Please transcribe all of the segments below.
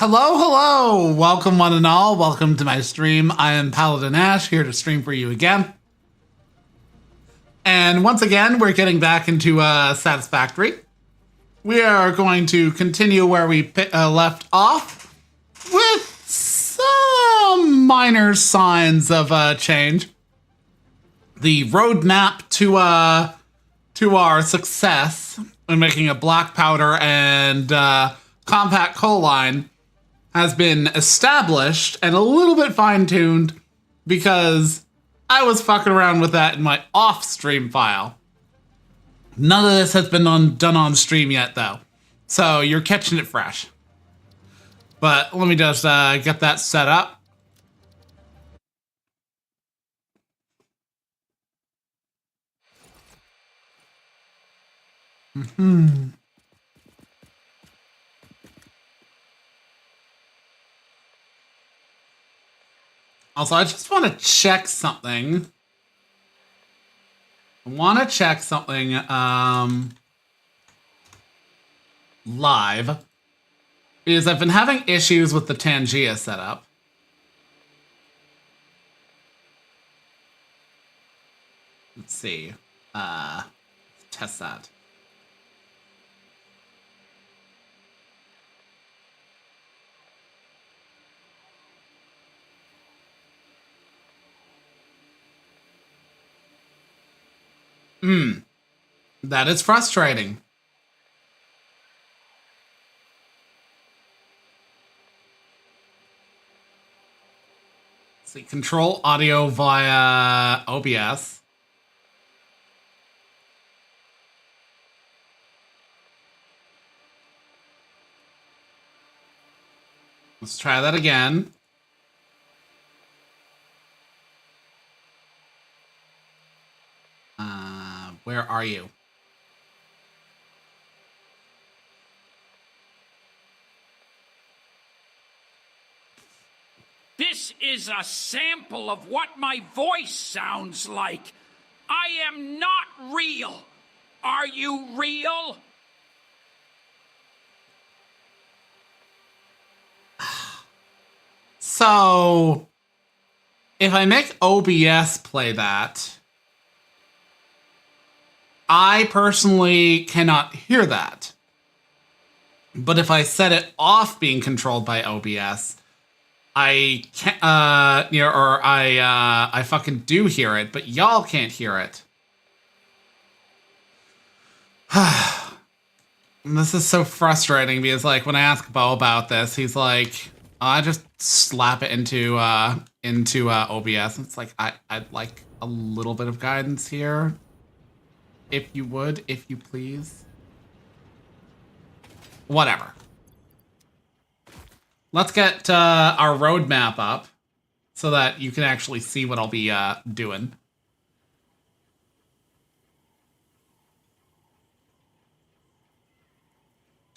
Hello, hello! Welcome one and all. Welcome to my stream. I am PaladinAshe, here to stream for you again. And once again, we're getting back into Satisfactory. We are going to continue where we left off with some minor signs of change. The roadmap to our success in making a black powder and compact coal line has been established and a little bit fine-tuned because I was fucking around with that in my off-stream file. None of this has been done on stream yet, though, so you're catching it fresh. But let me just get that set up. Also, I just want to check something. Live. Because I've been having issues with the Tangia setup. Let's see. Test that. That is frustrating. Let's see, control audio via OBS. Let's try that again. Where are you? This is a sample of what my voice sounds like. I am not real. Are you real? So, if I make OBS play that, I personally cannot hear that. But if I set it off being controlled by OBS, I can't, I fucking do hear it, but y'all can't hear it. This is so frustrating because, like, when I ask Bo about this, he's like, I just slap it into OBS. It's like, I'd like a little bit of guidance here. If you would, if you please. Whatever. Let's get our roadmap up so that you can actually see what I'll be doing.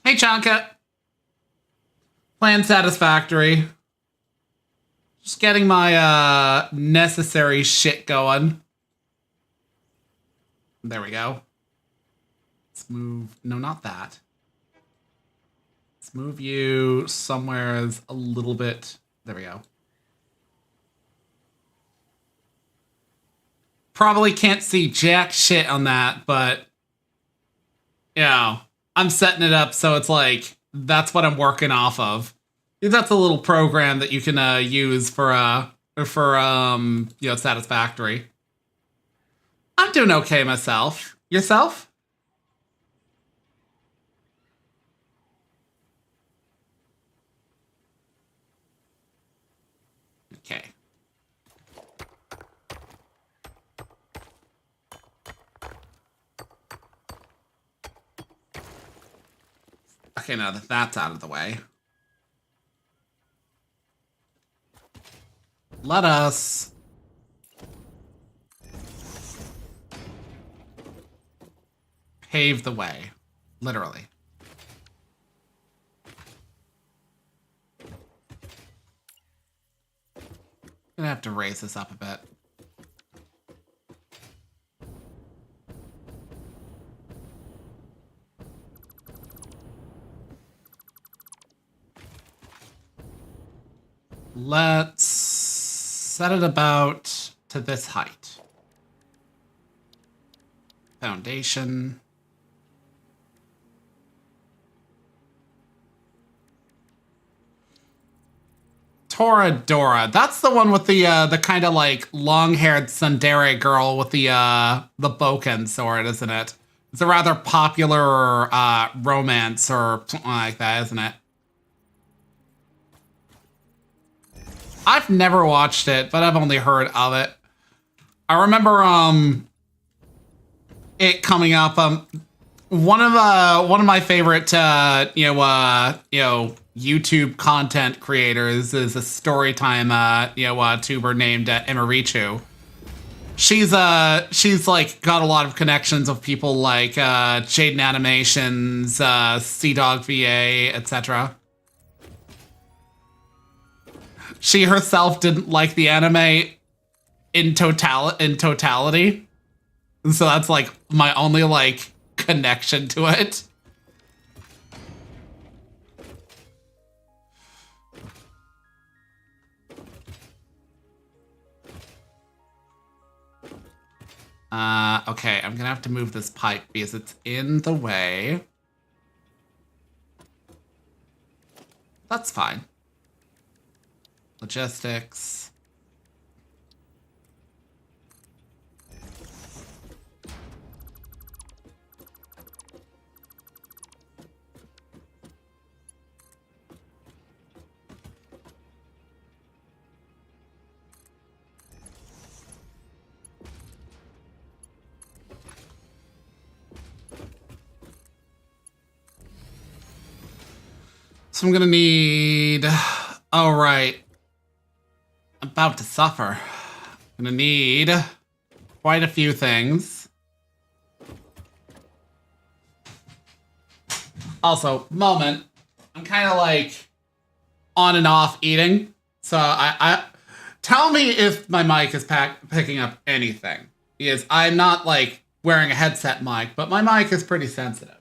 Hey, Chanka. Playing Satisfactory. Just getting my necessary shit going. There we go. Let's move... No, not that. Let's move you somewhere a little bit... There we go. Probably can't see jack shit on that, but... You know, I'm setting it up so it's like... That's what I'm working off of. That's a little program that you can use for Satisfactory. I'm doing okay myself. Yourself? Okay. Okay, now that that's out of the way. Let us... pave the way. Literally. Gonna have to raise this up a bit. let's set it about to this height. Foundation. Toradora. That's the one with the kind of like long-haired tsundere girl with the boken sword, isn't it? It's a rather popular romance or something like that, isn't it? I've never watched it, but I've only heard of it. I remember it coming up. One of my favorite YouTube content creators is a storytime tuber named Emirichu. She's like got a lot of connections with people like Jaden Animations, Sea Dog VA, etc. She herself didn't like the anime in totality. And so that's like my only like connection to it. Okay, I'm gonna have to move this pipe because it's in the way. That's fine. Logistics. So I'm gonna need, all right, about to suffer. I'm gonna need quite a few things. Also, moment, I'm kind of like on and off eating. So I tell me if my mic is picking up anything, because I'm not like wearing a headset mic, but my mic is pretty sensitive.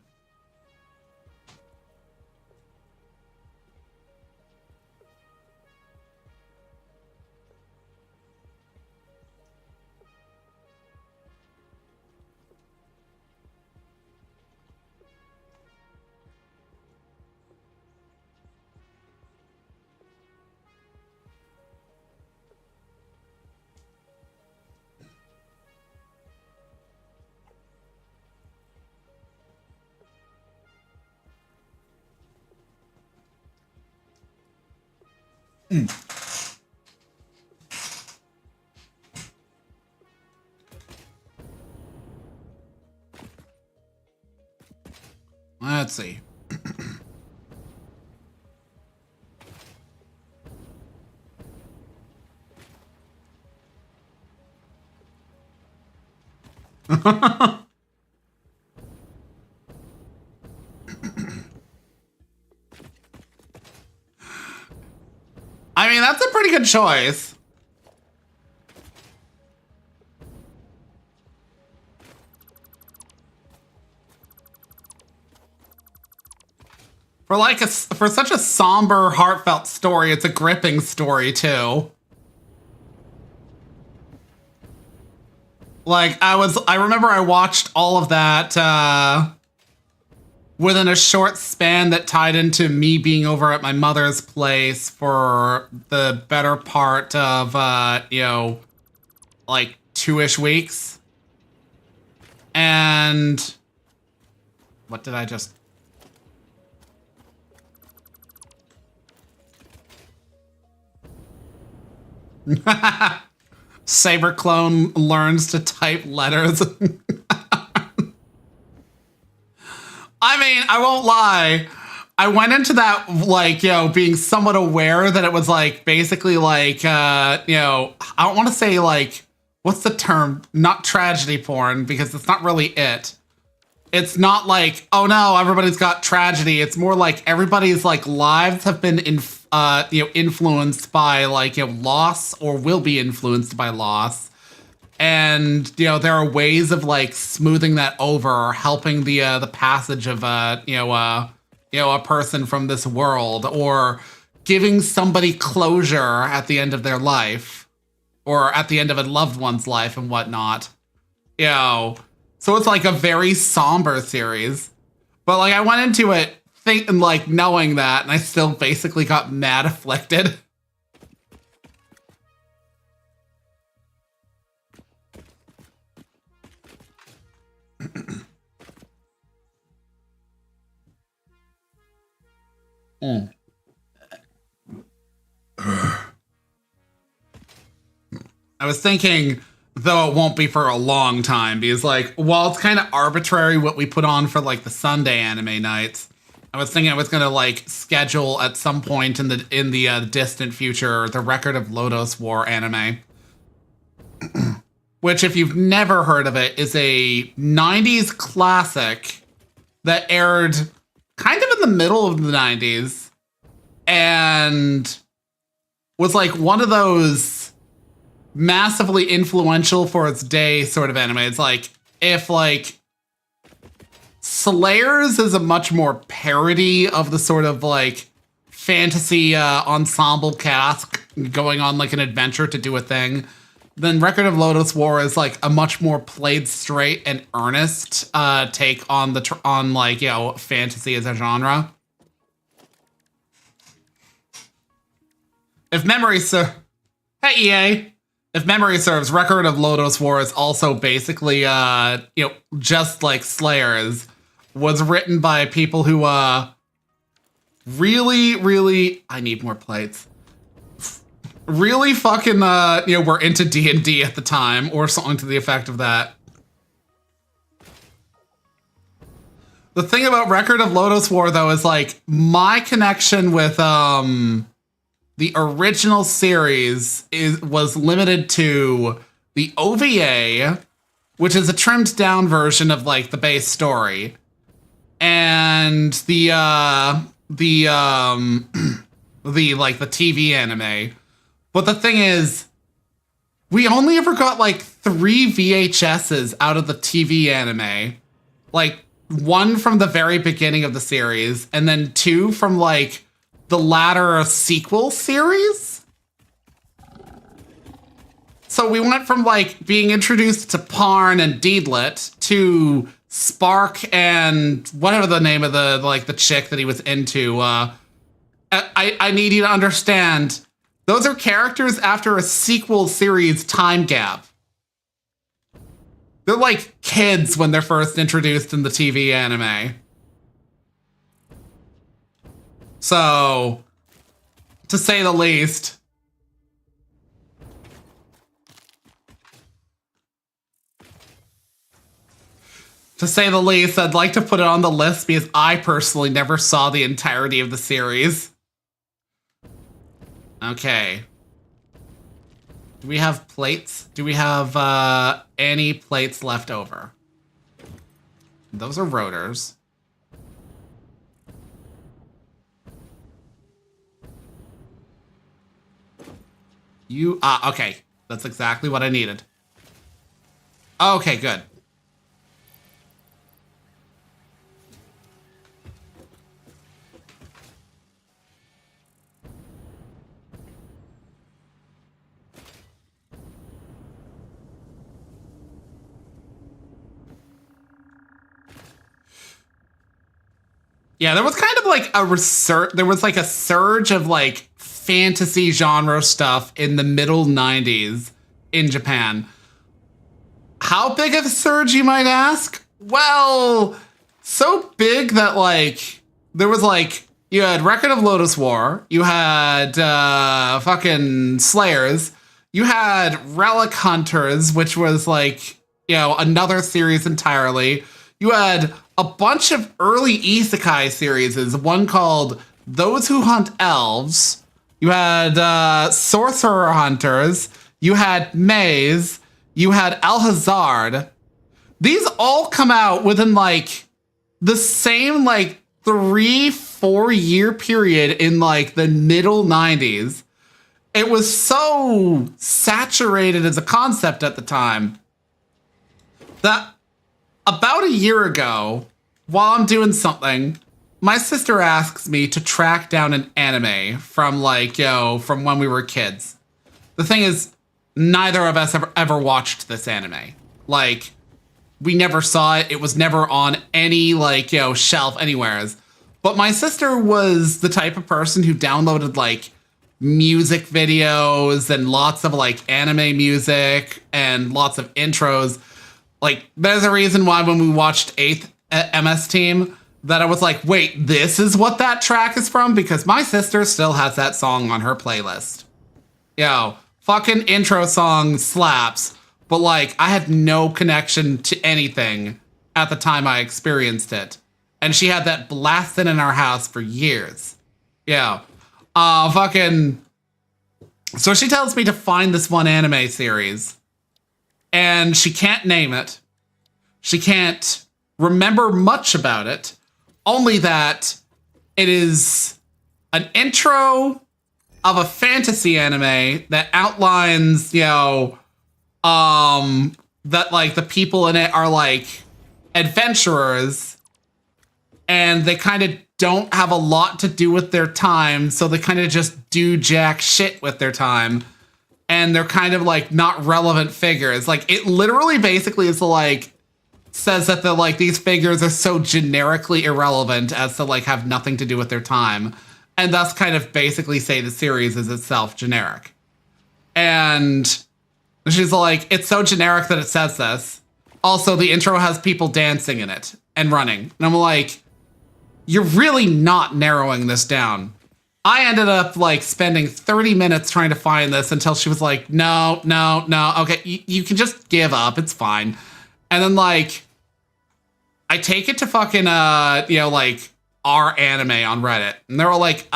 Let's see. I mean, that's a pretty good choice. For such a somber, heartfelt story, it's a gripping story too. Like I remember I watched all of that within a short span that tied into me being over at my mother's place for the better part of like 2-ish weeks. And what did I just... Saber clone learns to type letters. I mean, I won't lie. I went into that, like, being somewhat aware that it was, like, basically, like, I don't want to say, like, what's the term? Not tragedy porn, because it's not really it. It's not like, oh no, everybody's got tragedy. It's more like everybody's, like, lives have been, influenced by, like, loss or will be influenced by loss. And, there are ways of, like, smoothing that over or helping the passage of, a person from this world, or giving somebody closure at the end of their life or at the end of a loved one's life and whatnot. You know, so it's like a very somber series. But like I went into it thinking, like, knowing that, and I still basically got mad afflicted. I was thinking, though it won't be for a long time, because like, while it's kind of arbitrary what we put on for like the Sunday anime nights, I was thinking I was gonna like schedule at some point in the distant future the Record of Lodoss War anime, which, if you've never heard of it, is a 90s classic that aired kind of in the middle of the 90s and was like one of those massively influential for its day sort of anime. It's like if like Slayers is a much more parody of the sort of like fantasy ensemble cast going on like an adventure to do a thing, then Record of Lodoss War is like a much more played straight and earnest take on on like, you know, fantasy as a genre. If memory serves, hey EA, if memory serves, Record of Lodoss War is also basically, you know, just like Slayers, was written by people who really, I need more plates. Really fucking, you know, were into D&D at the time, or something to the effect of that. The thing about Record of Lodoss War, though, is like my connection with the original series was limited to the OVA, which is a trimmed down version of like the base story, and the like the TV anime. But the thing is, we only ever got like 3 VHSs out of the TV anime. Like 1 from the very beginning of the series, and then 2 from like the latter sequel series. So we went from like being introduced to Parn and Deedlit to Spark and whatever the name of the like the chick that he was into. I need you to understand, those are characters after a sequel series time gap. They're like kids when they're first introduced in the TV anime. So, to say the least. To say the least, I'd like to put it on the list because I personally never saw the entirety of the series. Okay. Do we have plates? Do we have any plates left over? Those are rotors. Okay. That's exactly what I needed. Okay, good. Yeah, there was kind of like a research. There was like a surge of like fantasy genre stuff in the middle 90s in Japan. How big of a surge, you might ask? Well, so big that like there was like, you had Record of Lodoss War, you had fucking Slayers, you had Relic Hunters, which was like, you know, another series entirely. You had a bunch of early isekai series, one called Those Who Hunt Elves. You had Sorcerer Hunters. You had Maze. You had Alhazard. These all come out within like the same like 3-4 year period in like the middle 90s. It was so saturated as a concept at the time that about a year ago, while I'm doing something, my sister asks me to track down an anime from like, from when we were kids. The thing is, neither of us ever watched this anime. Like, we never saw it. It was never on any like, shelf anywheres. But my sister was the type of person who downloaded like music videos and lots of like anime music and lots of intros. Like, there's a reason why when we watched 8th MS Team that I was like, wait, this is what that track is from? Because my sister still has that song on her playlist. Fucking intro song slaps. But like, I had no connection to anything at the time I experienced it. And she had that blasted in our house for years. So she tells me to find this one anime series. And she can't name it. She can't remember much about it. Only that it is an intro of a fantasy anime that outlines, that like the people in it are like adventurers and they kind of don't have a lot to do with their time. So they kind of just do jack shit with their time. And they're kind of like not relevant figures. Like, it literally basically is like, says that these figures are so generically irrelevant as to like have nothing to do with their time, and thus kind of basically say the series is itself generic. And she's like, it's so generic that it says this. Also, the intro has people dancing in it and running. And I'm like, you're really not narrowing this down. I ended up like spending 30 minutes trying to find this until she was like, no. Okay, you can just give up. It's fine. And then like, I take it to fucking, like our anime on Reddit. And they're all like,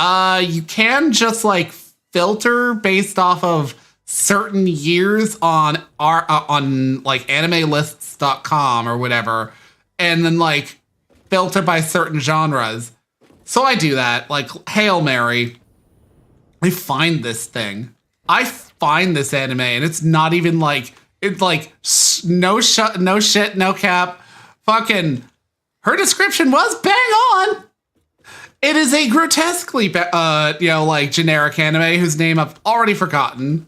you can just like filter based off of certain years on like animelists.com or whatever. And then like filter by certain genres. So I do that, like, Hail Mary. I find this thing. I find this anime and it's not even like, it's like no shit, no cap. Fucking, her description was bang on. It is a grotesquely, like generic anime whose name I've already forgotten.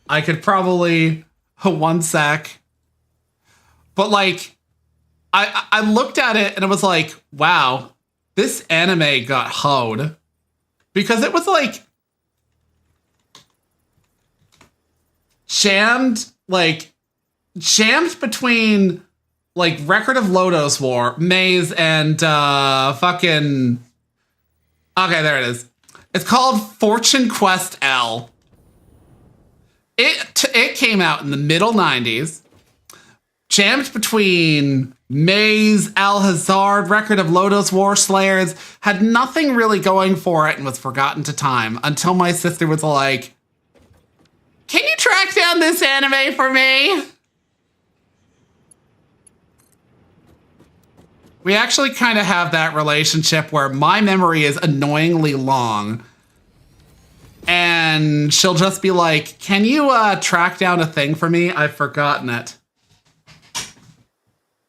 I could probably, one sec. But like, I looked at it and it was like, wow, this anime got hoed. Because it was like, jammed between like Record of Lodoss War, Maze, and fucking... Okay, there it is. It's called Fortune Quest L. It came out in the middle 90s. Jammed between Maze, Alhazard, Record of Lodoss War, Slayers. Had nothing really going for it and was forgotten to time. Until my sister was like, can you track down this anime for me? We actually kind of have that relationship where my memory is annoyingly long. And she'll just be like, can you track down a thing for me? I've forgotten it.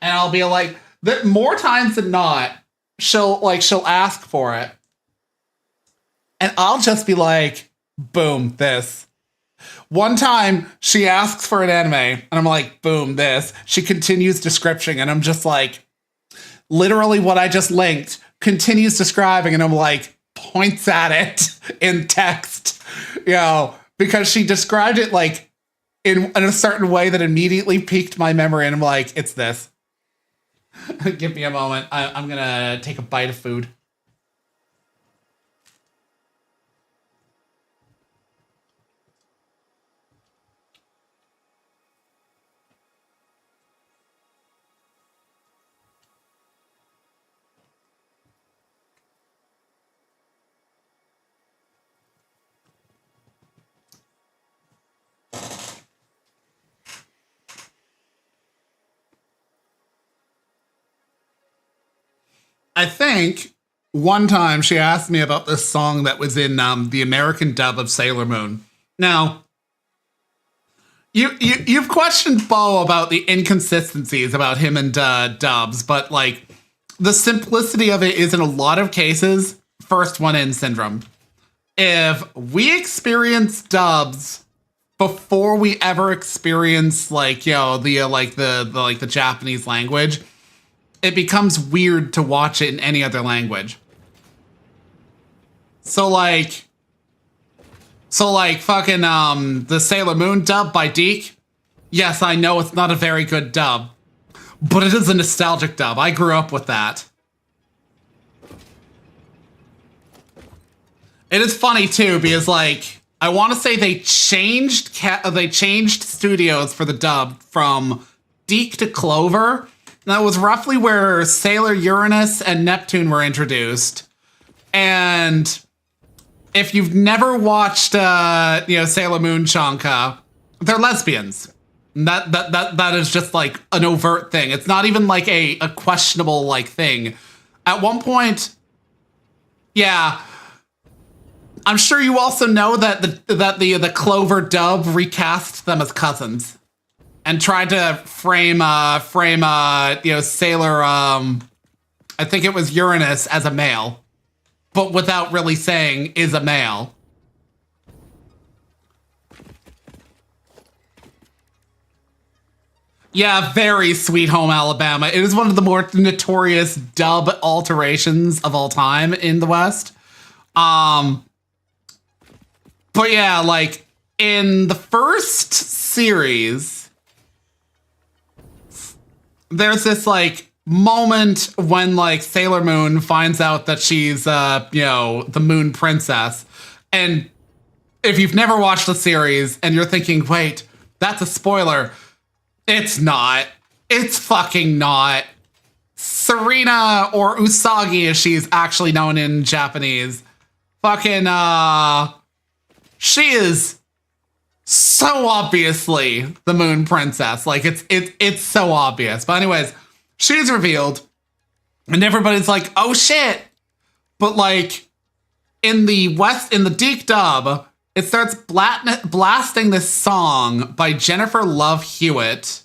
And I'll be like, more times than not, she'll ask for it. And I'll just be like, boom, this. One time she asks for an anime and I'm like, boom, this. She continues description and I'm just like, literally what I just linked continues describing and I'm like, points at it in text, because she described it like in a certain way that immediately piqued my memory. And I'm like, it's this. Give me a moment. I'm going to take a bite of food. I think one time she asked me about this song that was in the American dub of Sailor Moon. Now, you've questioned Bo about the inconsistencies about him and dubs, but like, the simplicity of it is in a lot of cases, first one in syndrome. If we experience dubs before we ever experience like, you know, the Japanese language, it becomes weird to watch it in any other language. So like fucking the Sailor Moon dub by Deke. Yes, I know it's not a very good dub, but it is a nostalgic dub. I grew up with that. It is funny too because like I want to say they changed studios for the dub from Deke to Clover. And that was roughly where Sailor Uranus and Neptune were introduced. And if you've never watched Sailor Moon Chanka, they're lesbians. That is just like an overt thing. It's not even like a questionable like thing. At one point, yeah. I'm sure you also know that the Clover dub recast them as cousins and tried to frame Sailor I think it was Uranus as a male, but without really saying is a male. Yeah, very Sweet Home Alabama. It is one of the more notorious dub alterations of all time in the West. But yeah, like, in the first series, there's this, like, moment when, like, Sailor Moon finds out that she's, the Moon Princess. And if you've never watched the series and you're thinking, wait, that's a spoiler, it's not. It's fucking not. Serena, or Usagi as she's actually known in Japanese, fucking, she is so obviously the Moon Princess. Like, it's so obvious. But anyways, she's revealed, and everybody's like, oh shit. But like, in the Deke dub, it starts blasting this song by Jennifer Love Hewitt.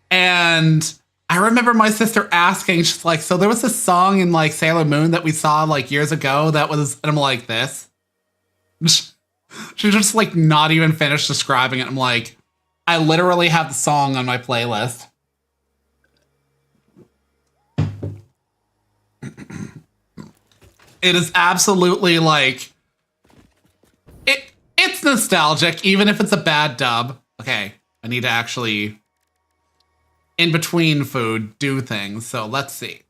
And I remember my sister asking, she's like, so there was this song in like Sailor Moon that we saw like years ago that was, and I'm like, this? She just like not even finished describing it. I'm like, I literally have the song on my playlist. It is absolutely like it's nostalgic, even if it's a bad dub. Okay, I need to actually, in between food, do things. So let's see.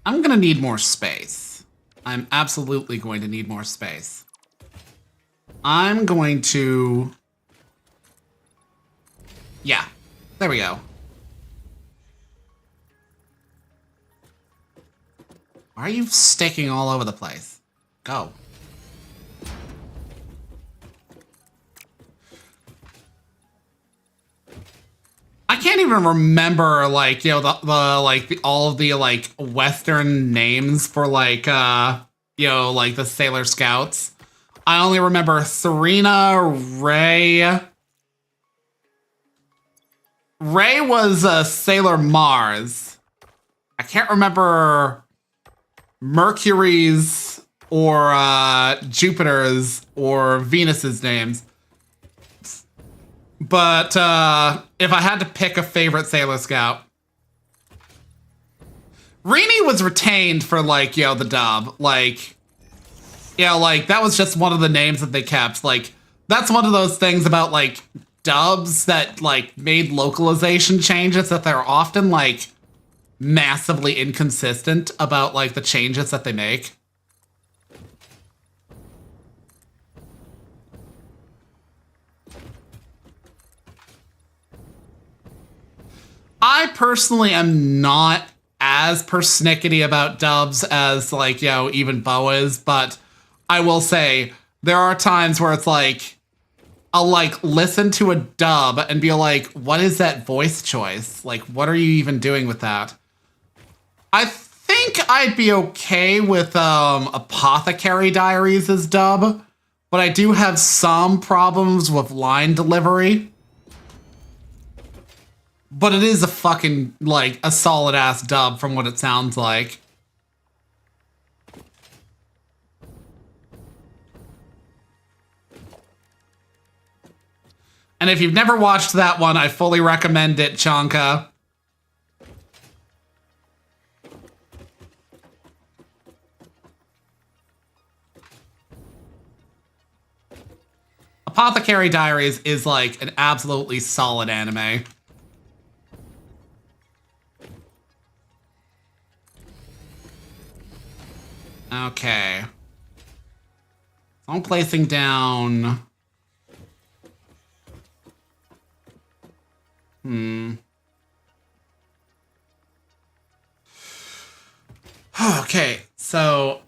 I'm gonna need more space. I'm absolutely going to need more space. I'm going to... Yeah, there we go. Why are you sticking all over the place? Go. I can't even remember, like, you know, all of the, like, Western names for, like, like, the Sailor Scouts. I only remember Serena, Ray. Ray was Sailor Mars. I can't remember Mercury's or Jupiter's or Venus's names. But if I had to pick a favorite Sailor Scout, Rini was retained for, like, you know, the dub. Like, you know, like, that was just one of the names that they kept. Like, that's one of those things about, like, dubs that, like, made localization changes that they're often, like, massively inconsistent about, like, the changes that they make. I personally am not as persnickety about dubs as, like, you know, even Bo is, but I will say there are times where it's like, I'll, like, listen to a dub and be like, what is that voice choice? Like, what are you even doing with that? I think I'd be okay with Apothecary Diaries as dub, but I do have some problems with line delivery. But it is a fucking, like, a solid-ass dub from what it sounds like. And if you've never watched that one, I fully recommend it, Chanka. Apothecary Diaries is like an absolutely solid anime. Okay. So I'm placing down... Okay, so...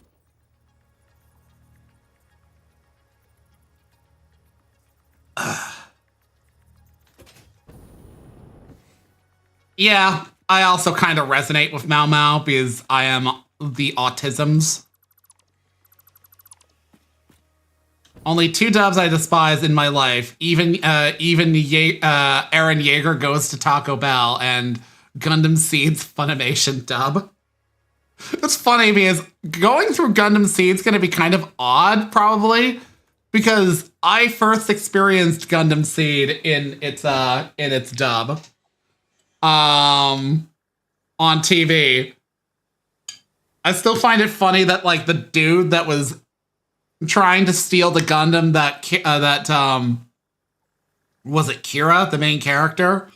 Yeah, I also kind of resonate with Mau Mau because I am the autisms. Only 2 dubs I despise in my life. Even Eren Yeager Goes to Taco Bell and Gundam Seed's Funimation dub. It's funny because going through Gundam Seed's going to be kind of odd, probably, because I first experienced Gundam Seed in its dub on TV. I still find it funny that like the dude that was trying to steal the Gundam that was it Kira, the main character,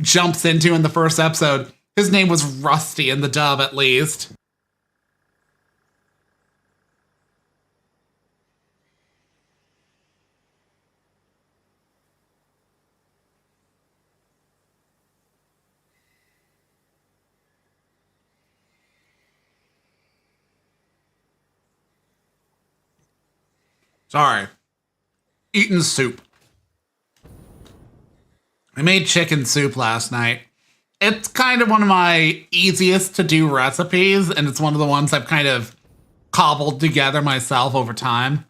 jumps into in the first episode. His name was Rusty in the dub, at least. Sorry. Eating soup. I made chicken soup last night. It's kind of one of my easiest to do recipes, and it's one of the ones I've kind of cobbled together myself over time.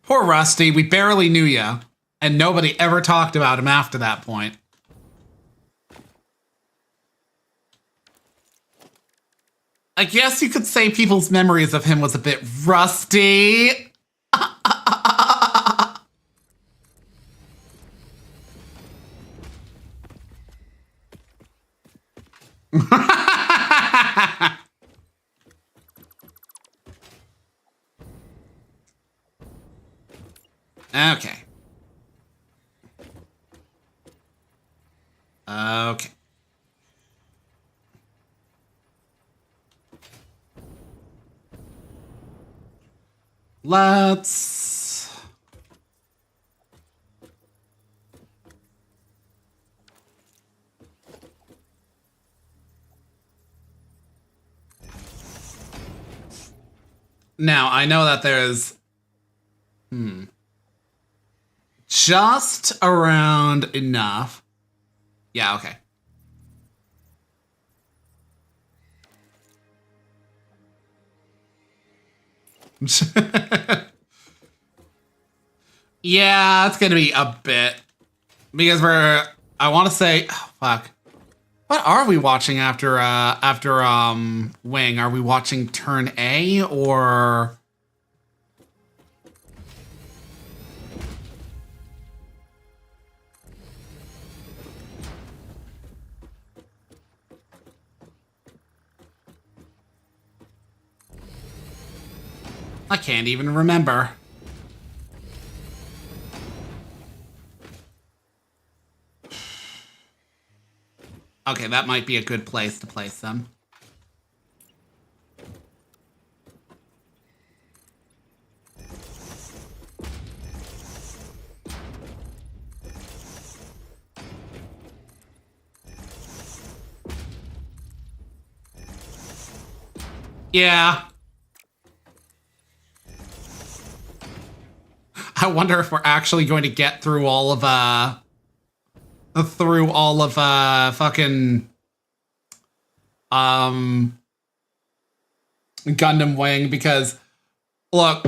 Poor Rusty, we barely knew ya, and nobody ever talked about him after that point. I guess you could say people's memories of him was a bit rusty. Okay. Okay. Let's... Now, I know that there's... just around enough. Yeah, okay. Yeah, it's gonna be a bit. Because I want to say, oh, fuck. What are we watching after Wing? Are we watching Turn A or... I can't even remember. Okay, that might be a good place to place them. Yeah. I wonder if we're actually going to get through all of fucking Gundam Wing, because look,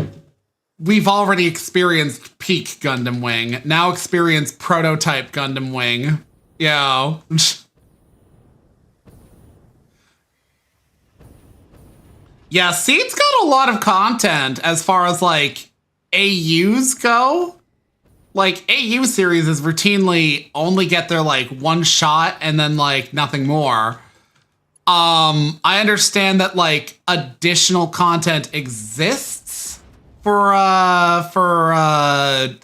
we've already experienced peak Gundam Wing. Now experience prototype Gundam Wing. Yo. Yeah, Seed's got a lot of content as far as, like, AUs go. Like, AU series is routinely only get their, like, one shot and then, like, nothing more. I understand that, like, additional content exists for 00,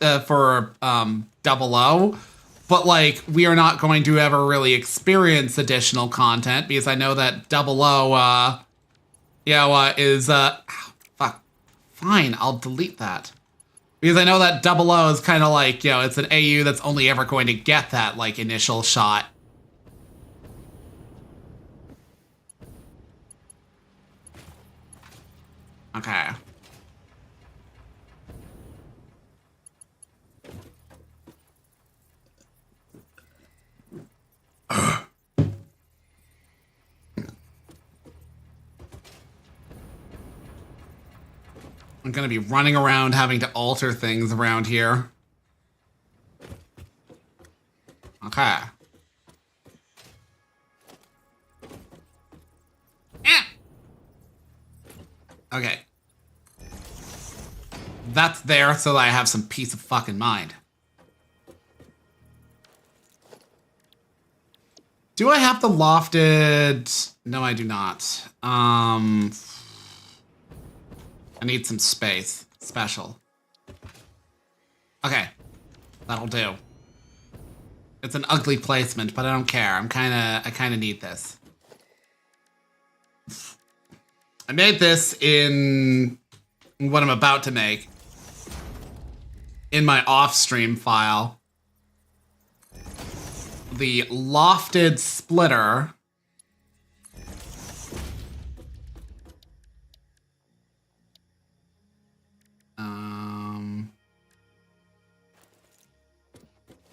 but, like, we are not going to ever really experience additional content because I know that 00, is, fuck. Fine, I'll delete that. Because I know that 00 is kind of like, it's an AU that's only ever going to get that, like, initial shot. Okay. I'm gonna be running around having to alter things around here. Okay. Okay. That's there so that I have some peace of fucking mind. Do I have the lofted? No, I do not. I need some space. Special. Okay. That'll do. It's an ugly placement, but I don't care. I kinda need this. I made this in what I'm about to make. In my off-stream file. The lofted splitter.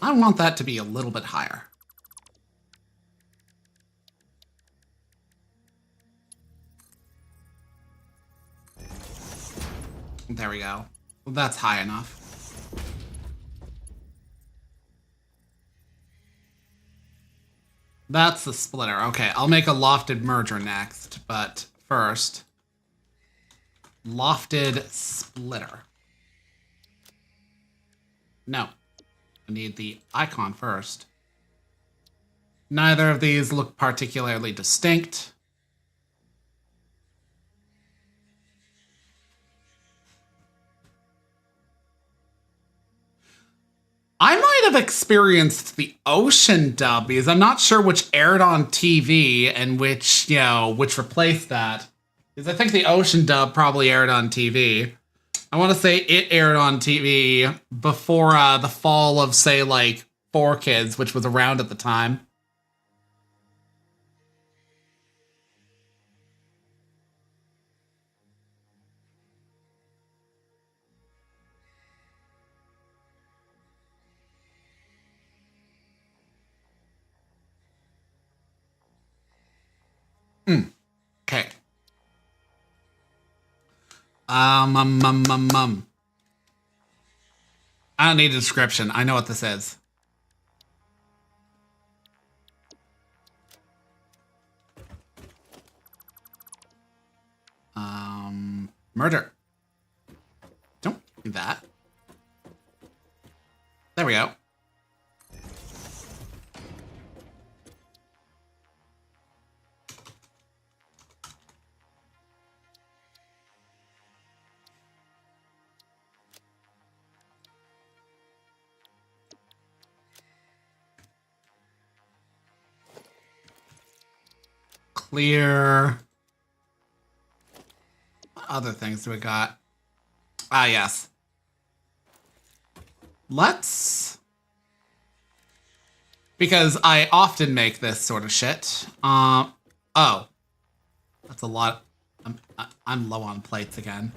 I want that to be a little bit higher. There we go. Well, that's high enough. That's the splitter. Okay, I'll make a lofted merger next, but first, lofted splitter. No, I need the icon first. Neither of these look particularly distinct. I might have experienced the Ocean dub because I'm not sure which aired on TV and which replaced that. Because I think the Ocean dub probably aired on TV. I want to say it aired on TV before the fall of, say, like, 4Kids, which was around at the time. Okay. I don't need a description. I know what this is. Murder. Don't do that. There we go. Clear. What other things do we got? Ah, yes. Let's... Because I often make this sort of shit. Oh. That's a lot. I'm low on plates again.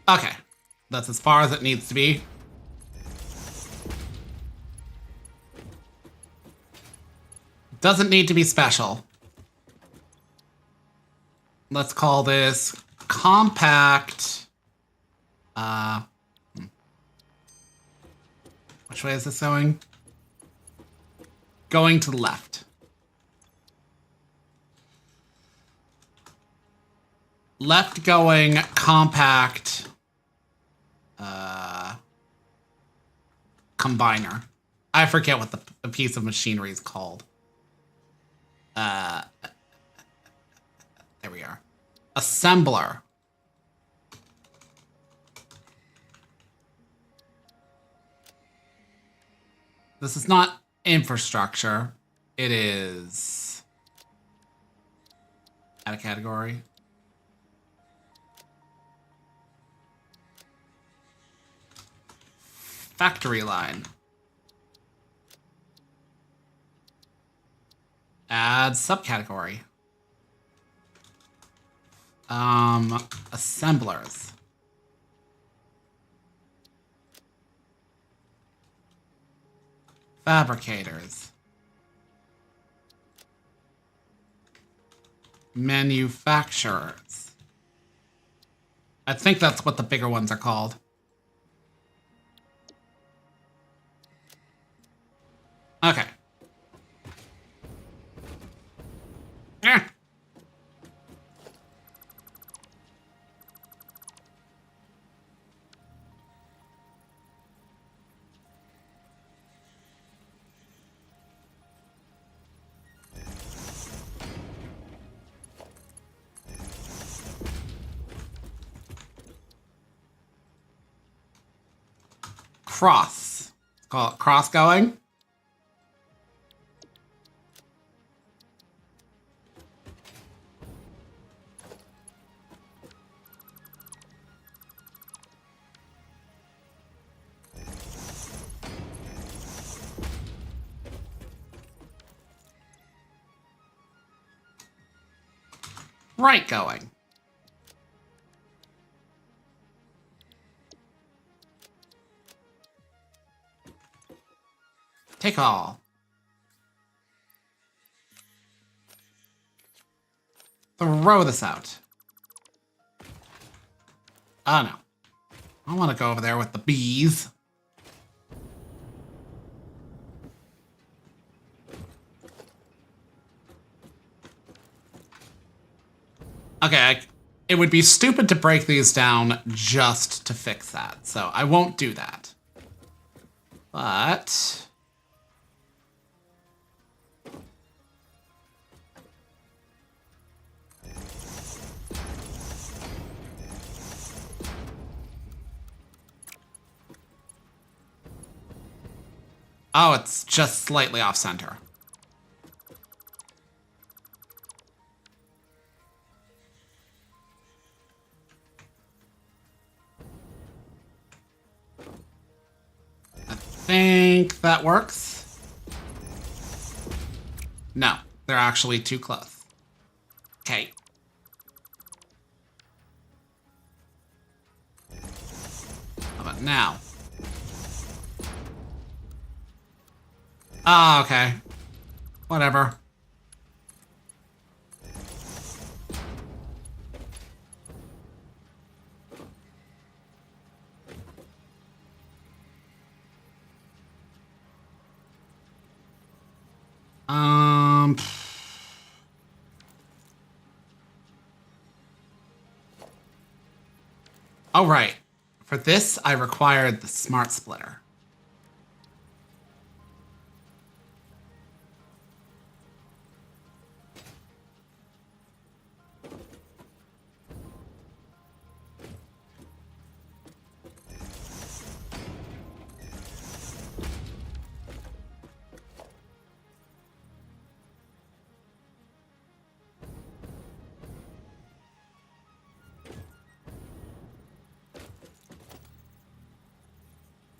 Okay. That's as far as it needs to be. Doesn't need to be special. Let's call this compact. Which way is this going? Going to the left. Left going compact combiner. I forget what the piece of machinery is called. There we are. Assembler. This is not infrastructure. It is... Add a category. Factory line. Add subcategory. Assemblers. Fabricators. Manufacturers. I think that's what the bigger ones are called. Okay. Yeah. Cross. Let's call it cross going. Right going. Take all. Throw this out. Oh no. I want to go over there with the bees. Okay, it would be stupid to break these down just to fix that, so I won't do that. But... oh, it's just slightly off center. I think that works. No, they're actually too close. Okay. How about now? Ah, okay. Whatever. Oh, right. For this, I required the smart splitter.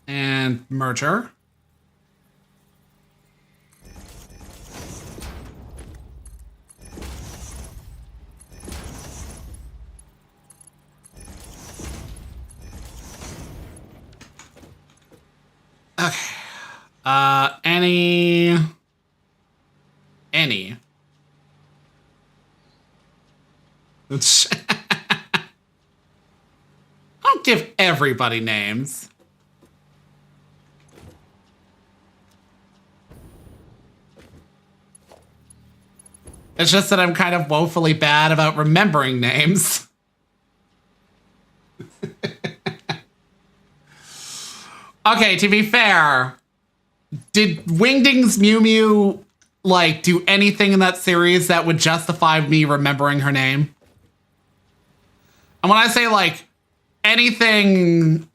And merger. Any. Don't give everybody names. It's just that I'm kind of woefully bad about remembering names. Okay, to be fair, did Wingding's Mew Mew, like, do anything in that series that would justify me remembering her name? And when I say, like, anything,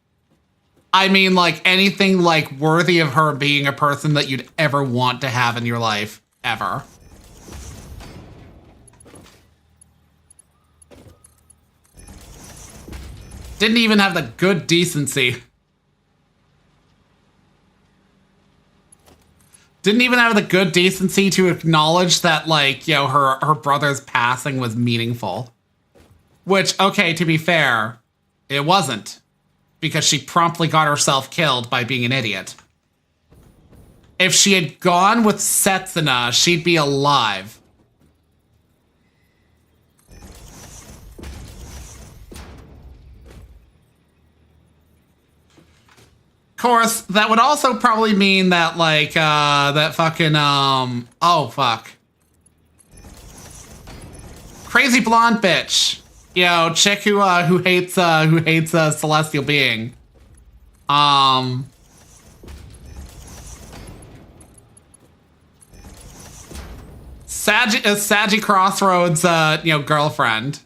I mean, like, anything, like, worthy of her being a person that you'd ever want to have in your life. Ever. Didn't even have the good decency. Didn't even have the good decency to acknowledge that, like, you know, her brother's passing was meaningful. Which, okay, to be fair, it wasn't. Because she promptly got herself killed by being an idiot. If she had gone with Setsuna, she'd be alive. Of course, that would also probably mean that, like, that fucking, oh, fuck. Crazy blonde bitch. You know, chick who hates celestial being. Saggy Crossroads, you know, girlfriend.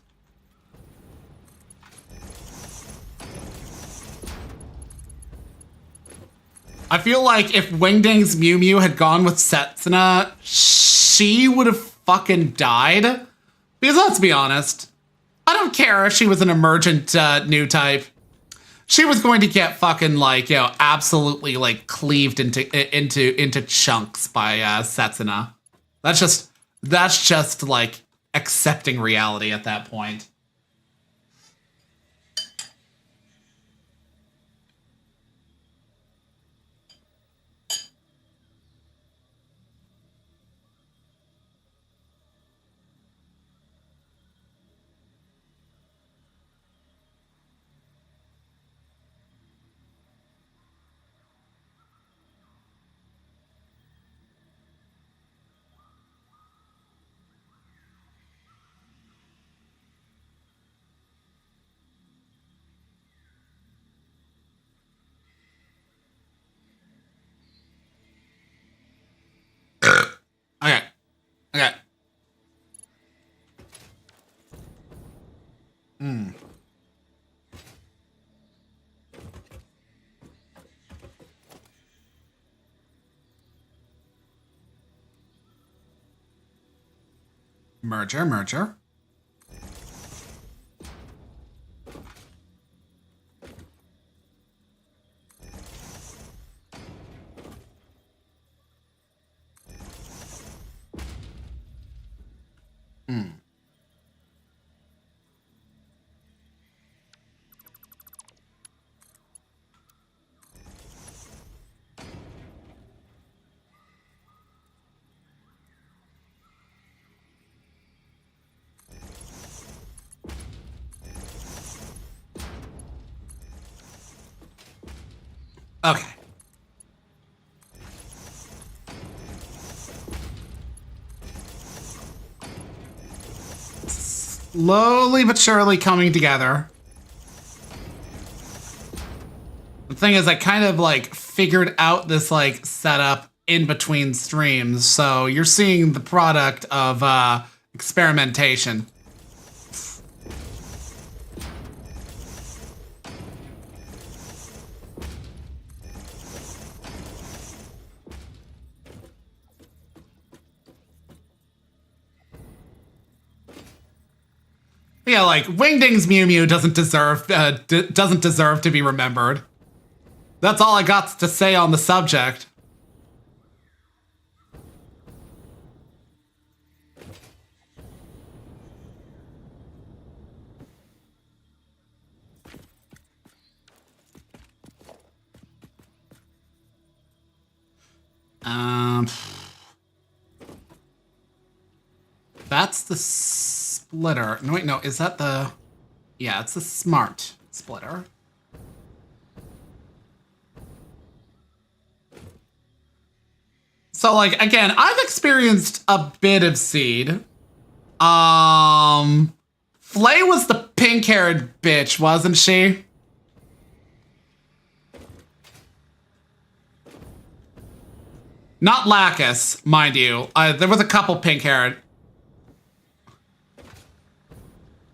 I feel like if Wingding's Mew Mew had gone with Setsuna, she would have fucking died. Because let's be honest, I don't care if she was an emergent new type. She was going to get fucking, like, you know, absolutely, like, cleaved into chunks by Setsuna. That's just like accepting reality at that point. Okay. Okay. Merger. Okay. Slowly but surely coming together. The thing is, I kind of, like, figured out this, like, setup in between streams, so you're seeing the product of experimentation. Yeah, like, Wingding's Mew Mew doesn't deserve to be remembered. That's all I got to say on the subject. That's the splitter. No, wait, no. Is that the... Yeah, it's the smart splitter. So, like, again, I've experienced a bit of Seed. Flay was the pink-haired bitch, wasn't she? Not Lacus, mind you. There was a couple pink-haired.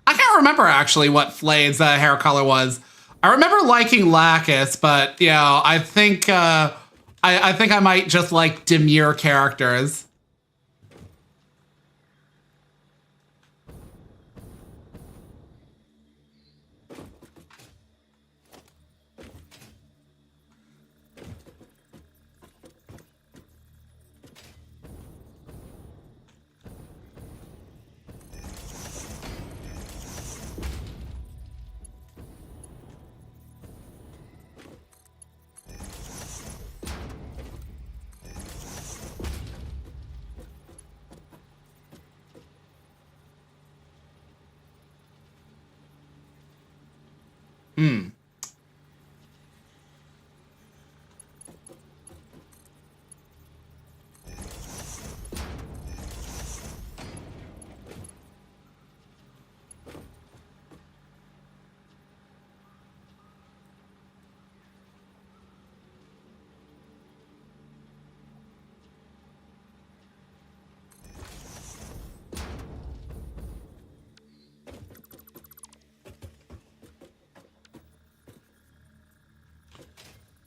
I can't remember, actually, what Flay's hair color was. I remember liking Lacus, but, you know, I think I might just like demure characters.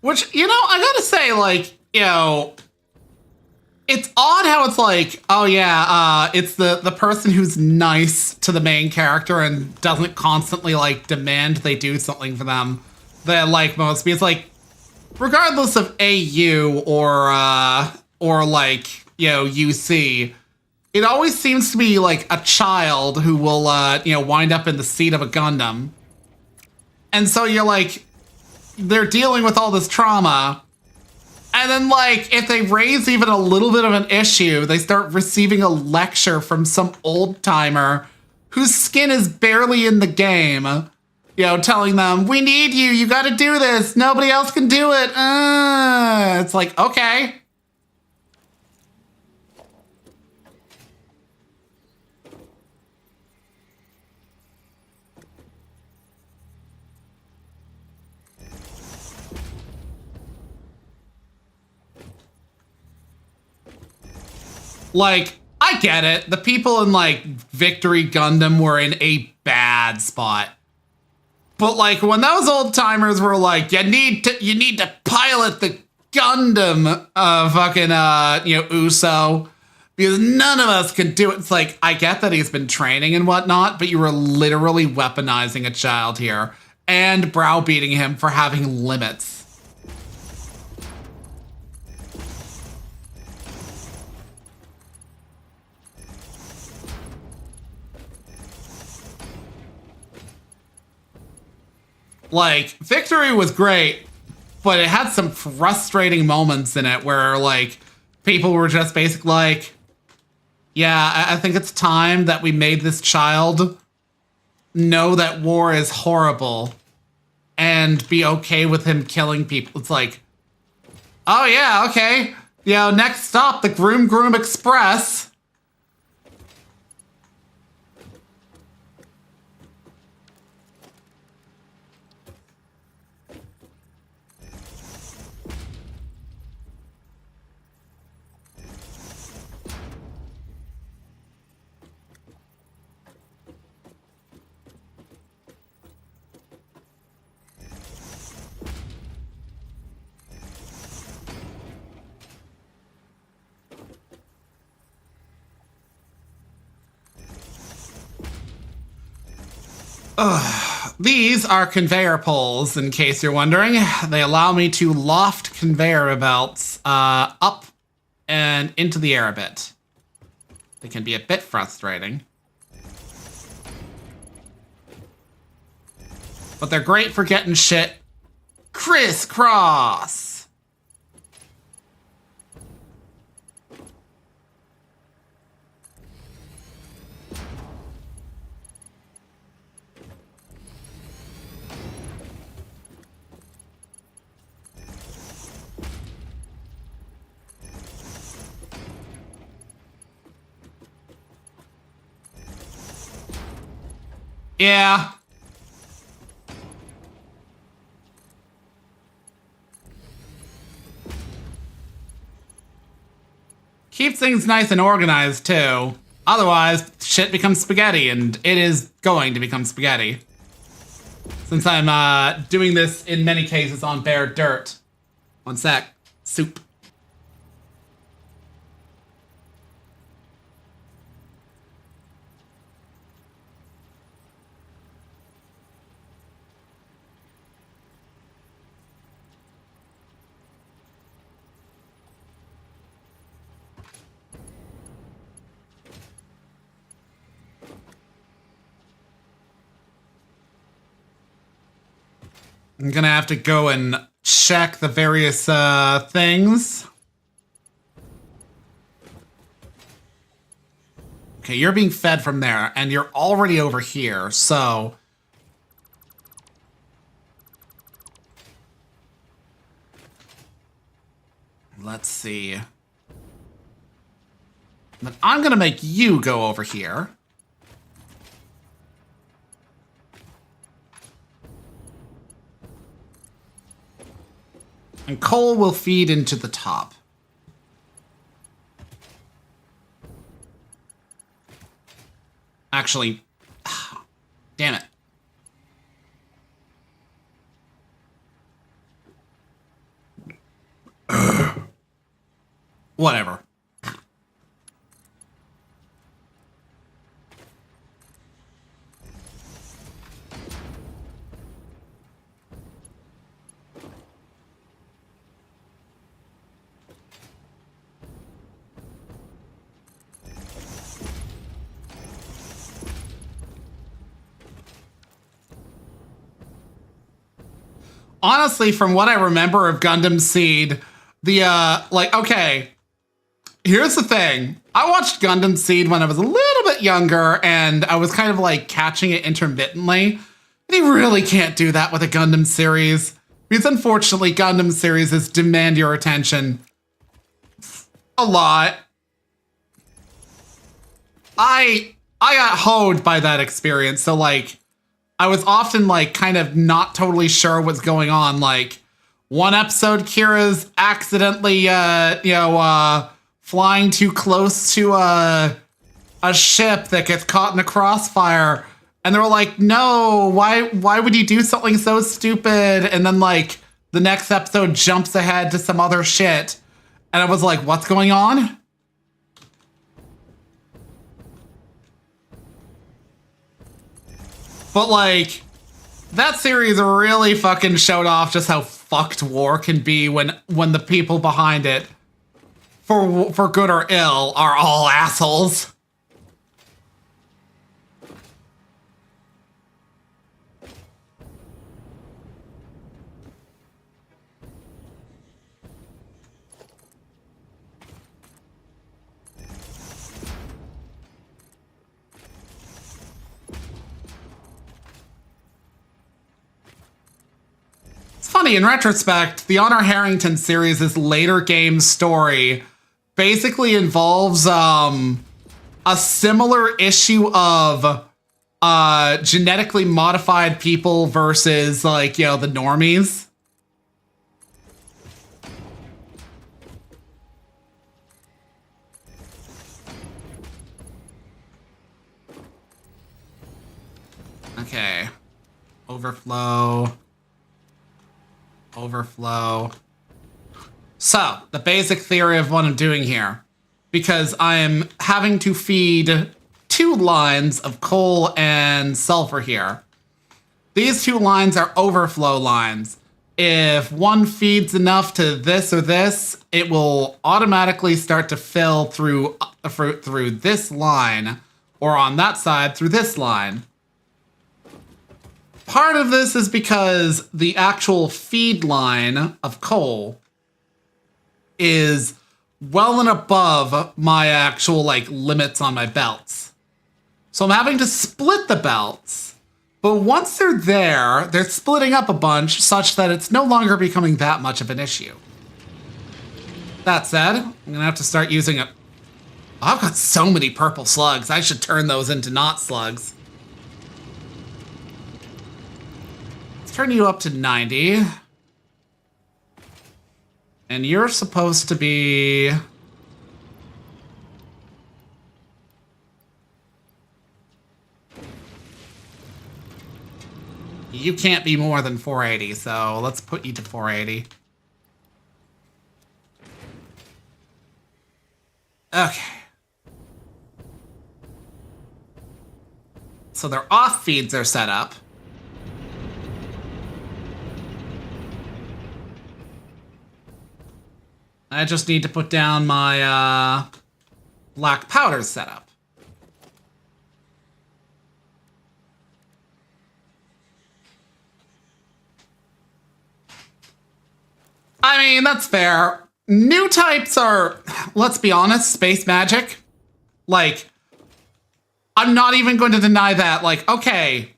Which, you know, I gotta say, like, you know, it's odd how it's like, oh yeah, it's the person who's nice to the main character and doesn't constantly, like, demand they do something for them that I like most. Because, like, regardless of AU or like, you know, UC, it always seems to be, like, a child who will, you know, wind up in the seat of a Gundam. And so you're like... They're dealing with all this trauma, and then, like, if they raise even a little bit of an issue, they start receiving a lecture from some old-timer whose skin is barely in the game, you know, telling them, we need you, you gotta do this, nobody else can do it. It's like, okay. Like, I get it. The people in, like, Victory Gundam were in a bad spot. But, like, when those old timers were like, you need to pilot the Gundam, you know, Uso, because none of us could do it. It's like, I get that he's been training and whatnot, but you were literally weaponizing a child here and browbeating him for having limits. Like, Victory was great, but it had some frustrating moments in it where, like, people were just basically like, yeah, I think it's time that we made this child know that war is horrible and be okay with him killing people. It's like, oh yeah, okay. You know, next stop, the Groom Groom Express. These are conveyor poles, in case you're wondering. They allow me to loft conveyor belts up and into the air a bit. They can be a bit frustrating. But they're great for getting shit crisscross. Yeah. Keep things nice and organized, too. Otherwise, shit becomes spaghetti, and it is going to become spaghetti. Since I'm doing this, in many cases, on bare dirt. One sec. Soup. I'm gonna have to go and check the various things. Okay, you're being fed from there, and you're already over here, so... Let's see. But I'm gonna make you go over here. And coal will feed into the top. Actually, damn it. Whatever. Honestly, from what I remember of Gundam Seed, the, okay, here's the thing. I watched Gundam Seed when I was a little bit younger, and I was kind of, like, catching it intermittently. And you really can't do that with a Gundam series. Because, unfortunately, Gundam series demand your attention a lot. I got hoed by that experience, so, like, I was often, like, kind of not totally sure what's going on. Like, one episode, Kira's accidentally, flying too close to a ship that gets caught in the crossfire. And they were like, no, why would you do something so stupid? And then, like, the next episode jumps ahead to some other shit. And I was like, what's going on? But, like, that series really fucking showed off just how fucked war can be when the people behind it, for good or ill, are all assholes. Funny, in retrospect, the Honor Harrington series' later game story basically involves a similar issue of genetically modified people versus, like, you know, the normies. Okay. Overflow. So, the basic theory of what I'm doing here, because I am having to feed 2 lines of coal and sulfur here. These 2 lines are overflow lines. If one feeds enough to this or this, it will automatically start to fill through this line, or on that side through this line. Part of this is because the actual feed line of coal is well and above my actual, like, limits on my belts. So I'm having to split the belts. But once they're there, they're splitting up a bunch such that it's no longer becoming that much of an issue. That said, I'm gonna have to start using it. I've got so many purple slugs. I should turn those into not slugs. Let's turn you up to 90. And you're supposed to be... You can't be more than 480, so let's put you to 480. Okay. So their off feeds are set up. I just need to put down my black powder setup. I mean, that's fair. New types are, let's be honest, space magic. Like, I'm not even going to deny that. Like, okay,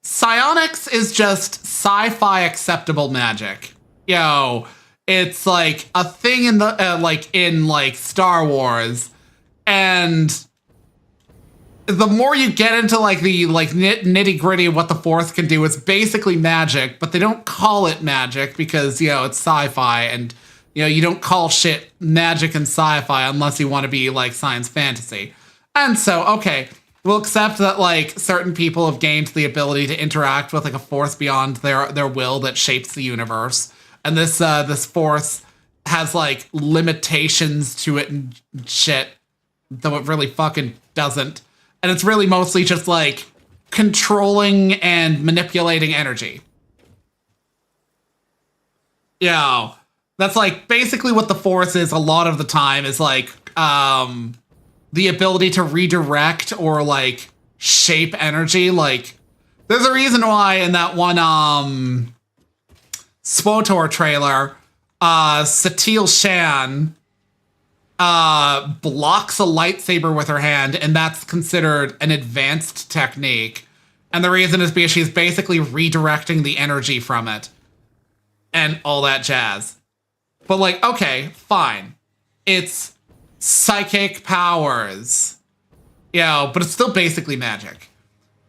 psionics is just sci-fi acceptable magic. Yo, it's like a thing in the, like Star Wars. And the more you get into like the nitty gritty of what the Force can do, it's basically magic, but they don't call it magic because, you know, it's sci-fi and, you know, you don't call shit magic and sci-fi unless you want to be like science fantasy. And so, okay, we'll accept that like certain people have gained the ability to interact with like a force beyond their will that shapes the universe. And this force has like limitations to it and shit, though it really fucking doesn't. And it's really mostly just like controlling and manipulating energy. Yeah, that's like basically what the Force is a lot of the time, is like the ability to redirect or like shape energy. Like there's a reason why in that one SWTOR trailer, Satil Shan blocks a lightsaber with her hand, and that's considered an advanced technique. And the reason is because she's basically redirecting the energy from it and all that jazz. But like, okay, fine. It's psychic powers. You know, but it's still basically magic.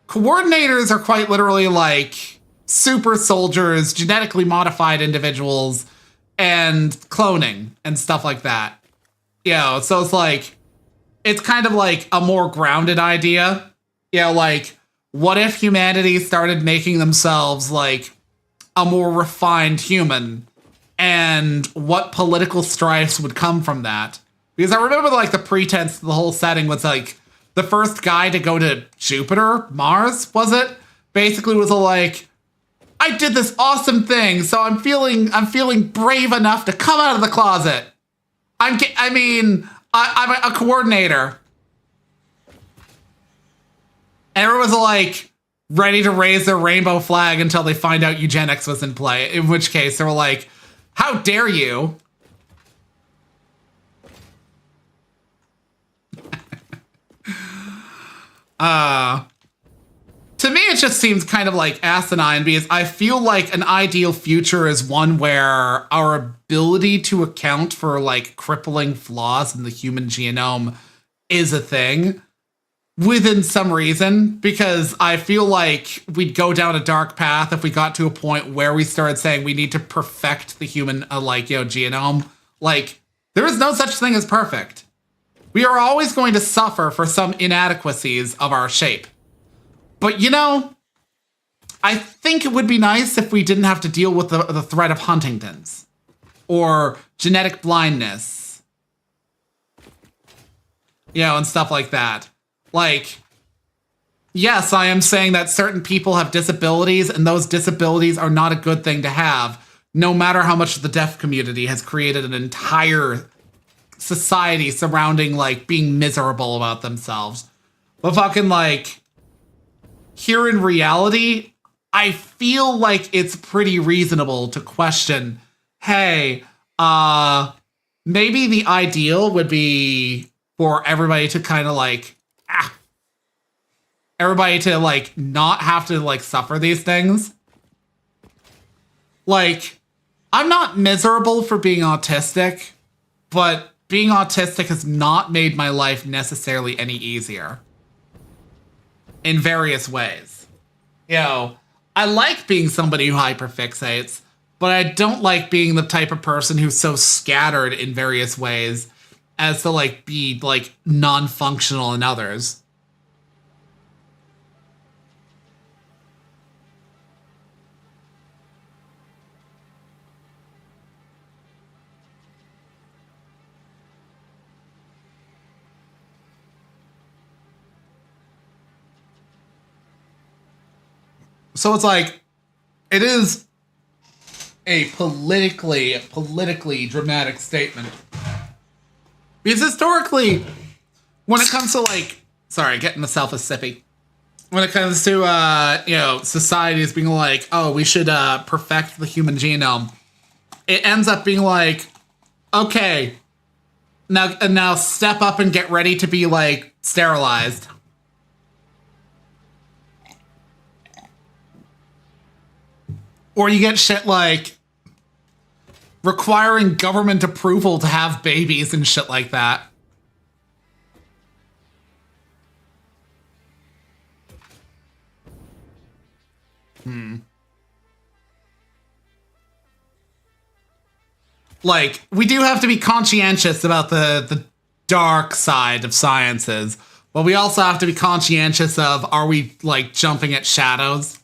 Coordinators are quite literally like super soldiers, genetically modified individuals, and cloning and stuff like that. You know, so it's like, it's kind of like a more grounded idea. You know, like, what if humanity started making themselves like a more refined human, and what political strifes would come from that? Because I remember like the pretense, the whole setting was like the first guy to go to Jupiter, Mars, was it? Basically was like, I did this awesome thing, so I'm feeling brave enough to come out of the closet. I'm a coordinator. And everyone's like ready to raise their rainbow flag until they find out eugenics was in play, in which case they were like, how dare you? To me, it just seems kind of like asinine, because I feel like an ideal future is one where our ability to account for like crippling flaws in the human genome is a thing within some reason, because I feel like we'd go down a dark path if we got to a point where we started saying we need to perfect the human, genome. Like, there is no such thing as perfect. We are always going to suffer for some inadequacies of our shape. But, you know, I think it would be nice if we didn't have to deal with the threat of Huntington's or genetic blindness, you know, and stuff like that. Like, yes, I am saying that certain people have disabilities, and those disabilities are not a good thing to have, no matter how much the deaf community has created an entire society surrounding, like, being miserable about themselves. But fucking, like, here in reality, I feel like it's pretty reasonable to question, hey, maybe the ideal would be for everybody to kind of like, everybody to like not have to like suffer these things. Like, I'm not miserable for being autistic, but being autistic has not made my life necessarily any easier in various ways. You know, I like being somebody who hyperfixates, but I don't like being the type of person who's so scattered in various ways as to like be like non-functional in others. So it's like, it is a politically dramatic statement. Because historically, when it comes to like, sorry, getting myself a sippy. When it comes to, you know, societies being like, oh, we should perfect the human genome, it ends up being like, okay, now step up and get ready to be like sterilized. Or you get shit like requiring government approval to have babies and shit like that. Like, we do have to be conscientious about the dark side of sciences, but we also have to be conscientious of, are we, like, jumping at shadows?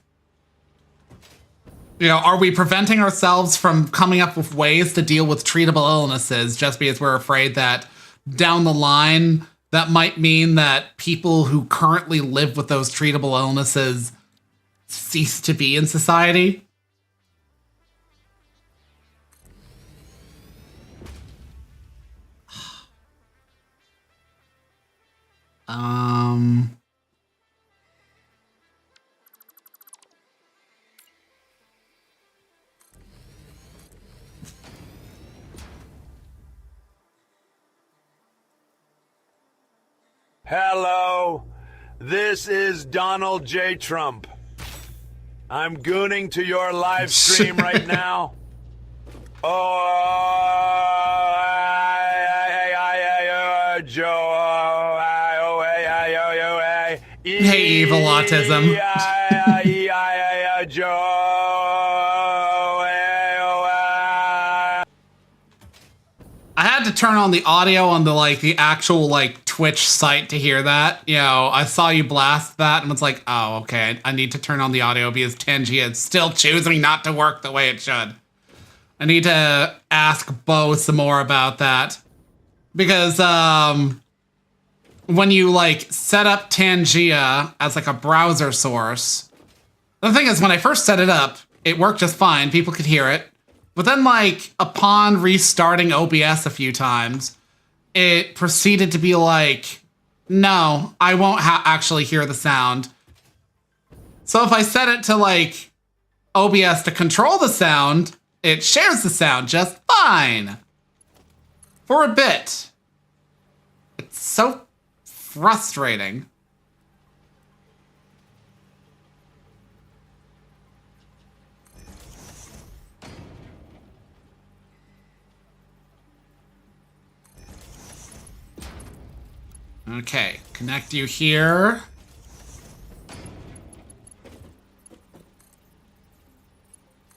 You know, are we preventing ourselves from coming up with ways to deal with treatable illnesses just because we're afraid that down the line, that might mean that people who currently live with those treatable illnesses cease to be in society? Hello, this is Donald J. Trump. I'm gooning to your live stream right now. Hey, evil autism. I had to turn on the audio on the like the actual like Twitch site to hear that. You know, I saw you blast that and was like, oh, okay, I need to turn on the audio because Tangia is still choosing not to work the way it should. I need to ask Bo some more about that. Because when you like set up Tangia as like a browser source, the thing is when I first set it up, it worked just fine. People could hear it. But then, like, upon restarting OBS a few times, it proceeded to be like, no, I won't actually hear the sound. So if I set it to, like, OBS to control the sound, it shares the sound just fine. For a bit. It's so frustrating. Okay, connect you here.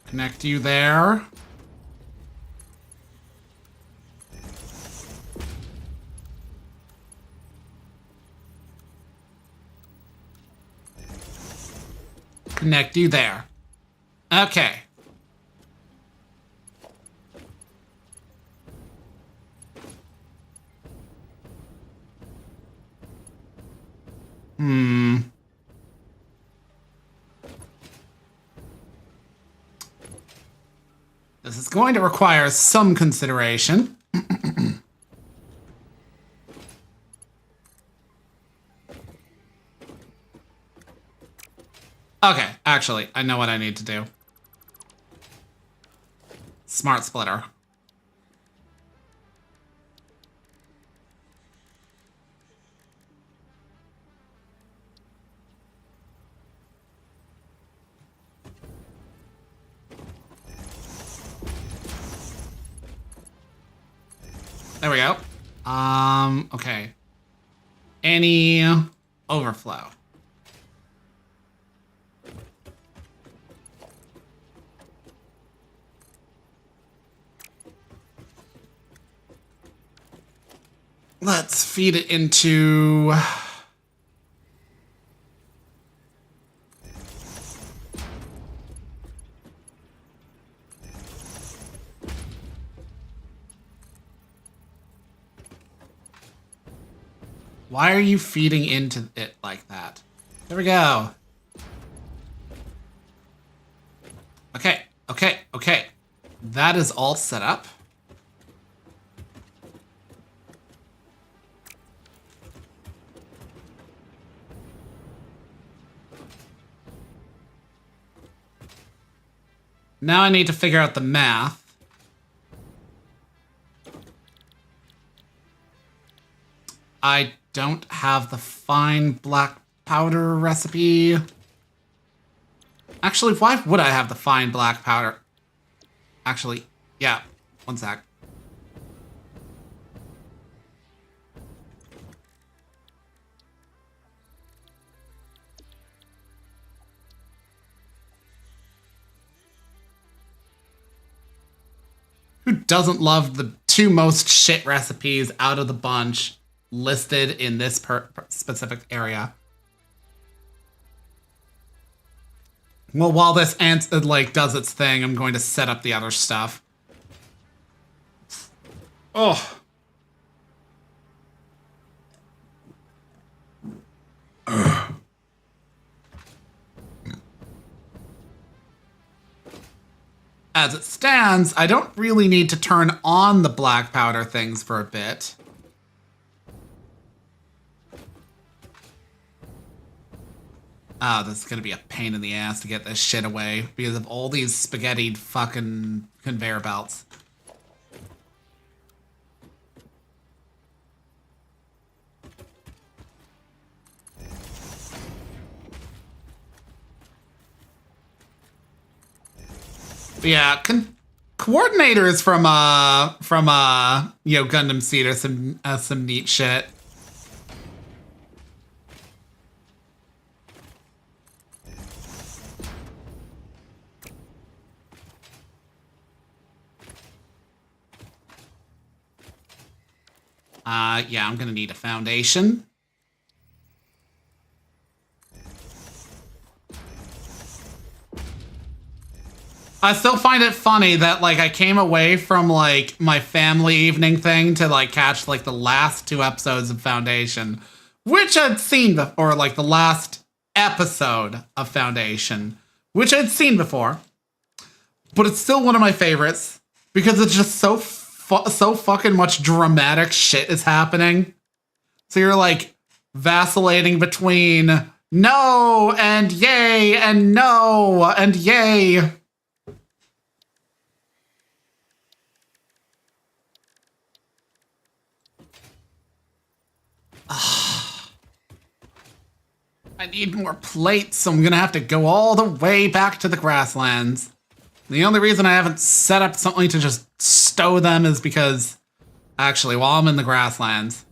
Connect you there. Connect you there. Okay. This is going to require some consideration. Okay, actually, I know what I need to do. Smart splitter. There we go. Okay. Any overflow? Let's feed it into... Why are you feeding into it like that? There we go. Okay, okay, okay. That is all set up. Now I need to figure out the math. I don't have the fine black powder recipe. Actually, why would I have the fine black powder? Actually, yeah, one sec. Who doesn't love the two most shit recipes out of the bunch listed in this specific area? Well, while this ant like does its thing, I'm going to set up the other stuff. Oh. As it stands, I don't really need to turn on the black powder things for a bit. Oh, this is gonna be a pain in the ass to get this shit away because of all these spaghettied fucking conveyor belts. But yeah, coordinators from you know, Gundam Seed are some neat shit. Yeah, I'm gonna need a foundation. I still find it funny that, like, I came away from, like, my family evening thing to, like, catch, like, the last 2 episodes of Foundation, which I'd seen before, or, like, the last episode of Foundation, which I'd seen before. But it's still one of my favorites, because it's just so fucking much dramatic shit is happening. So you're, like, vacillating between no and yay and no and yay. I need more plates, so I'm gonna have to go all the way back to the grasslands. The only reason I haven't set up something to just stow them is because, actually, while I'm in the grasslands,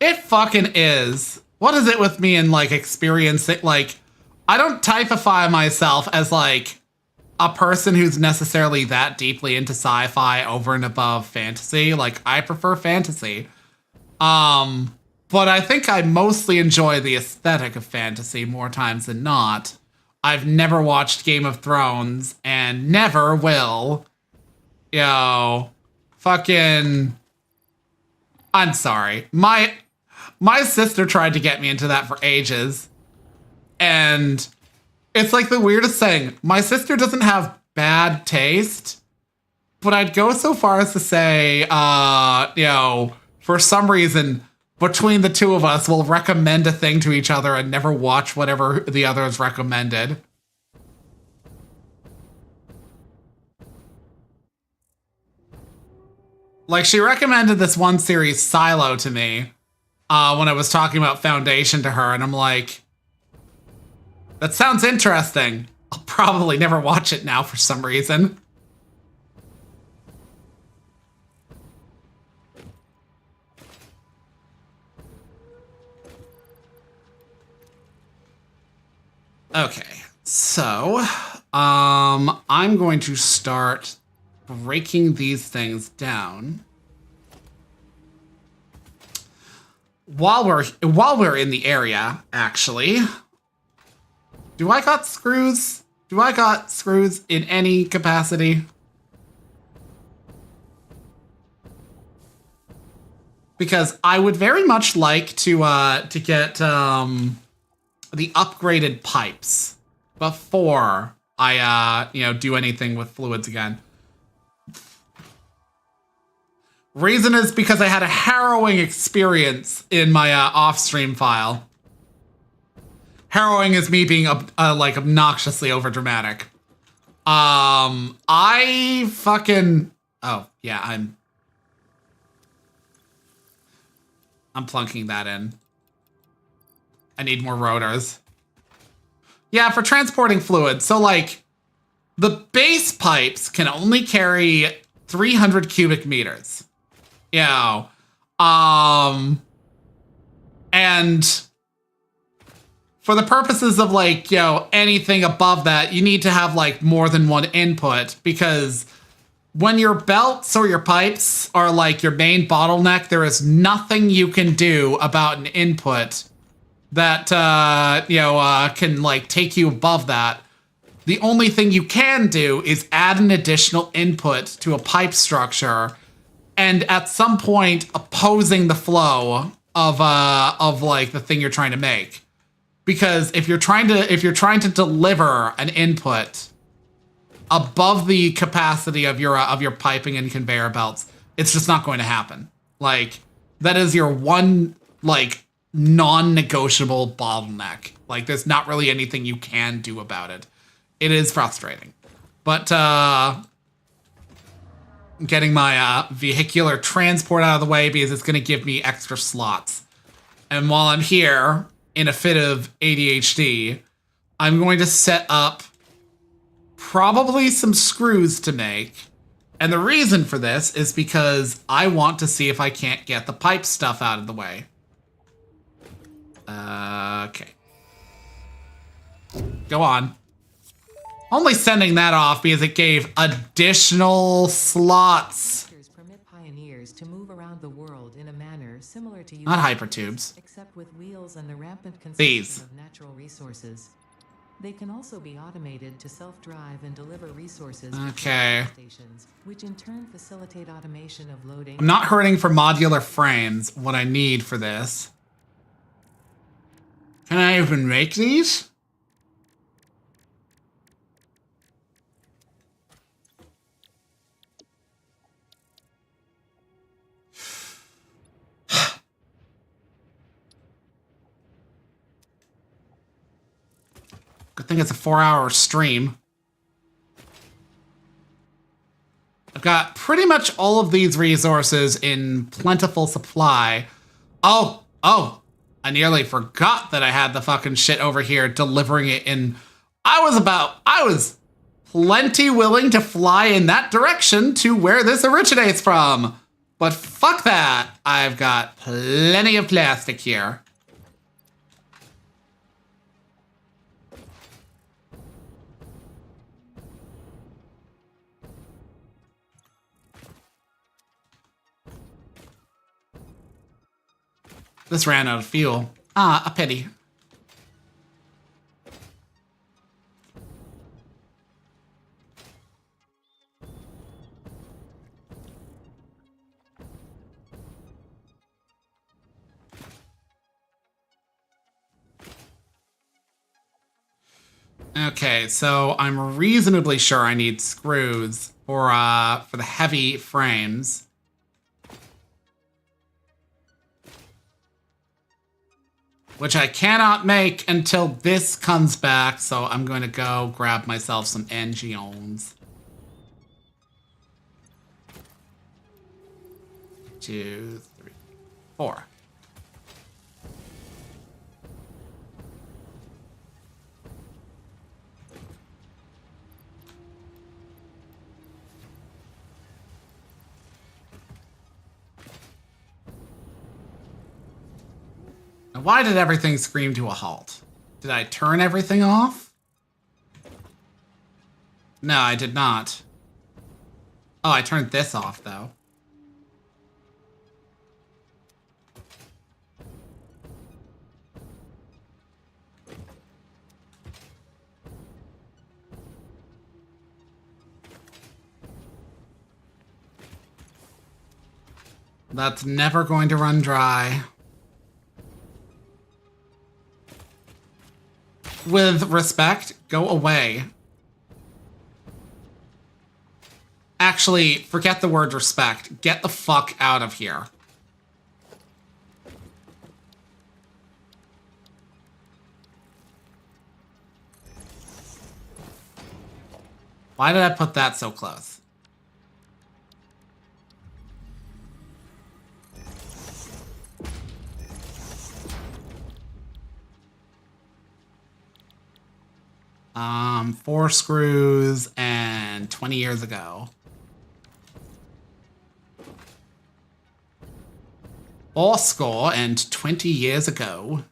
it fucking is. What is it with me and, like, experiencing, like, I don't typify myself as, like, a person who's necessarily that deeply into sci-fi over and above fantasy. Like, I prefer fantasy. But I think I mostly enjoy the aesthetic of fantasy more times than not. I've never watched Game of Thrones and never will. Yo, fucking, I'm sorry. My sister tried to get me into that for ages. And it's like the weirdest thing. My sister doesn't have bad taste, but I'd go so far as to say, you know, for some reason, between the two of us, we'll recommend a thing to each other and never watch whatever the other has recommended. Like, she recommended this one series, Silo, to me, when I was talking about Foundation to her, and I'm like, that sounds interesting. I'll probably never watch it now for some reason. Okay, so, I'm going to start breaking these things down. While we're in the area, actually, do I got screws? Do I got screws in any capacity? Because I would very much like to get the upgraded pipes before I do anything with fluids again. Reason is because I had a harrowing experience in my off-stream file. Harrowing is me being like obnoxiously overdramatic. I fucking... Oh, yeah, I'm plunking that in. I need more rotors. Yeah, for transporting fluids. So, like, the base pipes can only carry 300 cubic meters. You know, and for the purposes of, like, anything above that, you need to have, like, more than one input, because when your belts or your pipes are, like, your main bottleneck, there is nothing you can do about an input that, can, like, take you above that. The only thing you can do is add an additional input to a pipe structure, and at some point opposing the flow of like the thing you're trying to make. Because if you're trying to deliver an input above the capacity of your piping and conveyor belts, it's just not going to happen. Like, that is your one, like, non-negotiable bottleneck. Like, there's not really anything you can do about it. It is frustrating. But getting my vehicular transport out of the way, because it's going to give me extra slots. And while I'm here, in a fit of ADHD, I'm going to set up probably some screws to make. And the reason for this is because I want to see if I can't get the pipe stuff out of the way. Okay. Go on. Only sending that off because it gave additional slots. Permit pioneers to move around the world in a manner similar to not hypertubes, except with wheels and the rampant these consumption of natural resources. They can also be automated to self-drive and deliver resources okay to stations, which in turn facilitate automation of loading. I'm not hurting for modular frames. What I need for this. Can I even make these? Good thing it's a 4-hour stream. I've got pretty much all of these resources in plentiful supply. Oh, I nearly forgot that I had the fucking shit over here delivering it in. I was plenty willing to fly in that direction to where this originates from. But fuck that. I've got plenty of plastic here. This ran out of fuel. Ah, a pity. Okay, so I'm reasonably sure I need screws for the heavy frames. Which I cannot make until this comes back, so I'm going to go grab myself some engines. 2, 3, 4. Now, why did everything scream to a halt? Did I turn everything off? No, I did not. Oh, I turned this off, though. That's never going to run dry. With respect, go away. Actually, forget the word respect. Get the fuck out of here. Why did I put that so close? Four screws and 20 years ago. Four score and 20 years ago.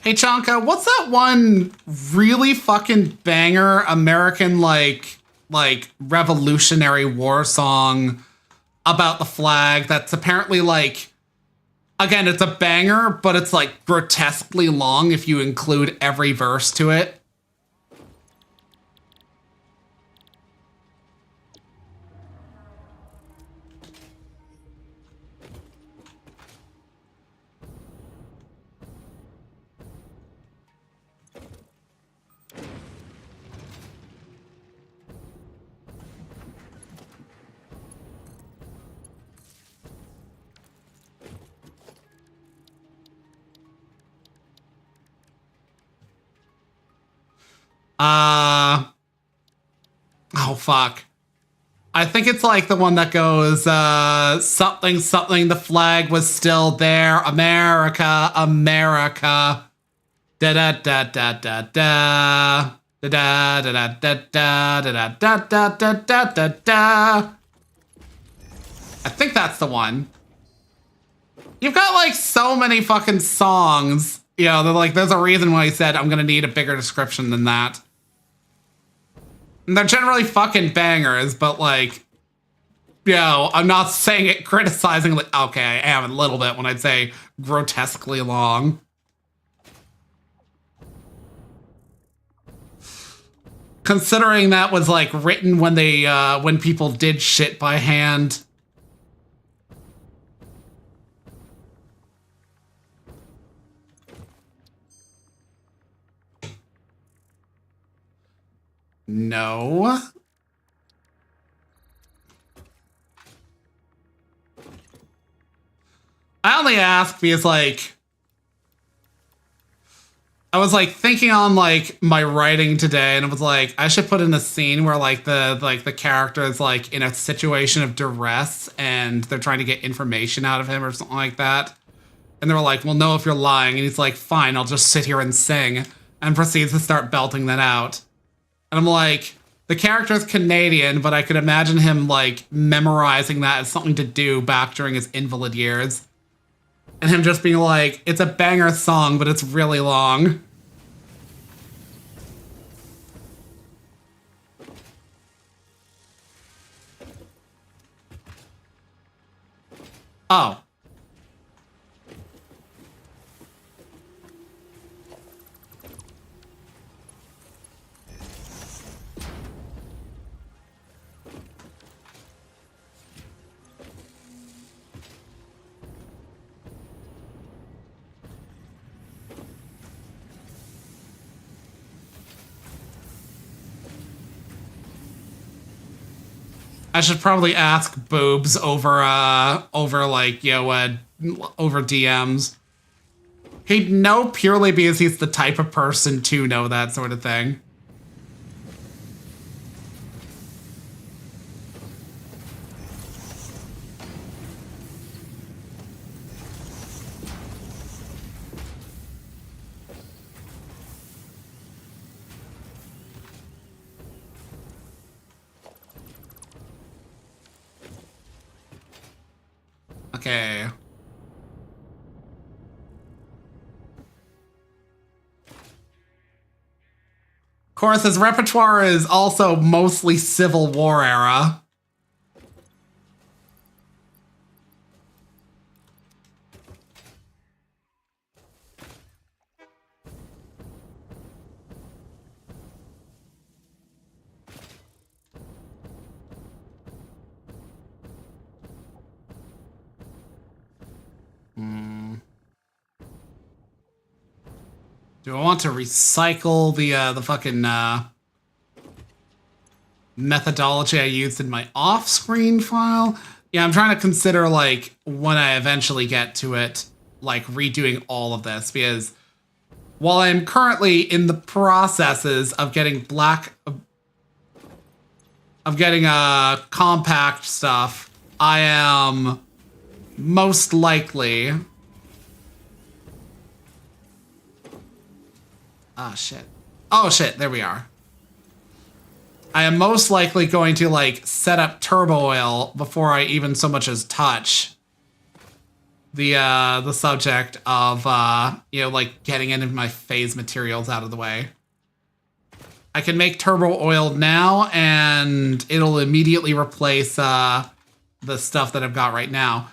Hey Chanka, what's that one really fucking banger American like Revolutionary War song about the flag that's apparently like, again, it's a banger, but it's like grotesquely long if you include every verse to it? Oh, fuck. I think it's like the one that goes, something, something, the flag was still there. America, America. Da-da-da-da-da-da. Da-da-da-da-da-da-da-da-da-da-da-da. I think that's the one. You've got, like, so many fucking songs. You know, they're like, there's a reason why I said I'm gonna need a bigger description than that. And they're generally fucking bangers, but like, you know, I'm not saying it criticizing, like, okay, I am a little bit when I'd say grotesquely long. Considering that was like written when they, when people did shit by hand. No. I only ask because, like, I was, like, thinking on, like, my writing today, and it was, like, I should put in a scene where, like, the character is, like, in a situation of duress, and they're trying to get information out of him or something like that. And they were like, well, no, if you're lying. And he's like, fine, I'll just sit here and sing. And proceeds to start belting that out. And I'm like, the character's Canadian, but I could imagine him, like, memorizing that as something to do back during his invalid years. And him just being like, it's a banger song, but it's really long. Oh. I should probably ask Boobs over like, you know, over DMs. He'd know purely because he's the type of person to know that sort of thing. Okay. Of course, his repertoire is also mostly Civil War era. Do I want to recycle the fucking methodology I used in my off-screen file? Yeah, I'm trying to consider, like, when I eventually get to it, like, redoing all of this, because while I'm currently in the processes of getting compact stuff, I am most likely... Ah, shit. Oh, shit, there we are. I am most likely going to, like, set up turbo oil before I even so much as touch the subject of, you know, like, getting any of my phase materials out of the way. I can make turbo oil now, and it'll immediately replace, the stuff that I've got right now.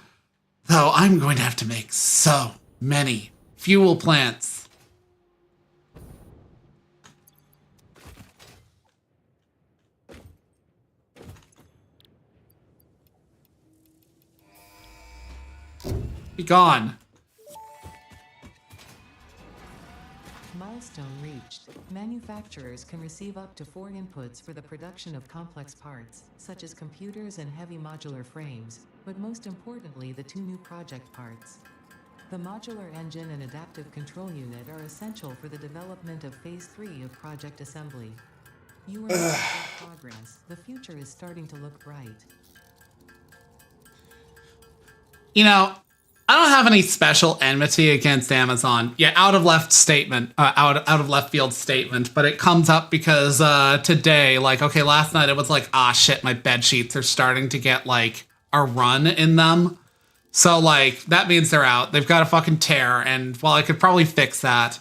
Though I'm going to have to make so many fuel plants. Be gone. Milestone reached. Manufacturers can receive up to 4 inputs for the production of complex parts, such as computers and heavy modular frames, but most importantly the 2 new project parts. The modular engine and adaptive control unit are essential for the development of Phase 3 of Project Assembly. You are making good progress. The future is starting to look bright. You know, I don't have any special enmity against Amazon. Yeah, out of left field statement, but it comes up because today, like, okay, last night it was like, ah, shit, my bed sheets are starting to get like a run in them. So like that means they're out. They've got a fucking tear, and while I could probably fix that,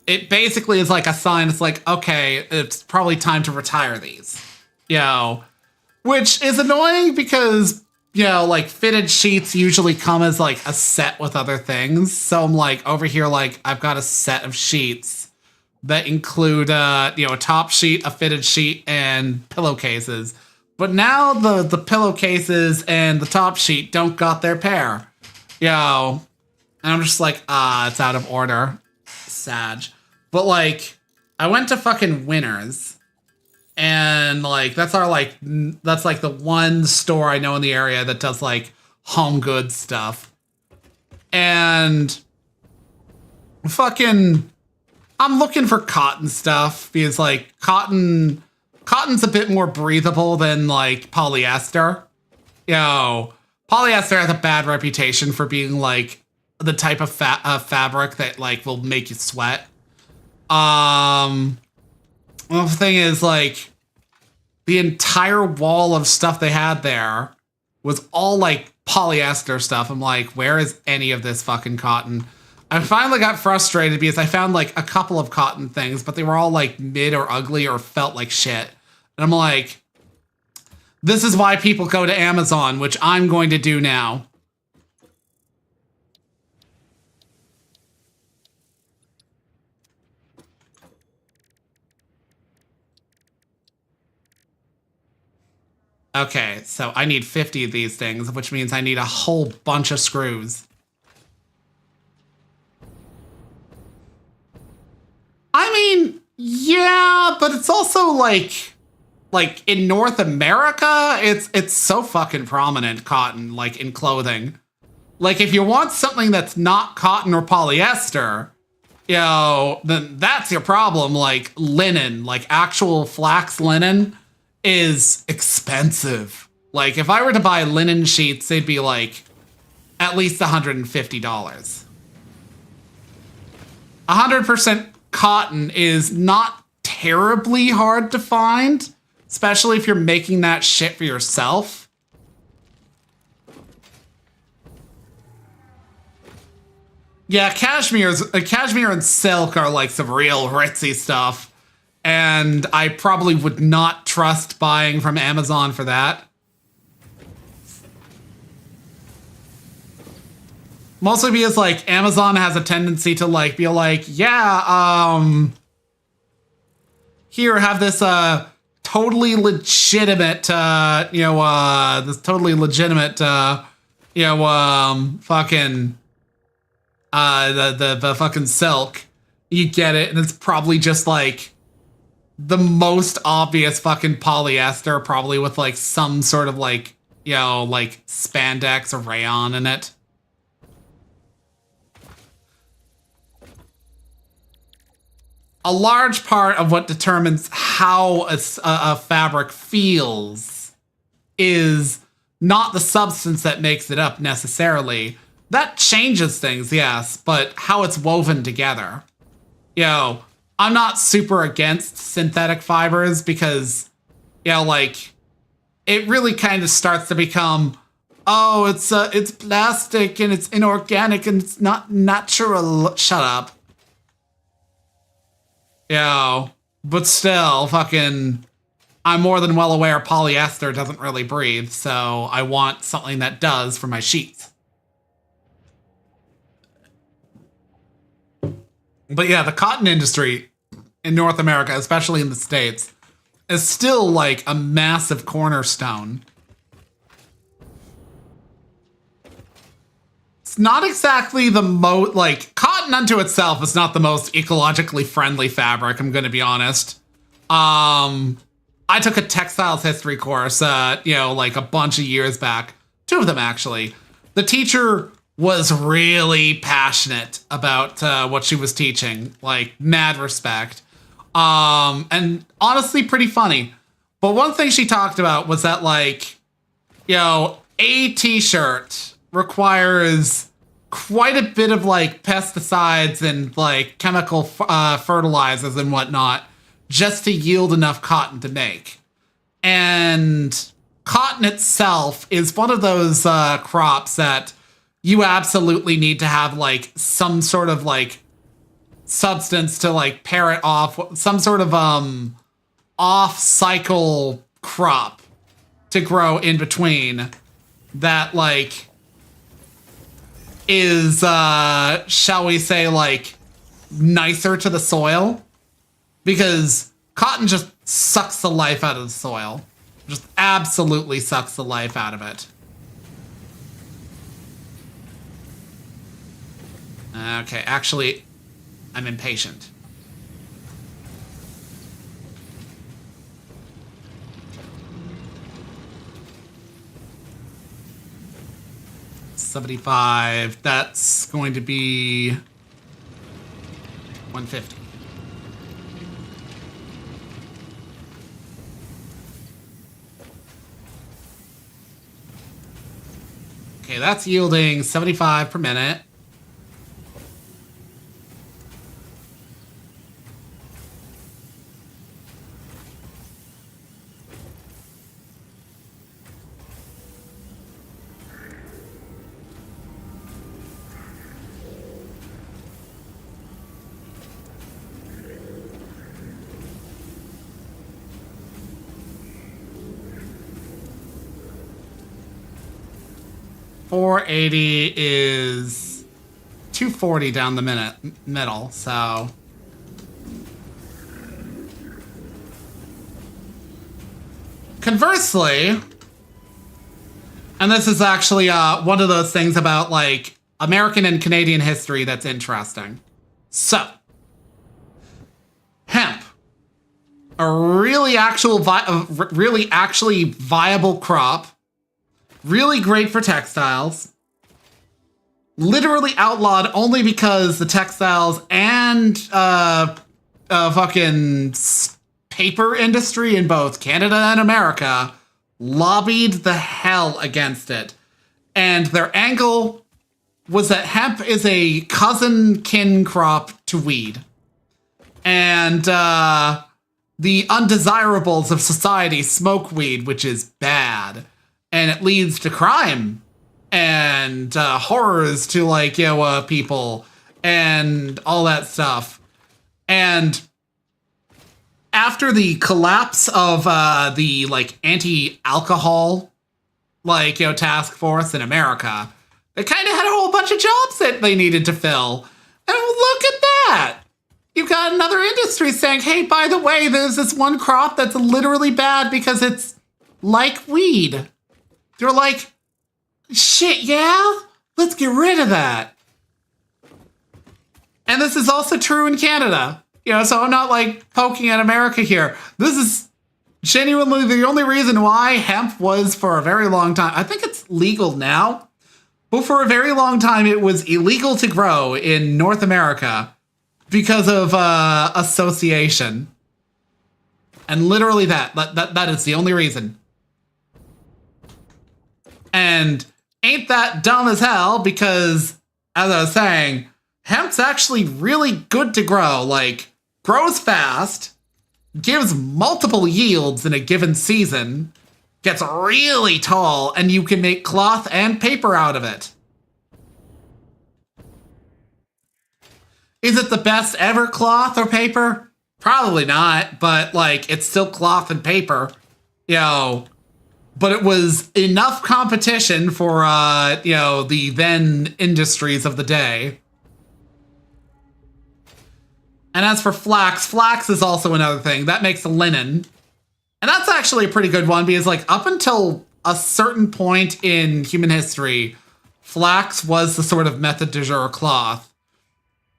it basically is like a sign. It's like, okay, it's probably time to retire these, you know, which is annoying because, you know, like fitted sheets usually come as like a set with other things. So I'm like over here, like I've got a set of sheets that include, you know, a top sheet, a fitted sheet, and pillowcases. But now the pillowcases and the top sheet don't got their pair, you know, and I'm just like, it's out of order. Sag. But like, I went to fucking Winners, and like, that's like the one store I know in the area that does like home goods stuff. And fucking, I'm looking for cotton stuff because like cotton's a bit more breathable than like polyester. You know, polyester has a bad reputation for being like the type of fabric that like will make you sweat. Well, the thing is, like, the entire wall of stuff they had there was all like polyester stuff. I'm like, where is any of this fucking cotton? I finally got frustrated because I found like a couple of cotton things, but they were all like mid or ugly or felt like shit. And I'm like, this is why people go to Amazon, which I'm going to do now. Okay, so I need 50 of these things, which means I need a whole bunch of screws. I mean, yeah, but it's also like in North America, it's so fucking prominent, cotton, like in clothing. Like if you want something that's not cotton or polyester, you know, then that's your problem. Like linen, like actual flax linen is expensive. Like if I were to buy linen sheets, they'd be like at least $150. 100% cotton is not terribly hard to find, especially if you're making that shit for yourself. Yeah, cashmere and silk are like some real ritzy stuff. And I probably would not trust buying from Amazon for that. Mostly because like Amazon has a tendency to like be like, yeah, here, have this totally legitimate this totally legitimate fucking the fucking silk. You get it, and it's probably just like the most obvious fucking polyester, probably with like some sort of like, like spandex or rayon in it. A large part of what determines how a fabric feels is not the substance that makes it up necessarily. That changes things, yes, but how it's woven together. I'm not super against synthetic fibers because, like, it really kind of starts to become, oh, it's plastic and it's inorganic and it's not natural. Shut up. But still, fucking, I'm more than well aware polyester doesn't really breathe, so I want something that does for my sheets. But yeah, the cotton industry in North America, especially in the States, is still like a massive cornerstone. It's not exactly the most, like, cotton unto itself is not the most ecologically friendly fabric, I'm gonna be honest. I took a textiles history course, like a bunch of years back. 2 of them, actually. The teacher was really passionate about what she was teaching, like, mad respect. And honestly, pretty funny. But one thing she talked about was that, like, a t-shirt requires quite a bit of like pesticides and like chemical fertilizers and whatnot just to yield enough cotton to make. And cotton itself is one of those crops that you absolutely need to have like some sort of like substance to like pair it off, some sort of off cycle crop to grow in between that like is shall we say like nicer to the soil, because cotton just sucks the life out of the soil, just absolutely sucks the life out of it. Okay, actually, I'm impatient. $75. That's going to be $150. Okay, that's yielding 75 per minute. $480 is $240 down the middle, so conversely, and this is actually one of those things about like American and Canadian history that's interesting. So, hemp, a really actually viable crop. Really great for textiles. Literally outlawed only because the textiles and fucking paper industry in both Canada and America lobbied the hell against it. And their angle was that hemp is a cousin kin crop to weed. And the undesirables of society smoke weed, which is bad. And it leads to crime and horrors to like, people. and all that stuff. And after the collapse of the like anti-alcohol task force in America, they kind of had a whole bunch of jobs that they needed to fill. And look at that. You've got another industry saying, hey, by the way, there's this one crop that's literally bad because it's like weed. They're like, shit, yeah? Let's get rid of that. And this is also true in Canada. So I'm not like poking at America here. This is genuinely the only reason why hemp was for a very long time. I think it's legal now, but for a very long time it was illegal to grow in North America because of association. And literally that is the only reason. And ain't that dumb as hell because, as I was saying, hemp's actually really good to grow. Like, grows fast, gives multiple yields in a given season, gets really tall, and you can make cloth and paper out of it. Is it the best ever cloth or paper? Probably not, but like it's still cloth and paper, But it was enough competition for the then industries of the day. And as for flax is also another thing that makes linen, and that's actually a pretty good one because like up until a certain point in human history, flax was the sort of method du jour cloth.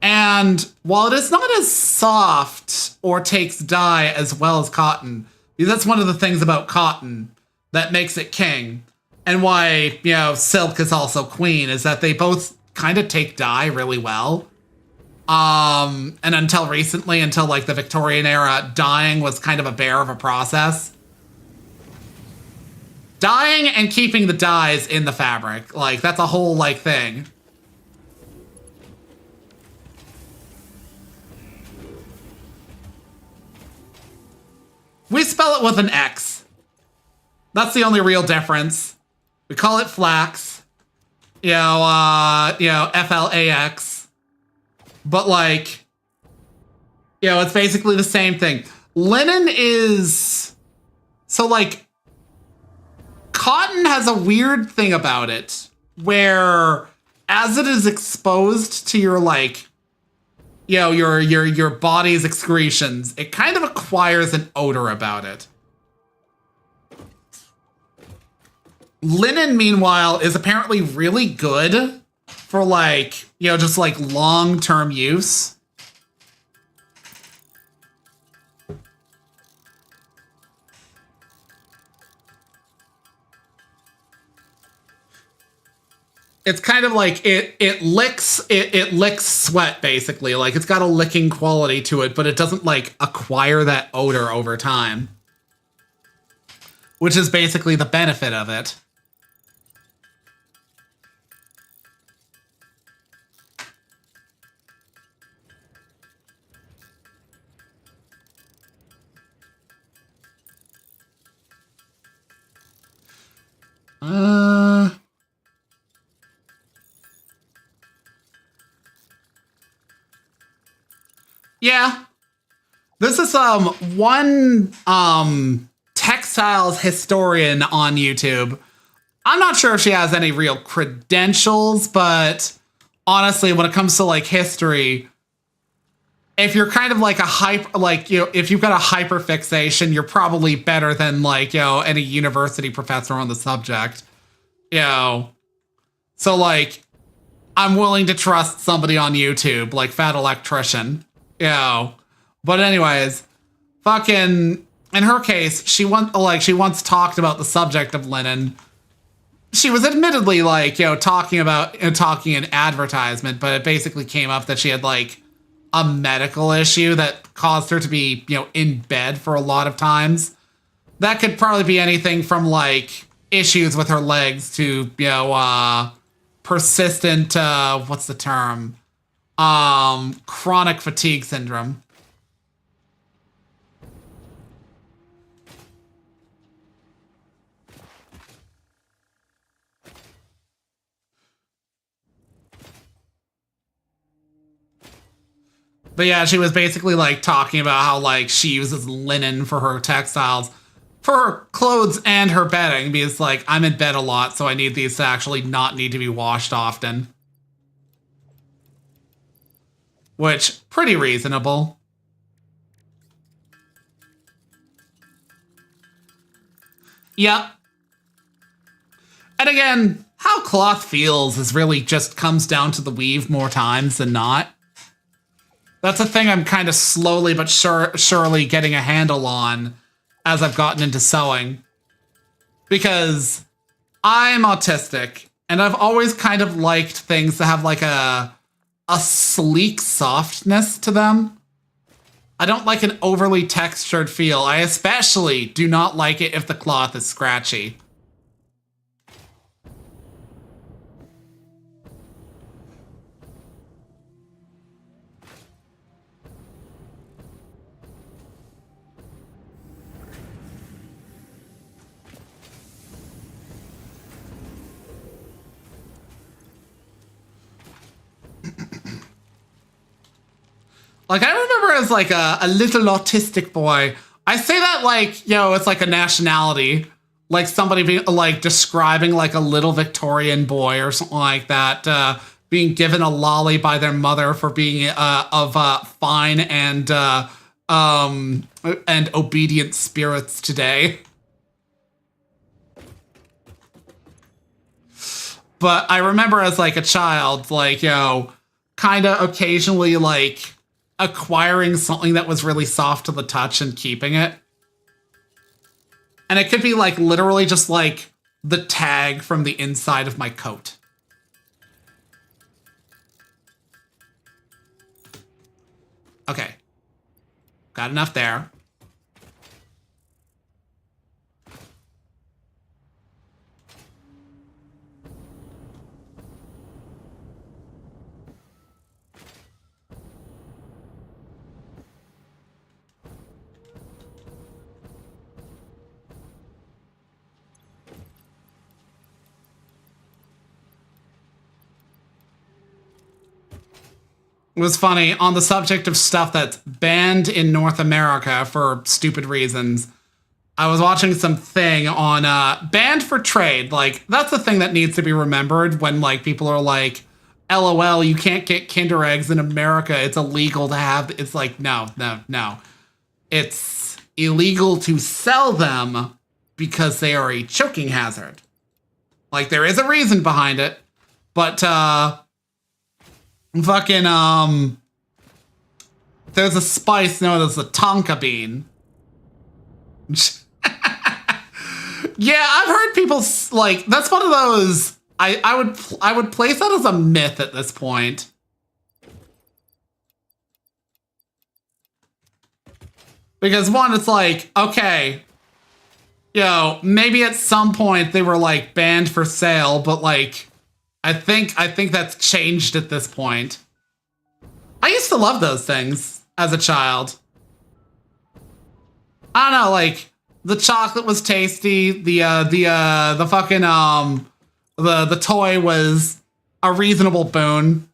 And while it is not as soft or takes dye as well as cotton, because that's one of the things about cotton that makes it king, and why, silk is also queen, is that they both kind of take dye really well. And until recently, until like the Victorian era, dyeing was kind of a bear of a process. Dyeing and keeping the dyes in the fabric, like that's a whole like thing. We spell it with an X. That's the only real difference. We call it flax. Flax. But like, it's basically the same thing. Linen is... So like, cotton has a weird thing about it where as it is exposed to your like, your body's excretions, it kind of acquires an odor about it. Linen, meanwhile, is apparently really good for like, just like long-term use. It's kind of like it licks sweat basically. Like it's got a licking quality to it, but it doesn't like acquire that odor over time, which is basically the benefit of it. Yeah. This is one textiles historian on YouTube. I'm not sure if she has any real credentials, but honestly, when it comes to like history, if you're kind of like if you've got a hyper fixation, you're probably better than like, any university professor on the subject. So like, I'm willing to trust somebody on YouTube, like Fat Electrician. But anyways, fucking, in her case, she once talked about the subject of linen. She was admittedly like, talking in advertisement, but it basically came up that she had like a medical issue that caused her to be, in bed for a lot of times. That could probably be anything from like issues with her legs to, persistent, what's the term? Chronic fatigue syndrome. But yeah, she was basically like talking about how like she uses linen for her textiles, for her clothes and her bedding, because like I'm in bed a lot, so I need these to actually not need to be washed often. Which, pretty reasonable. Yep. And again, how cloth feels is really just comes down to the weave more times than not. That's a thing I'm kind of slowly but surely getting a handle on as I've gotten into sewing. Because I'm autistic, and I've always kind of liked things that have like a sleek softness to them. I don't like an overly textured feel. I especially do not like it if the cloth is scratchy. Like, I remember as, like, a little autistic boy, I say that, like, you know, it's like a nationality. Like, somebody being, like, describing, like, a little Victorian boy or something like that, being given a lolly by their mother for being of fine and obedient spirits today. But I remember as, like, a child, like, you know, kind of occasionally, like, acquiring something that was really soft to the touch and keeping it. And it could be like literally just like the tag from the inside of my coat. Okay. Got enough there. It was funny, on the subject of stuff that's banned in North America for stupid reasons, I was watching something on banned for trade. Like, that's the thing that needs to be remembered when, like, people are like, LOL, you can't get Kinder Eggs in America. It's illegal to have... It's like, no. It's illegal to sell them because they are a choking hazard. Like, there is a reason behind it, but, fucking, there's a spice known as the tonka bean. Yeah, I've heard people, like, that's one of those, I would place that as a myth at this point. Because one, it's like, okay, you know, maybe at some point they were, like, banned for sale, but, like, I think that's changed at this point. I used to love those things as a child. I don't know, like, the chocolate was tasty, the fucking, the toy was a reasonable boon.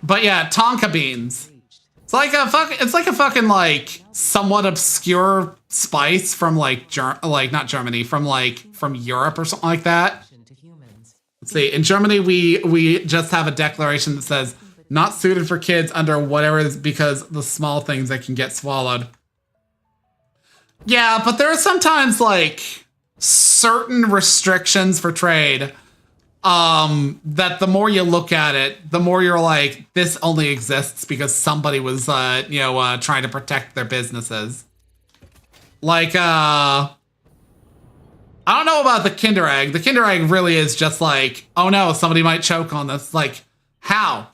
But yeah, tonka beans. It's like a fucking like somewhat obscure spice from like not Germany, from Europe or something like that. Let's see. In Germany, we just have a declaration that says not suited for kids under whatever is because the small things that can get swallowed. Yeah, but there are sometimes like certain restrictions for trade. That the more you look at it, the more you're like, this only exists because somebody was, trying to protect their businesses. Like, I don't know about the Kinder Egg. The Kinder Egg really is just like, oh no, somebody might choke on this. Like, how?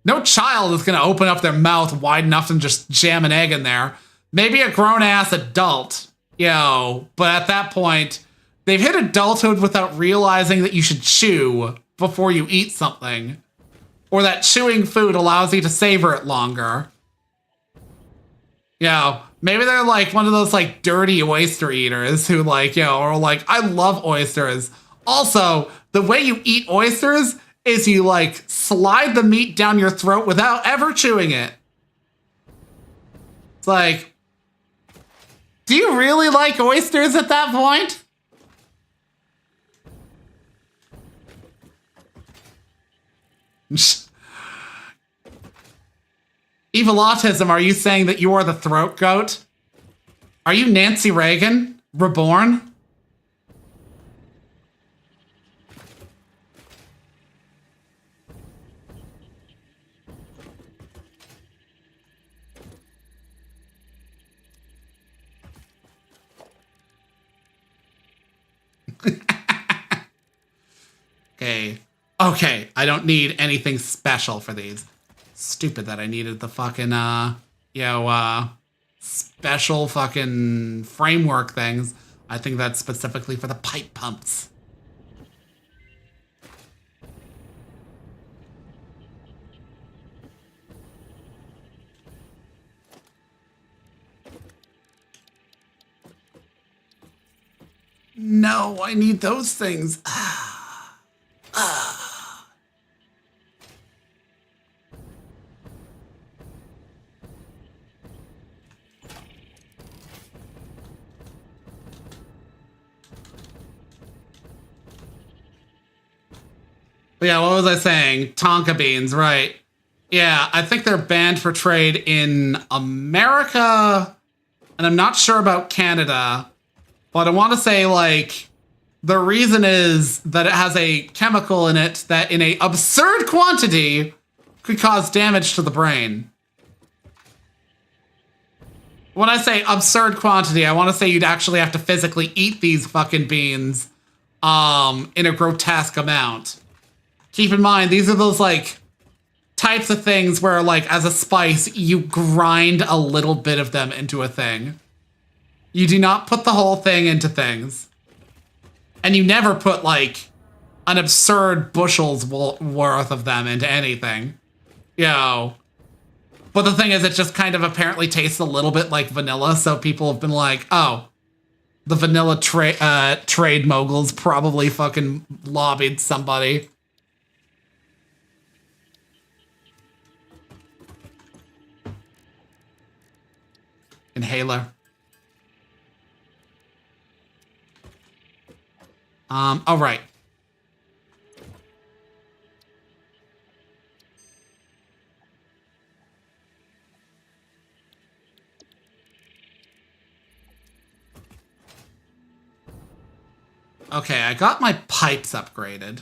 No child is gonna open up their mouth wide enough and just jam an egg in there. Maybe a grown-ass adult, but at that point, they've hit adulthood without realizing that you should chew before you eat something. Or that chewing food allows you to savor it longer. Maybe they're like one of those like dirty oyster eaters who like, you know, or like, I love oysters. Also, the way you eat oysters is you like slide the meat down your throat without ever chewing it. It's like, do you really like oysters at that point? Evil Autism, are you saying that you are the throat goat? Are you Nancy Reagan? Reborn? Okay, I don't need anything special for these. Stupid that I needed the fucking, special fucking framework things. I think that's specifically for the pipe pumps. No, I need those things. Yeah, what was I saying? Tonka beans, right. Yeah, I think they're banned for trade in America, and I'm not sure about Canada, but I want to say, like, the reason is that it has a chemical in it that in a absurd quantity could cause damage to the brain. When I say absurd quantity, I want to say you'd actually have to physically eat these fucking beans in a grotesque amount. Keep in mind, these are those, like, types of things where, like, as a spice, you grind a little bit of them into a thing. You do not put the whole thing into things. And you never put, like, an absurd bushels worth of them into anything. You know. But the thing is, it just kind of apparently tastes a little bit like vanilla, so people have been like, oh, the vanilla trade moguls probably fucking lobbied somebody. Inhaler. All right. Okay, I got my pipes upgraded.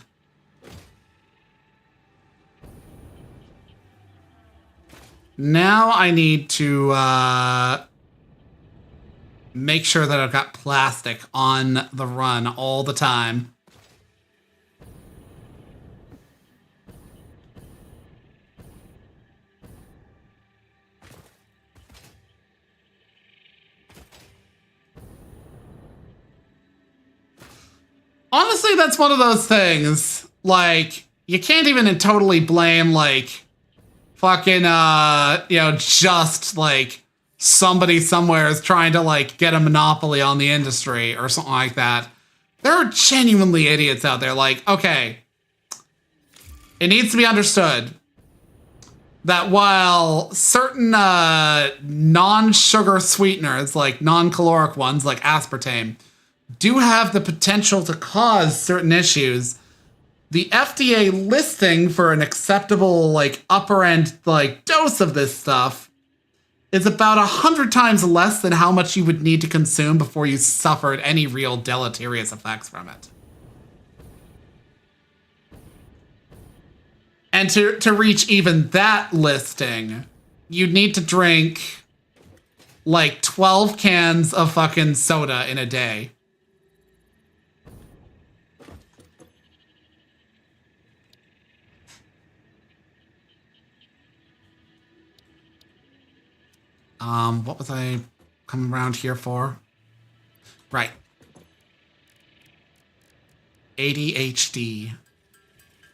Now I need to, make sure that I've got plastic on the run all the time. Honestly, that's one of those things. Like, you can't even totally blame, like, fucking, just, like, somebody somewhere is trying to, like, get a monopoly on the industry or something like that. There are genuinely idiots out there. Like, okay, it needs to be understood that while certain non-sugar sweeteners, like non-caloric ones like aspartame, do have the potential to cause certain issues, the FDA listing for an acceptable, like, upper end, like, dose of this stuff is about 100 times less than how much you would need to consume before you suffered any real deleterious effects from it. And to reach even that listing, you'd need to drink like 12 cans of fucking soda in a day. What was I coming around here for? Right. ADHD.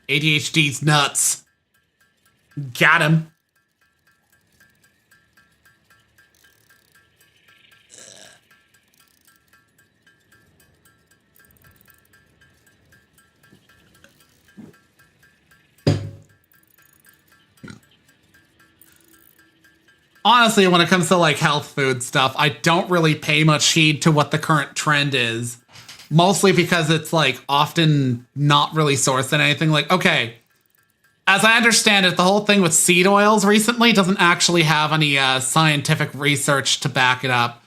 ADHD's nuts. Got him. honestly, when it comes to like health food stuff, I don't really pay much heed to what the current trend is. Mostly because it's like often not really sourced in anything. Like, okay, as I understand it, the whole thing with seed oils recently doesn't actually have any scientific research to back it up.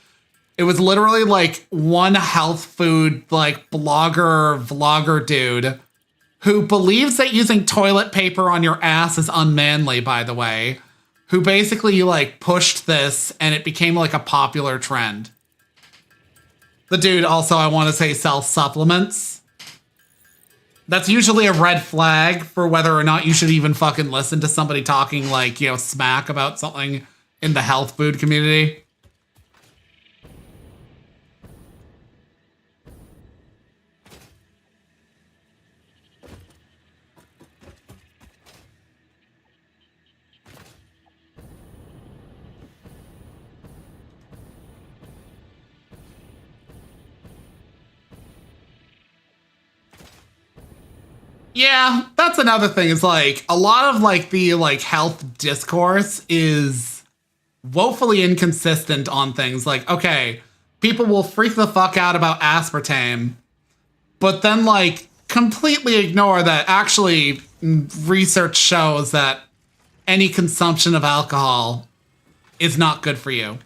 It was literally like one health food like vlogger dude who believes that using toilet paper on your ass is unmanly, by the way, who basically like pushed this and it became like a popular trend. The dude also, I want to say, sells supplements. That's usually a red flag for whether or not you should even fucking listen to somebody talking like, you know, smack about something in the health food community. Yeah, that's another thing. Is like a lot of like the like health discourse is woefully inconsistent on things. Like, okay, people will freak the fuck out about aspartame, but then like completely ignore that actually research shows that any consumption of alcohol is not good for you.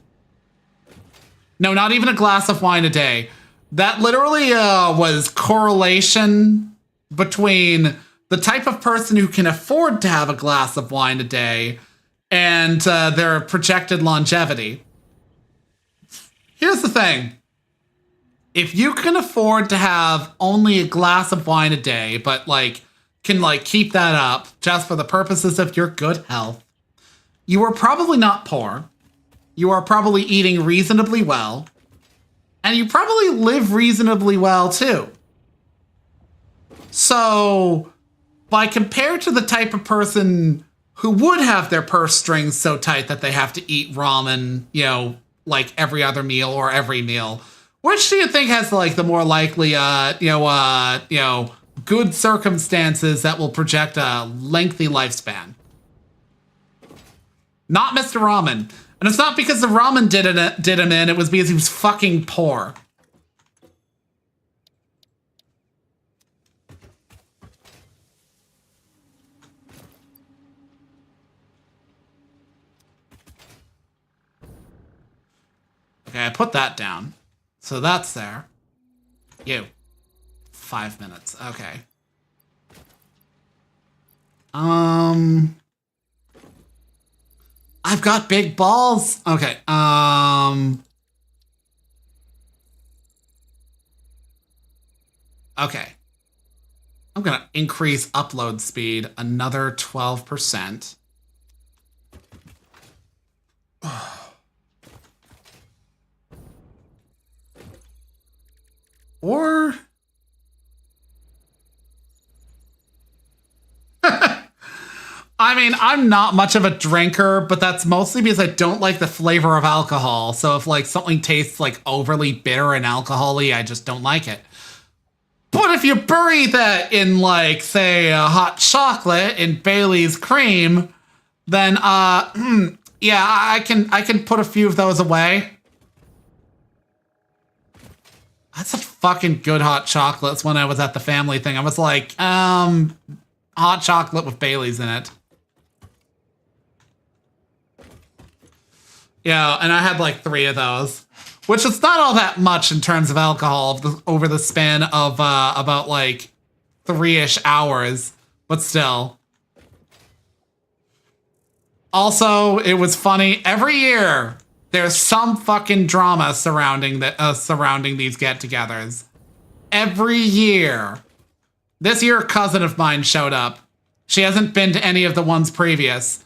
No, not even a glass of wine a day. That literally was correlation between the type of person who can afford to have a glass of wine a day and their projected longevity. Here's the thing. If you can afford to have only a glass of wine a day, but like can like keep that up just for the purposes of your good health, you are probably not poor. You are probably eating reasonably well. And you probably live reasonably well too. So, by compared to the type of person who would have their purse strings so tight that they have to eat ramen, you know, like every other meal or every meal, which do you think has like the more likely, good circumstances that will project a lengthy lifespan? Not Mr. Ramen. And it's not because the ramen did him in, it was because he was fucking poor. Okay, I put that down. So that's there. You. 5 minutes. Okay. I've got big balls. Okay. Okay. I'm gonna increase upload speed another 12%. Or... I mean, I'm not much of a drinker, but that's mostly because I don't like the flavor of alcohol. So if like something tastes like overly bitter and alcohol-y, I just don't like it. But if you bury that in like, say, a hot chocolate in Bailey's cream, then yeah, I can put a few of those away. That's a fucking good hot chocolate. That's when I was at the family thing. I was like, hot chocolate with Bailey's in it. Yeah, and I had like 3 of those, which is not all that much in terms of alcohol over the span of about like 3-ish hours, but still. Also, it was funny. Every year, there's some fucking drama surrounding these get-togethers. Every year. This year, a cousin of mine showed up. She hasn't been to any of the ones previous.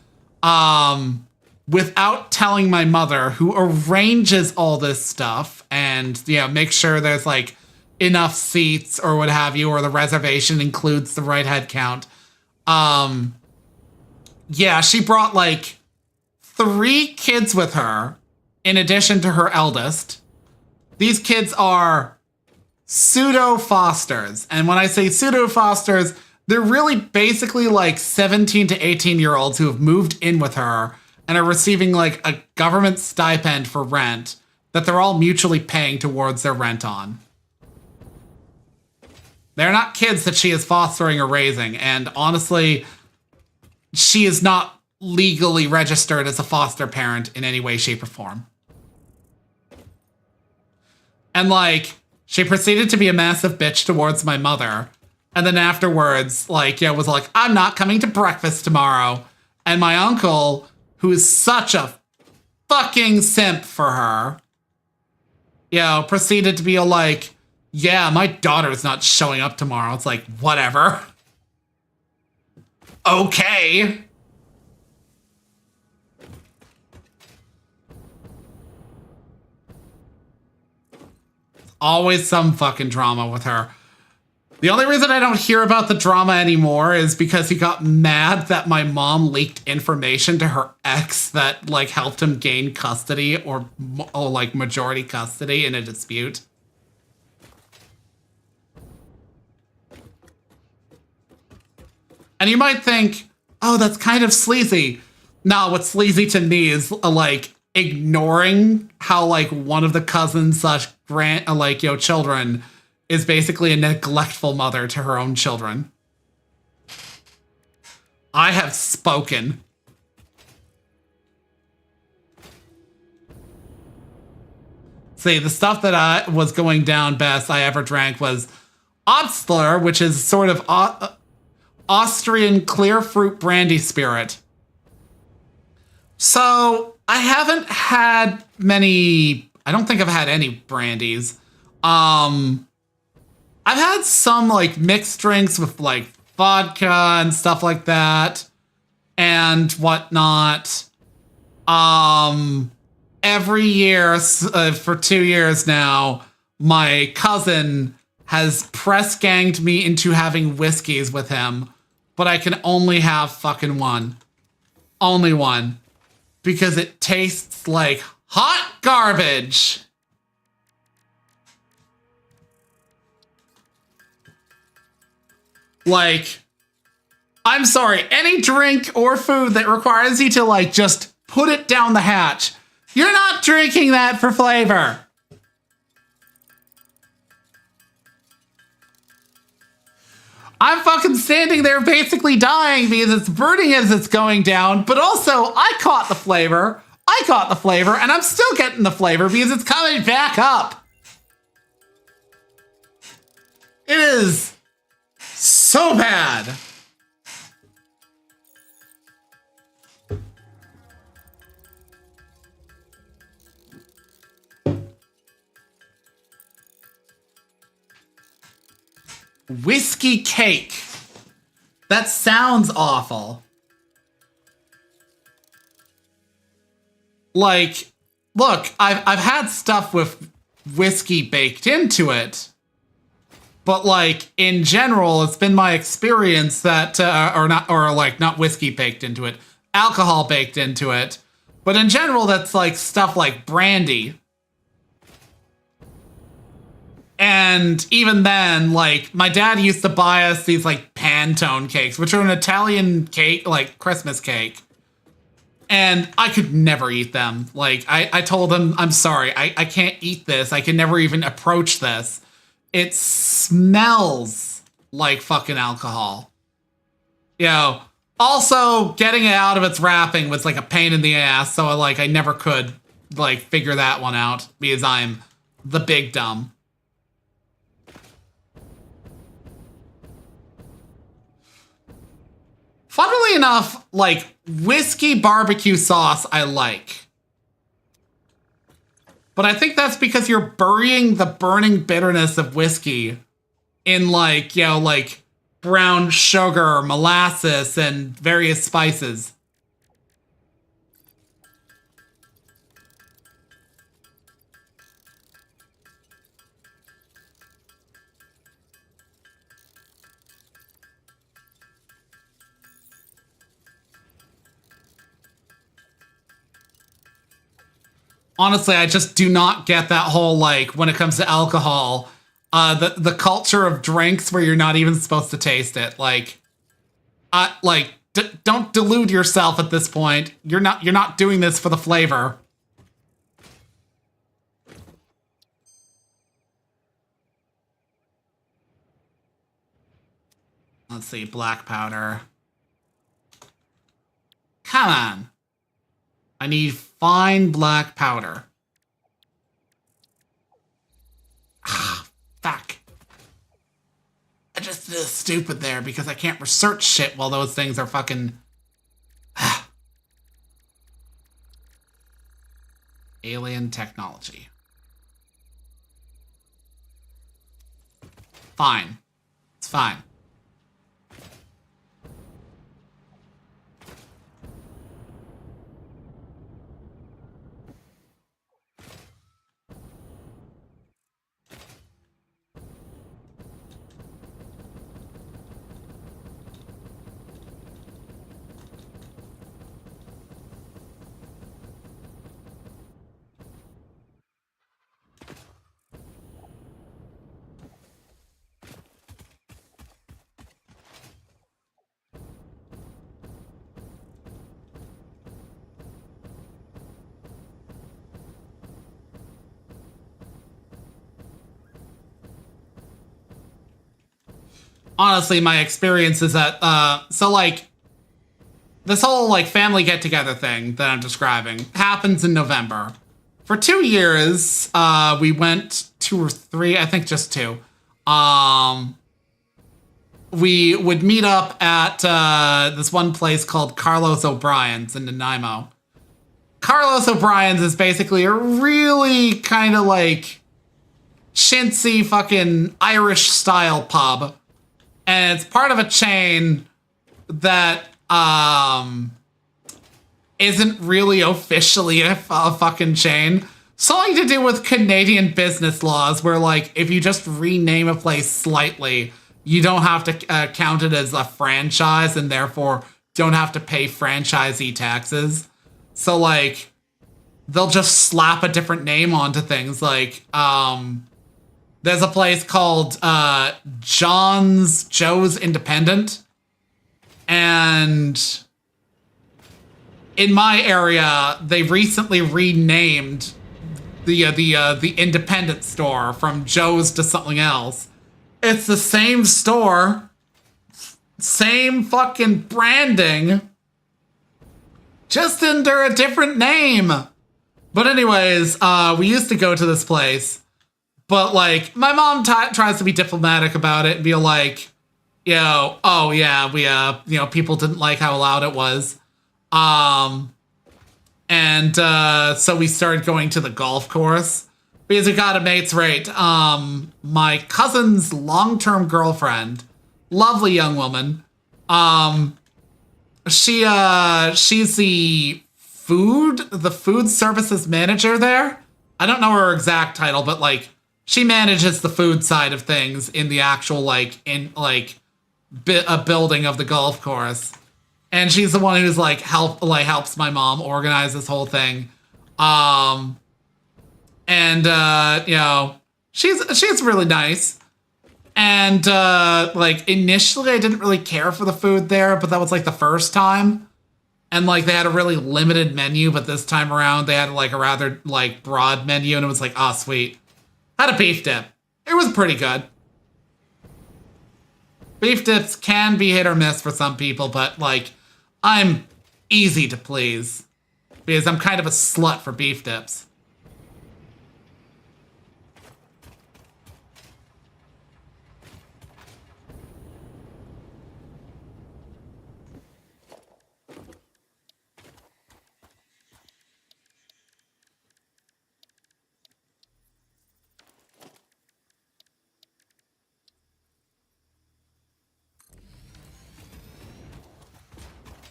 Without telling my mother, who arranges all this stuff and, you know, make sure there's like enough seats or what have you, or the reservation includes the right head count. Yeah, she brought like 3 kids with her in addition to her eldest. These kids are pseudo fosters. And when I say pseudo fosters, they're really basically like 17 to 18-year-olds who have moved in with her and are receiving like a government stipend for rent that they're all mutually paying towards their rent on. They're not kids that she is fostering or raising, and honestly, she is not legally registered as a foster parent in any way, shape, or form. And like, she proceeded to be a massive bitch towards my mother, and then afterwards, like, yeah, was like, I'm not coming to breakfast tomorrow. And my uncle, who is such a fucking simp for her, you know, proceeded to be like, yeah, my daughter's not showing up tomorrow. It's like, whatever. Okay. Always some fucking drama with her. The only reason I don't hear about the drama anymore is because he got mad that my mom leaked information to her ex that like helped him gain custody or like majority custody in a dispute. And you might think, oh, that's kind of sleazy. No, what's sleazy to me is like ignoring how like one of the cousins slash children is basically a neglectful mother to her own children. I have spoken. See, the stuff that I was going down best I ever drank was Obstler, which is sort of Austrian clear fruit brandy spirit. So I haven't had many, I don't think I've had any brandies. I've had some like mixed drinks with like vodka and stuff like that and whatnot. Every year for 2 years now, my cousin has press ganged me into having whiskeys with him, but I can only have fucking one. Only one. Because it tastes like hot garbage. Like, I'm sorry, any drink or food that requires you to like just put it down the hatch, you're not drinking that for flavor. I'm fucking standing there basically dying because it's burning as it's going down, but also I caught the flavor. And I'm still getting the flavor because it's coming back up. It is so bad. Whiskey cake. That sounds awful. Like, look, I've had stuff with whiskey baked into it. But like in general, it's been my experience that not whiskey baked into it, alcohol baked into it. But in general, that's like stuff like brandy. And even then, like my dad used to buy us these like Pantone cakes, which are an Italian cake, like Christmas cake. And I could never eat them. Like I told him, I'm sorry, I can't eat this. I can never even approach this. It smells like fucking alcohol. You know, also getting it out of its wrapping was like a pain in the ass. So I never could like figure that one out because I'm the big dumb. Funnily enough, like whiskey barbecue sauce I like. But I think that's because you're burying the burning bitterness of whiskey in like, you know, like brown sugar, molasses, and various spices. Honestly, I just do not get that whole, like, when it comes to alcohol, the culture of drinks where you're not even supposed to taste it. Like, don't delude yourself at this point. You're not doing this for the flavor. Let's see, black powder. Come on. I need fine black powder. Ah, fuck. I just did stupid there because I can't research shit while those things are fucking... Alien technology. Fine. It's fine. Honestly, my experience is that, so, like, this whole, like, family get-together thing that I'm describing happens in November. For 2 years, we went 2 or 3, I think just 2. We would meet up at, this one place called Carlos O'Brien's in Nanaimo. Carlos O'Brien's is basically a really kind of, like, chintzy fucking Irish-style pub. And it's part of a chain that isn't really officially a fucking chain. Something to do with Canadian business laws where, like, if you just rename a place slightly, you don't have to count it as a franchise and therefore don't have to pay franchisee taxes. So, like, they'll just slap a different name onto things. Like, there's a place called Joe's Independent, and in my area, they recently renamed the Independent store from Joe's to something else. It's the same store, same fucking branding, just under a different name. But anyways, we used to go to this place. But, like, my mom tries to be diplomatic about it and be like, oh, yeah, we, people didn't like how loud it was. So we started going to the golf course because we got a mates rate. My cousin's long-term girlfriend, lovely young woman, she's the food services manager there. I don't know her exact title, but, like, she manages the food side of things in the actual, a building of the golf course. And she's the one who's, helps my mom organize this whole thing. She's really nice. And, initially I didn't really care for the food there, but that was, the first time. And, they had a really limited menu, but this time around they had, a rather, broad menu, and it was sweet. Had a beef dip. It was pretty good. Beef dips can be hit or miss for some people, but, I'm easy to please. Because I'm kind of a slut for beef dips.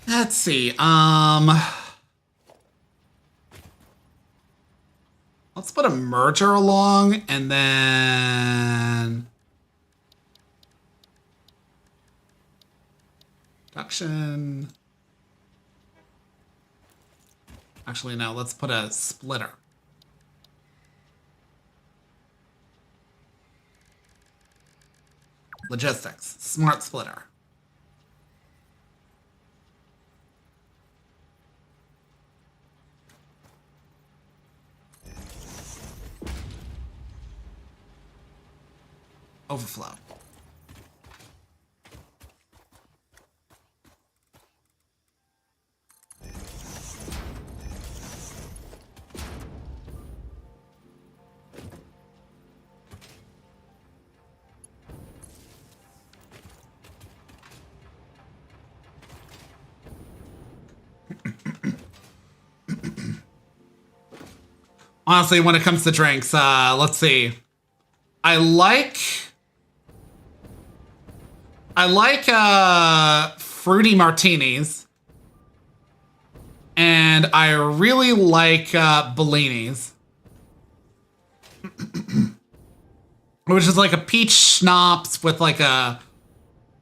Let's see, let's put a merger along, and then... Production... Actually, no, let's put a splitter. Logistics, smart splitter. overflow. Honestly, when it comes to drinks, let's see. I like fruity martinis. And I really like Bellinis. Which is like a peach schnapps with like a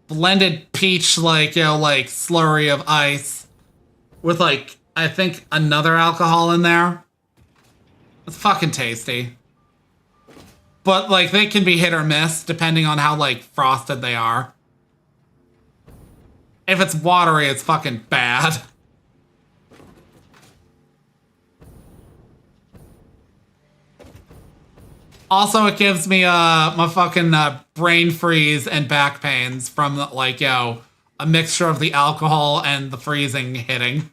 blended peach, like, you know, like slurry of ice. With like, I think another alcohol in there. It's fucking tasty. But, like, they can be hit or miss, depending on how, like, frosted they are. If it's watery, it's fucking bad. Also, it gives me, my fucking, brain freeze and back pains from, like, you know, a mixture of the alcohol and the freezing hitting.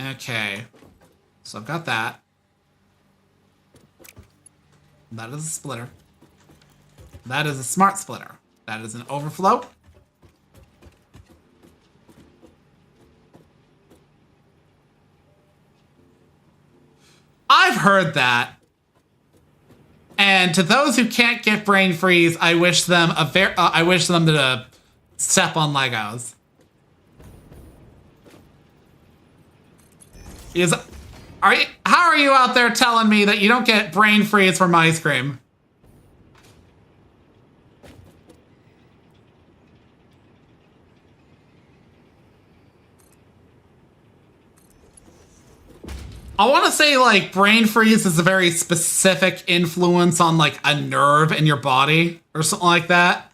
Okay, so I've got that. That is a splitter. That is a smart splitter. That is an overflow. I've heard that. And to those who can't get brain freeze, I wish them to step on Legos. How are you out there telling me that you don't get brain freeze from ice cream? I want to say, like, brain freeze is a very specific influence on, like, a nerve in your body or something like that.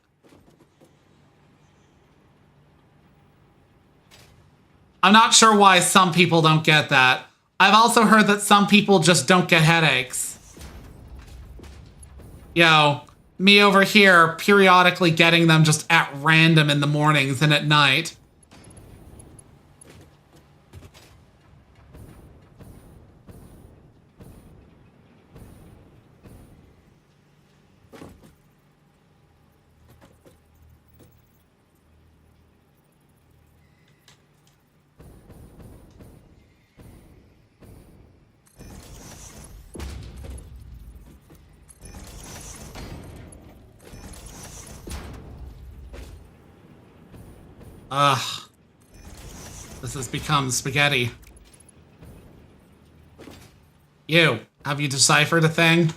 I'm not sure why some people don't get that. I've also heard that some people just don't get headaches. Yo, me over here periodically getting them just at random in the mornings and at night. Ugh. This has become spaghetti. You, have you deciphered a thing?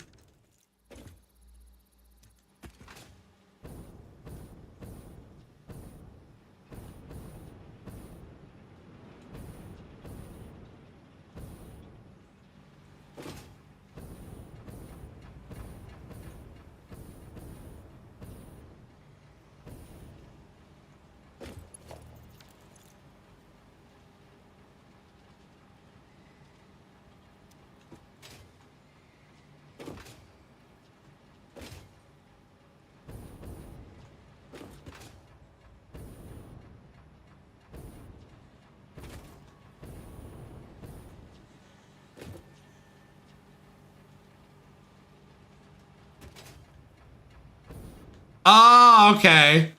Oh, okay.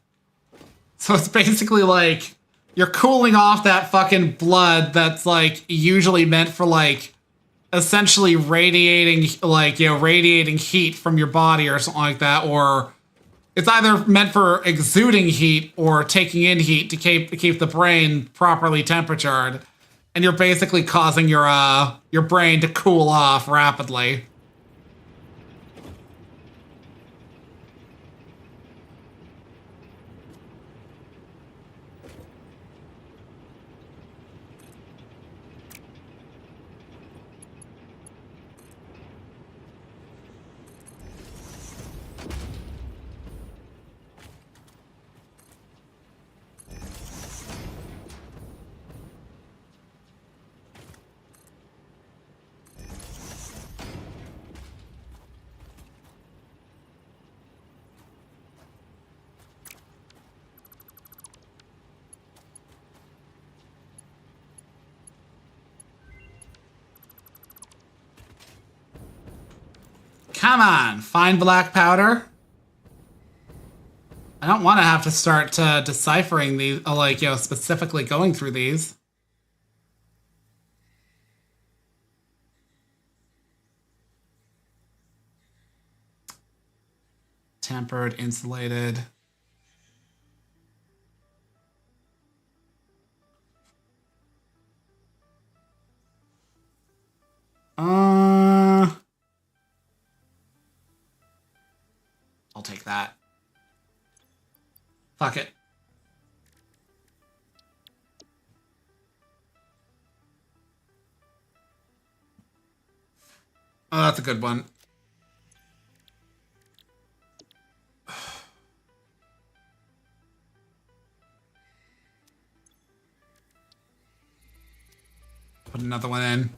So it's basically like you're cooling off that fucking blood that's like usually meant for like essentially radiating, like, you know, radiating heat from your body or something like that, or it's either meant for exuding heat or taking in heat to keep the brain properly temperatured, and you're basically causing your brain to cool off rapidly. Come on, find black powder. I don't want to have to start deciphering these, like, you know, specifically going through these. Tempered, insulated. I'll take that. Fuck it. Oh, that's a good one. Put another one in.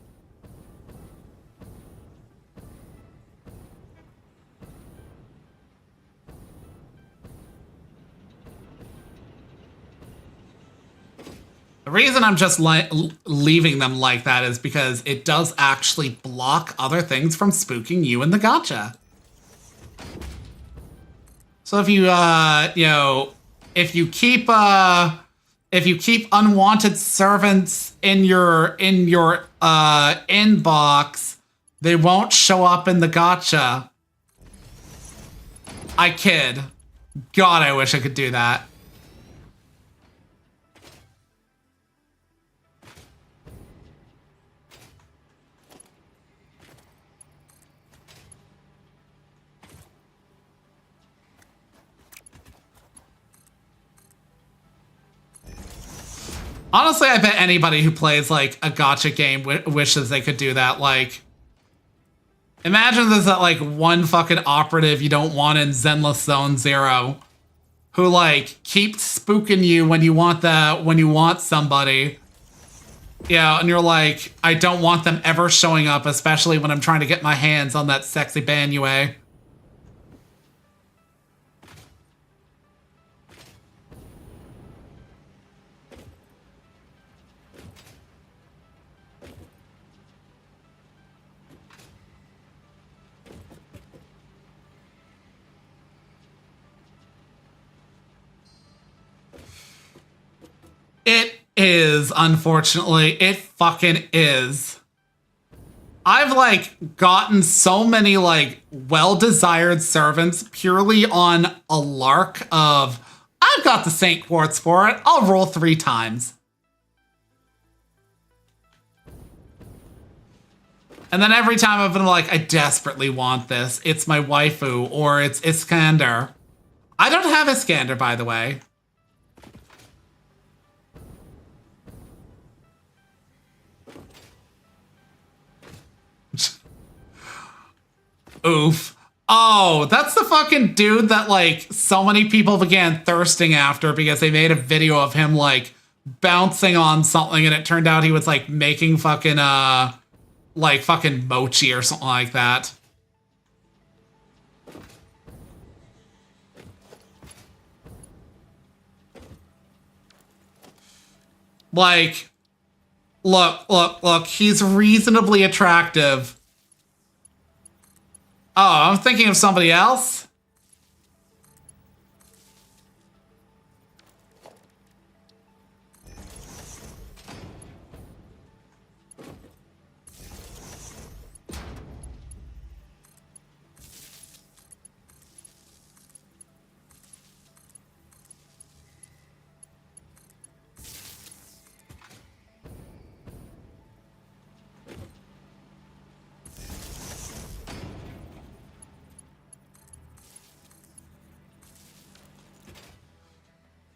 The reason I'm just leaving them like that is because it does actually block other things from spooking you in the gacha. So if you, you know, if you keep unwanted servants in your inbox, they won't show up in the gacha. I kid. God, I wish I could do that. Honestly, I bet anybody who plays, like, a gacha game wishes they could do that. Like, imagine there's that, like, one fucking operative you don't want in Zenless Zone Zero who, like, keeps spooking you when you want somebody. Yeah, and you're like, I don't want them ever showing up, especially when I'm trying to get my hands on that sexy Banyue. It is, unfortunately. It fucking is. I've, like, gotten so many, like, well-desired servants purely on a lark of, I've got the Saint Quartz for it. I'll roll 3 times. And then every time I've been like, I desperately want this. It's my waifu, or it's Iskander. I don't have Iskander, by the way. Oof. Oh, that's the fucking dude that, like, so many people began thirsting after because they made a video of him, like, bouncing on something and it turned out he was, like, making fucking, like, fucking mochi or something like that. Like, look, he's reasonably attractive. Oh, I'm thinking of somebody else?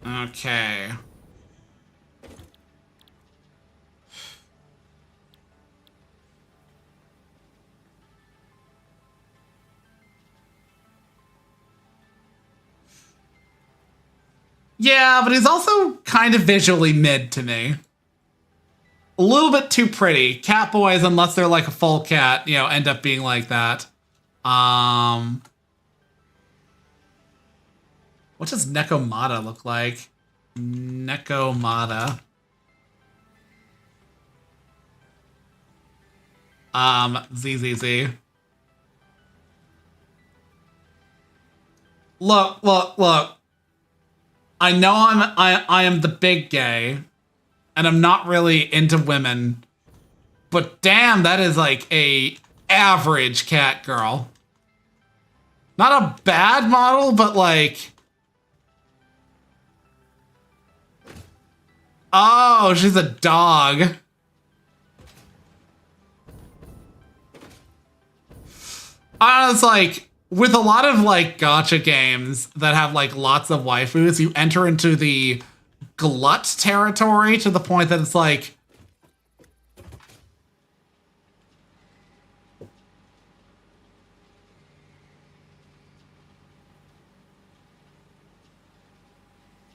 Okay. Yeah, but he's also kind of visually mid to me. A little bit too pretty. Cat boys, unless they're like a full cat, you know, end up being like that. What does Nekomata look like? Nekomata. ZZZ. Look. I know I am the big gay, and I'm not really into women, but damn, that is like a average cat girl. Not a bad model, but like, oh, she's a dog. I was like, with a lot of like gacha games that have like lots of waifus, you enter into the glut territory to the point that it's like,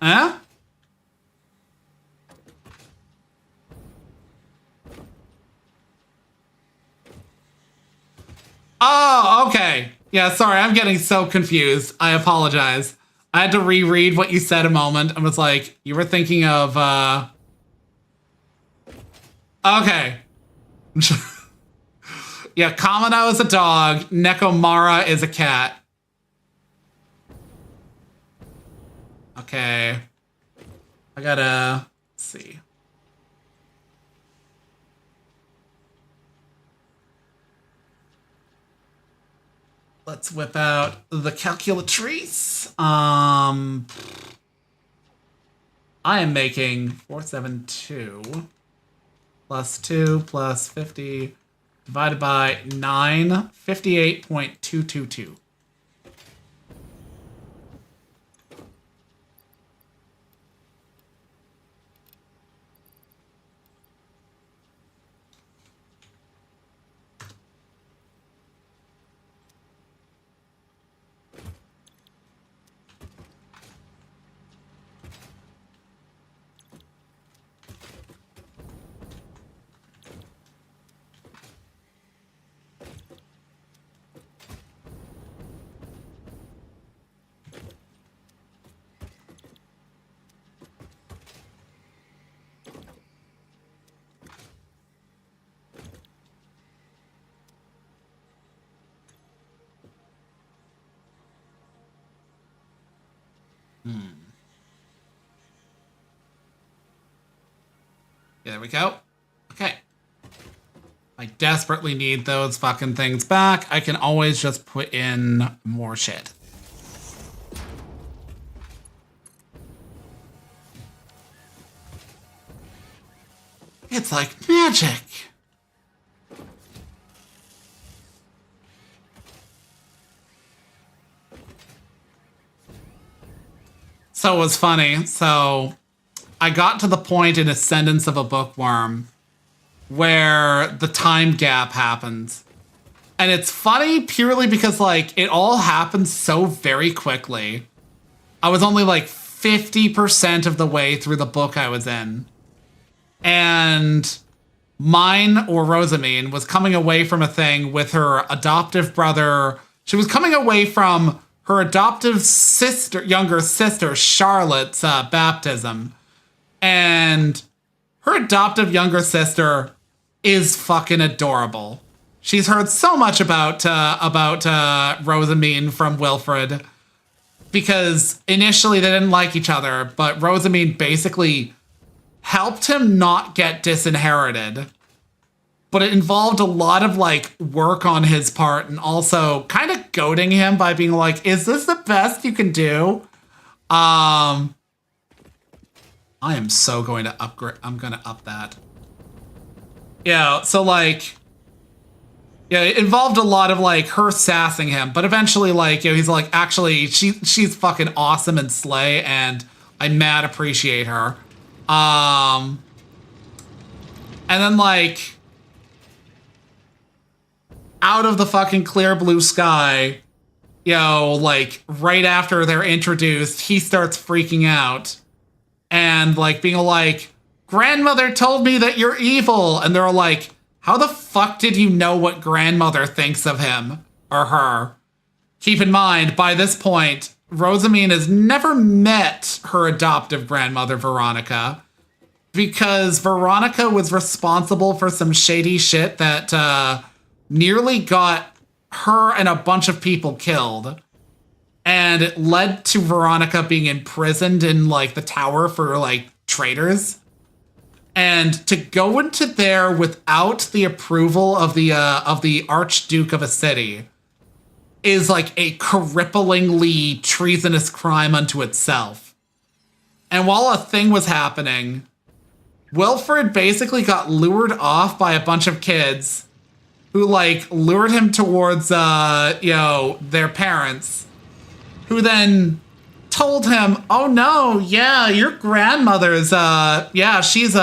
huh? Oh, okay. Yeah, sorry, I'm getting so confused. I apologize. I had to reread what you said a moment. I was like, you were thinking of, okay. Yeah, Kamado is a dog. Nekomara is a cat. Okay. I gotta see. Let's whip out the calculatrice. I am making 472 plus 2 plus 50 divided by 9, 58.222. There we go. Okay. I desperately need those fucking things back. I can always just put in more shit. It's like magic. So it was funny. So I got to the point in Ascendance of a Bookworm where the time gap happens. And it's funny purely because, like, it all happens so very quickly. I was only, like, 50% of the way through the book I was in. And mine, or Rosamine, was coming away from a thing with her adoptive brother. She was coming away from her adoptive sister, younger sister, Charlotte's baptism. And her adoptive younger sister is fucking adorable. She's heard so much about Rosamine from Wilfred, because initially they didn't like each other, but Rosamine basically helped him not get disinherited. But it involved a lot of like work on his part, and also kind of goading him by being like, "Is this the best you can do?" I am so going to upgrade. I'm going to up that. Yeah, so like, yeah, it involved a lot of like her sassing him, but eventually, like, you know, he's like, actually, she's fucking awesome and slay, and I mad appreciate her. And then like, out of the fucking clear blue sky, you know, like right after they're introduced, he starts freaking out and like being like, "Grandmother told me that you're evil." And they're like, "How the fuck did you know what grandmother thinks of him or her?" Keep in mind, by this point, Rosamine has never met her adoptive grandmother, Veronica, because Veronica was responsible for some shady shit that nearly got her and a bunch of people killed. and it led to Veronica being imprisoned in like the tower for like traitors. And to go into there without the approval of the Archduke of a city is like a cripplingly treasonous crime unto itself. And while a thing was happening, Wilfred basically got lured off by a bunch of kids who like lured him towards their parents, who then told him, "Oh no, yeah, your grandmother's she's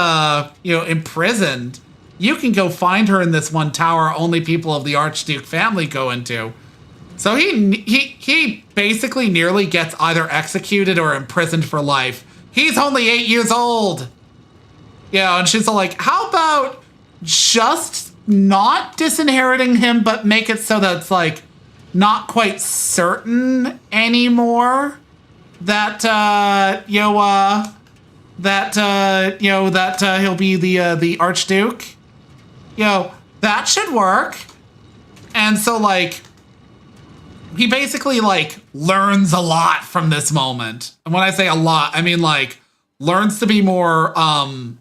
imprisoned. You can go find her in this one tower only people of the Archduke family go into." So he basically nearly gets either executed or imprisoned for life. He's only 8 years old. Yeah, and she's like, "How about just not disinheriting him, but make it so that it's like not quite certain anymore that he'll be the Archduke? That should work." And so like he basically like learns a lot from this moment. And when I say a lot, I mean like learns to be more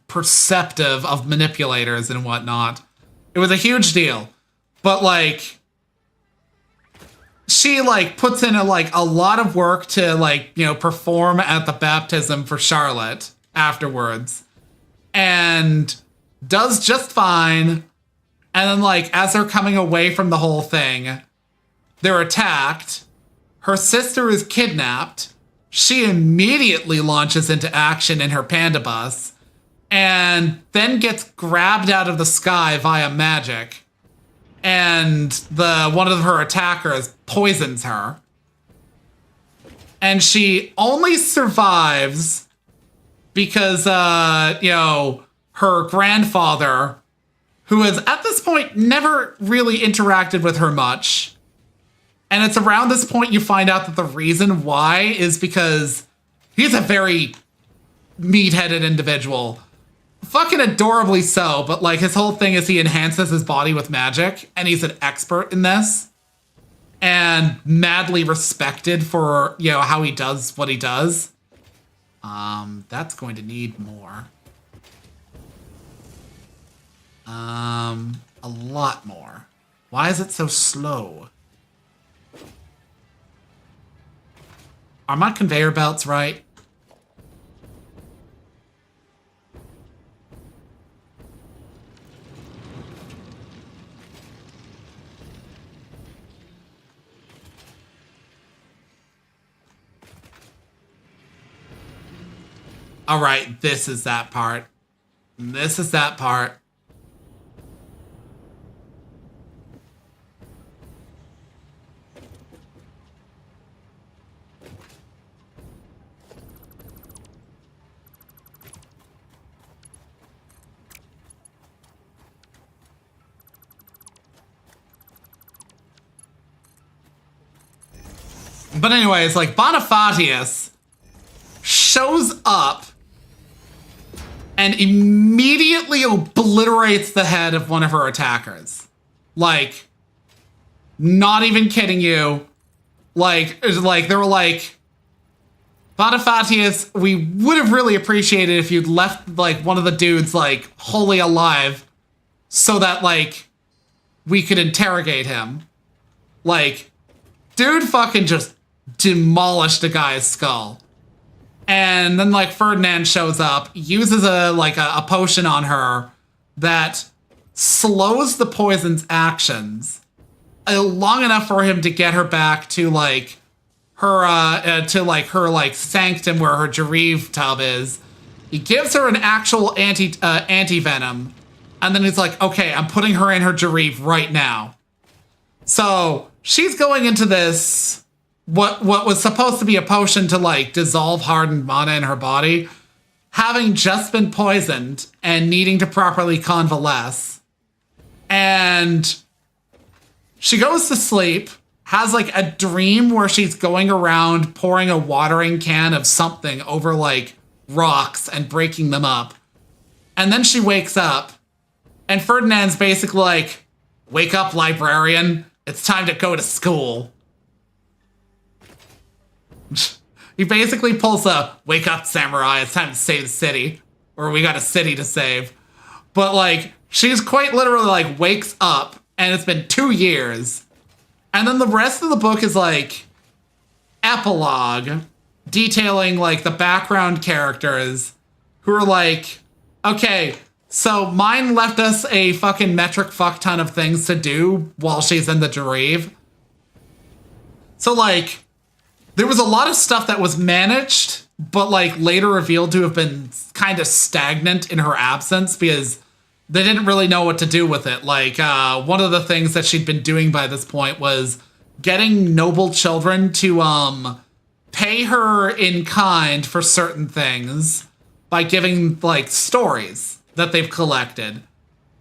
perceptive of manipulators and whatnot. It was a huge deal. But like she like puts in a lot of work to like, perform at the baptism for Charlotte afterwards, and does just fine. And then like as they're coming away from the whole thing, they're attacked. Her sister is kidnapped. She immediately launches into action in her panda bus and then gets grabbed out of the sky via magic. And one of her attackers poisons her. And she only survives because, her grandfather, who has at this point never really interacted with her much. And it's around this point you find out that the reason why is because he's a very meat-headed individual. Fucking adorably so, but like his whole thing is he enhances his body with magic, and he's an expert in this. And madly respected for, how he does what he does. That's going to need more. A lot more. Why is it so slow? Are my conveyor belts right? All right, this is that part. This is that part. But anyways, like Bonifatius shows up and immediately obliterates the head of one of her attackers. Like, not even kidding you. Like they were like, Bonifatius, we would have really appreciated if you'd left like one of the dudes like wholly alive so that like we could interrogate him. Like, dude fucking just demolished a guy's skull. And then like Ferdinand shows up, uses a potion on her that slows the poison's actions long enough for him to get her back to like her her sanctum where her Jareve tub is. He gives her an actual anti venom, and then he's like, "Okay, I'm putting her in her Jareve right now." So she's going into this what was supposed to be a potion to like dissolve hardened mana in her body, having just been poisoned and needing to properly convalesce. And she goes to sleep, has like a dream where she's going around pouring a watering can of something over like rocks and breaking them up. And then she wakes up, and Ferdinand's basically like, "Wake up, librarian. It's time to go to school." He basically pulls a, wake up, samurai, it's time to save the city. Or we got a city to save. But, like, she's quite literally, like, wakes up, and it's been 2 years. And then the rest of the book is, like, epilogue, detailing, like, the background characters who are like, okay, so mine left us a fucking metric fuck ton of things to do while she's in the Jareve. So, like, there was a lot of stuff that was managed, but, like, later revealed to have been kind of stagnant in her absence because they didn't really know what to do with it. Like, one of the things that she'd been doing by this point was getting noble children to, pay her in kind for certain things by giving, like, stories that they've collected.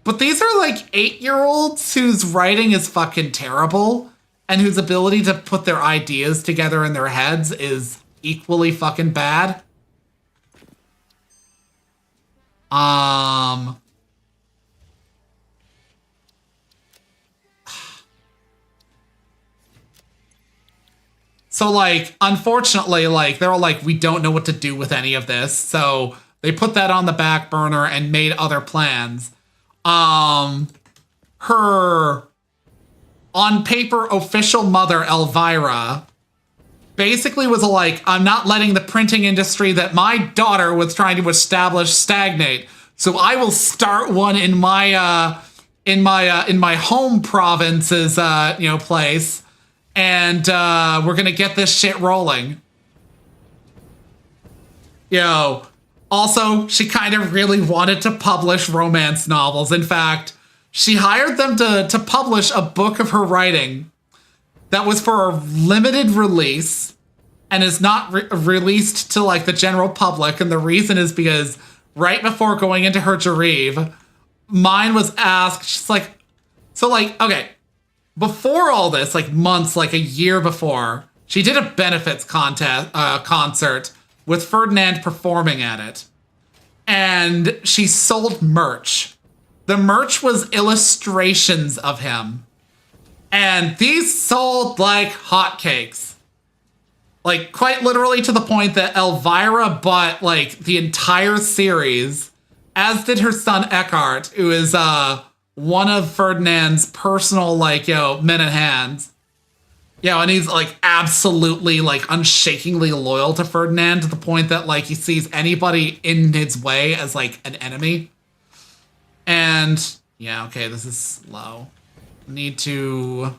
But these are, like, 8-year-olds whose writing is fucking terrible and whose ability to put their ideas together in their heads is equally fucking bad. So, like, unfortunately, like, they're all like, we don't know what to do with any of this. So they put that on the back burner and made other plans. Her, on paper, official mother, Elvira, basically was like, I'm not letting the printing industry that my daughter was trying to establish stagnate. So I will start one in my home province's, place. And we're gonna get this shit rolling. Also, she kind of really wanted to publish romance novels. In fact, she hired them to publish a book of her writing that was for a limited release and is not released to, like, the general public. And the reason is because right before going into her Jareve, mine was asked, she's like, so, like, okay, before all this, like months, like a year before, she did a benefits concert with Ferdinand performing at it. And she sold merch. The merch was illustrations of him. And these sold like hotcakes. Like, quite literally to the point that Elvira bought, like, the entire series, as did her son Eckhart, who is, one of Ferdinand's personal, like, men and hands. And he's, like, absolutely, like, unshakingly loyal to Ferdinand to the point that, like, he sees anybody in his way as, like, an enemy. And, okay, this is slow. Need to...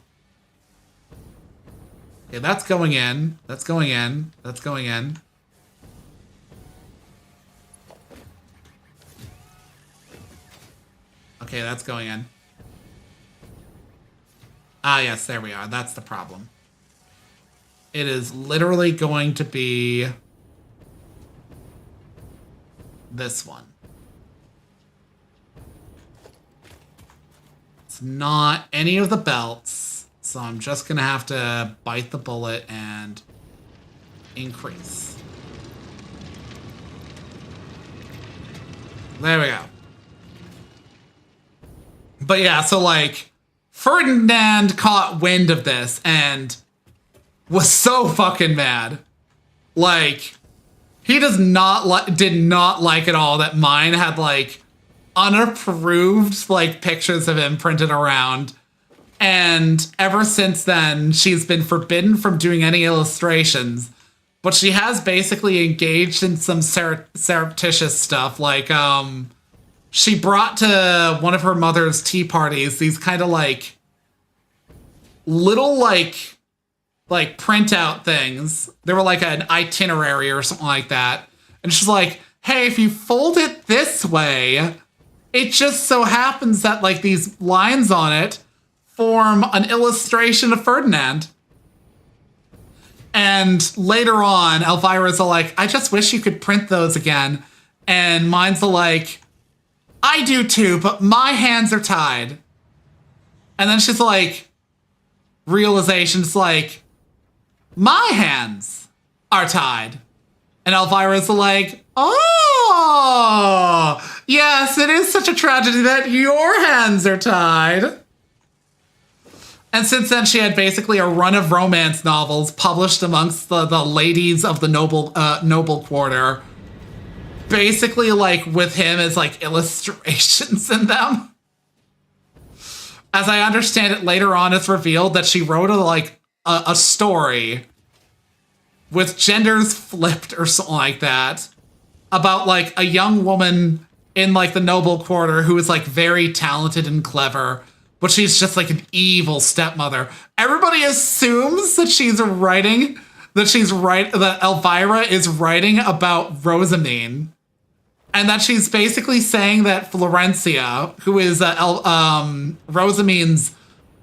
Okay, that's going in. That's going in. That's going in. Okay, that's going in. Ah, yes, there we are. That's the problem. It is literally going to be this one. It's not any of the belts, so I'm just gonna have to bite the bullet and increase. There we go. But yeah, so, like, Ferdinand caught wind of this and was so fucking mad. Like, he did not like at all that mine had, like, unapproved, like, pictures of him printed around. And ever since then, she's been forbidden from doing any illustrations. But she has basically engaged in some surreptitious stuff, like, she brought to one of her mother's tea parties these kind of, like, little, like printout things. They were like an itinerary or something like that. And she's like, hey, if you fold it this way, it just so happens that, like, these lines on it form an illustration of Ferdinand. And later on, Elvira's like, I just wish you could print those again. And mine's like, I do too, but my hands are tied. And then she's like, realization's like, my hands are tied. And Elvira's like, oh, yes, it is such a tragedy that your hands are tied. And since then, she had basically a run of romance novels published amongst the ladies of the noble quarter. Basically, like, with him as, like, illustrations in them. As I understand it, later on, it's revealed that she wrote a story with genders flipped or something like that about, like, a young woman in, like, the noble quarter who is, like, very talented and clever, but she's just, like, an evil stepmother. Everybody assumes that that Elvira is writing about Rosamine, and that she's basically saying that Florencia, who is Rosamine's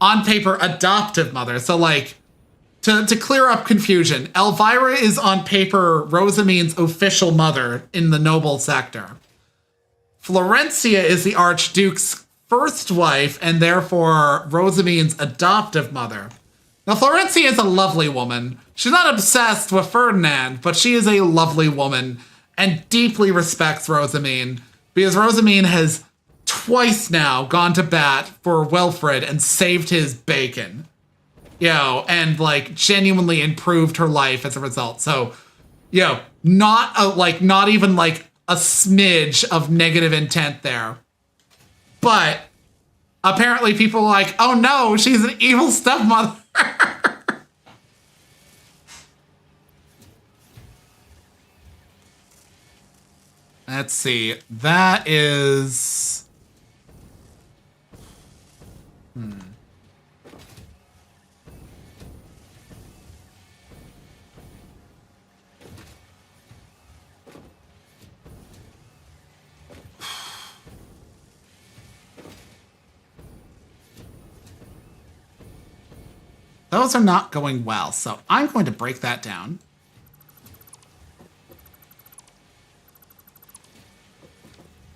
on-paper adoptive mother, so, like, to clear up confusion, Elvira is on paper Rosamine's official mother in the noble sector. Florencia is the Archduke's first wife, and therefore Rosamine's adoptive mother. Now, Florencia is a lovely woman. She's not obsessed with Ferdinand, but she is a lovely woman and deeply respects Rosamine, because Rosamine has twice now gone to bat for Wilfred and saved his bacon. And, like, genuinely improved her life as a result. So, not even, like, a smidge of negative intent there. But apparently people are like, oh no, she's an evil stepmother. Let's see. That is... Those are not going well, so I'm going to break that down.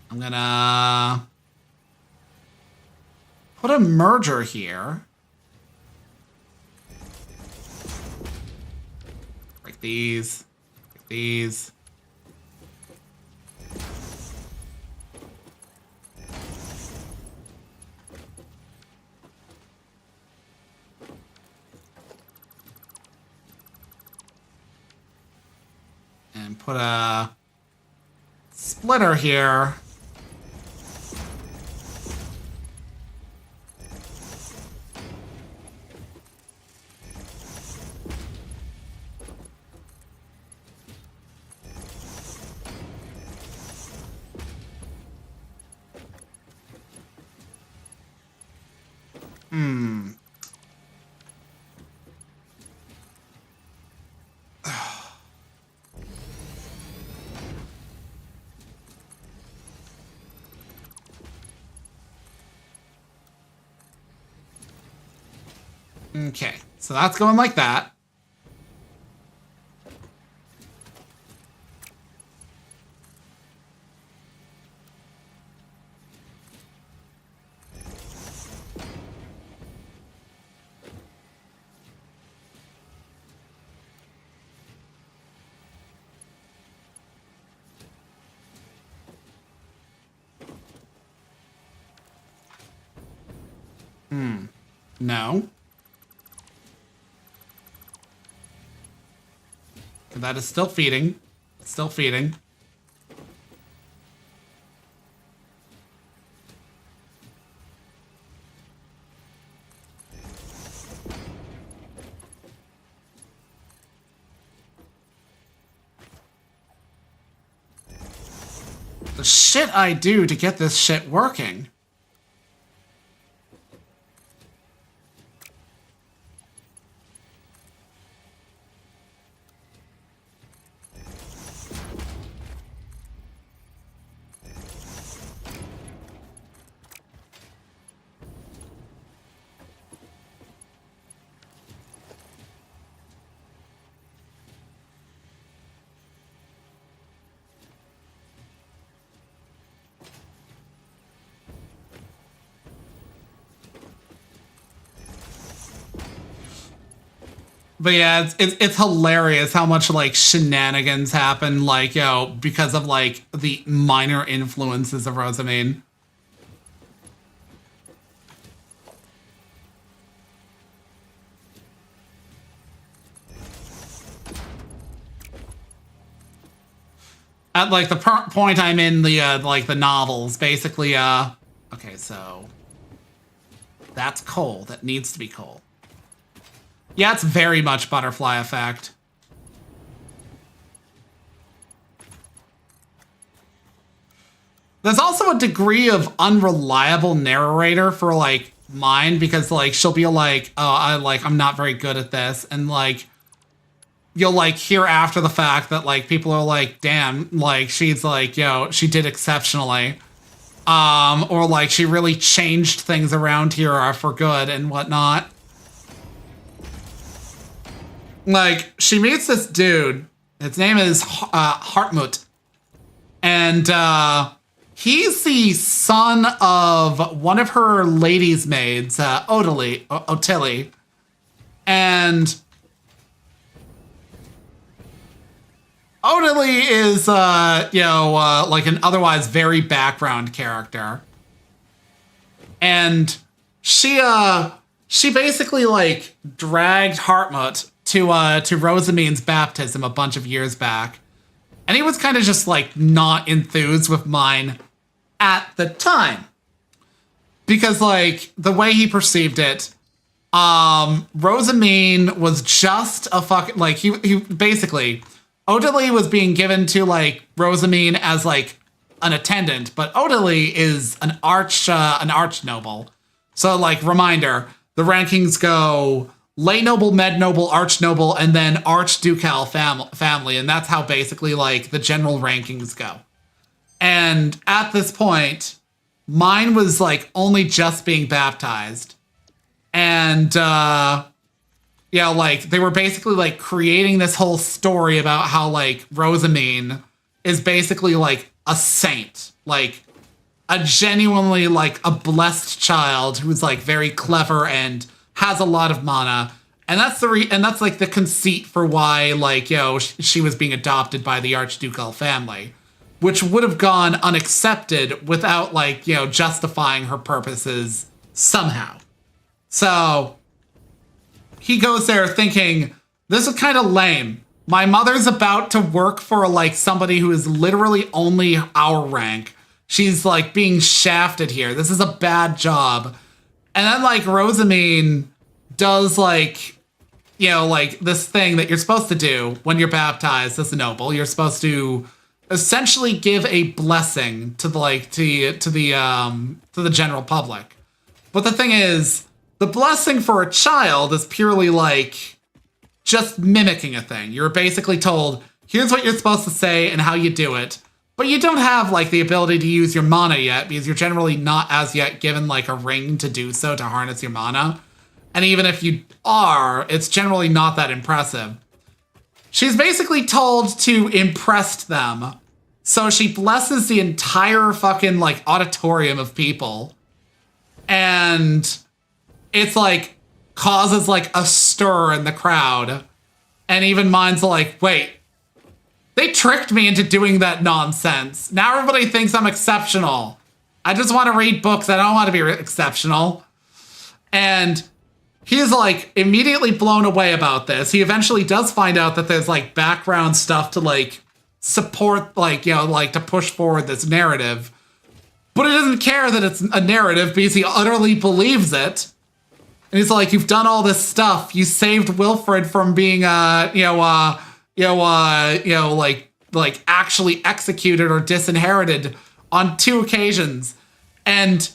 I'm gonna put a merger here. Break these. Break these. And put a splitter here. Okay, so that's going like that. No. That is still feeding. Still feeding. The shit I do to get this shit working. But yeah, it's hilarious how much, like, shenanigans happen, like, because of, like, the minor influences of Rosamine. at like the point I'm in the like the novels, basically. Okay, so that's coal. That needs to be coal. Yeah, it's very much butterfly effect. There's also a degree of unreliable narrator for like mine, because like she'll be like, oh, I'm not very good at this, and like you'll like hear after the fact that like people are like, damn, like she's like, yo, she did exceptionally, or like she really changed things around here for good and whatnot. Like she meets this dude, his name is Hartmut, and he's the son of one of her lady's maids, Otillie, and Otillie is, like an otherwise very background character, and she basically like dragged Hartmut to Rosamine's baptism a bunch of years back, and he was kind of just like not enthused with mine at the time, because like the way he perceived it, Rosamine was just a fucking like he basically Otillie was being given to like Rosamine as like an attendant, but Otillie is an arch noble. So like reminder, the rankings go lay noble, med noble, arch noble, and then archducal family, and that's how basically like the general rankings go. And at this point, mine was like only just being baptized. And like they were basically like creating this whole story about how like Rosamine is basically like a saint, like a genuinely like a blessed child who's like very clever and has a lot of mana. And that's that's like the conceit for why like, she was being adopted by the archducal family, which would have gone unaccepted without like, justifying her purposes somehow. So he goes there thinking, this is kind of lame. My mother's about to work for like somebody who is literally only our rank. She's like being shafted here. This is a bad job. And then like Rosamine does like, like this thing that you're supposed to do when you're baptized as a noble. You're supposed to essentially give a blessing to the like to the general public. But the thing is, the blessing for a child is purely like just mimicking a thing. You're basically told, here's what you're supposed to say and how you do it. But you don't have like the ability to use your mana yet, because you're generally not as yet given like a ring to do so, to harness your mana. And even if you are, it's generally not that impressive. She's basically told to impress them. So she blesses the entire fucking like auditorium of people. And it's like causes like a stir in the crowd. And even mine's like, wait, they tricked me into doing that nonsense. Now everybody thinks I'm exceptional. I just want to read books. I don't want to be exceptional. And he's like immediately blown away about this. He eventually does find out that there's like background stuff to like support, like, like to push forward this narrative. But he doesn't care that it's a narrative because he utterly believes it. And he's like, you've done all this stuff. You saved Wilfred from being, like actually executed or disinherited on 2 occasions. And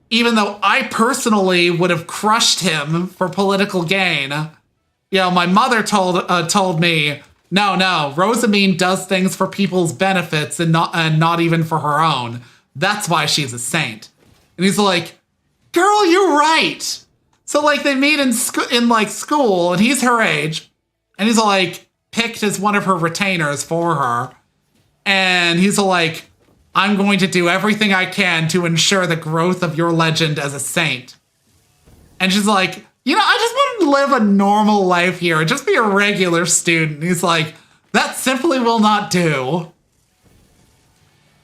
even though I personally would have crushed him for political gain, my mother told me, no, Rosamine does things for people's benefits and not even for her own. That's why she's a saint. And he's like, girl, you're right. So like they meet in school, and he's her age, and he's like picked as one of her retainers for her. And he's like, I'm going to do everything I can to ensure the growth of your legend as a saint. And she's like, I just want to live a normal life here, just be a regular student. He's like, that simply will not do.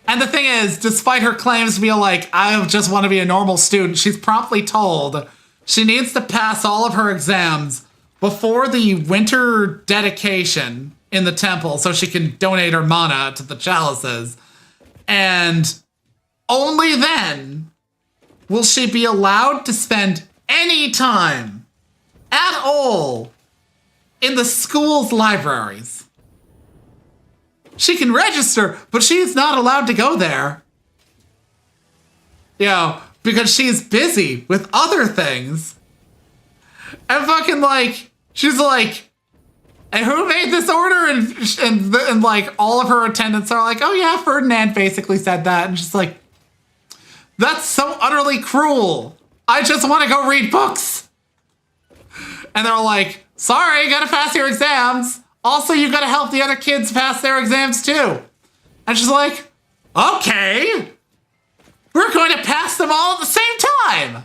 And the thing is, despite her claims to be like, I just want to be a normal student, she's promptly told she needs to pass all of her exams before the winter dedication, in the temple so she can donate her mana to the chalices. And only then will she be allowed to spend any time at all in the school's libraries. She can register, but she's not allowed to go there. You know, because she's busy with other things. And fucking like, she's like, and who made this order? And like all of her attendants are like, oh yeah, Ferdinand basically said that. And she's like, that's so utterly cruel. I just want to go read books. And they're like, sorry, you gotta pass your exams. Also, you gotta help the other kids pass their exams too. And she's like, okay, we're going to pass them all at the same time.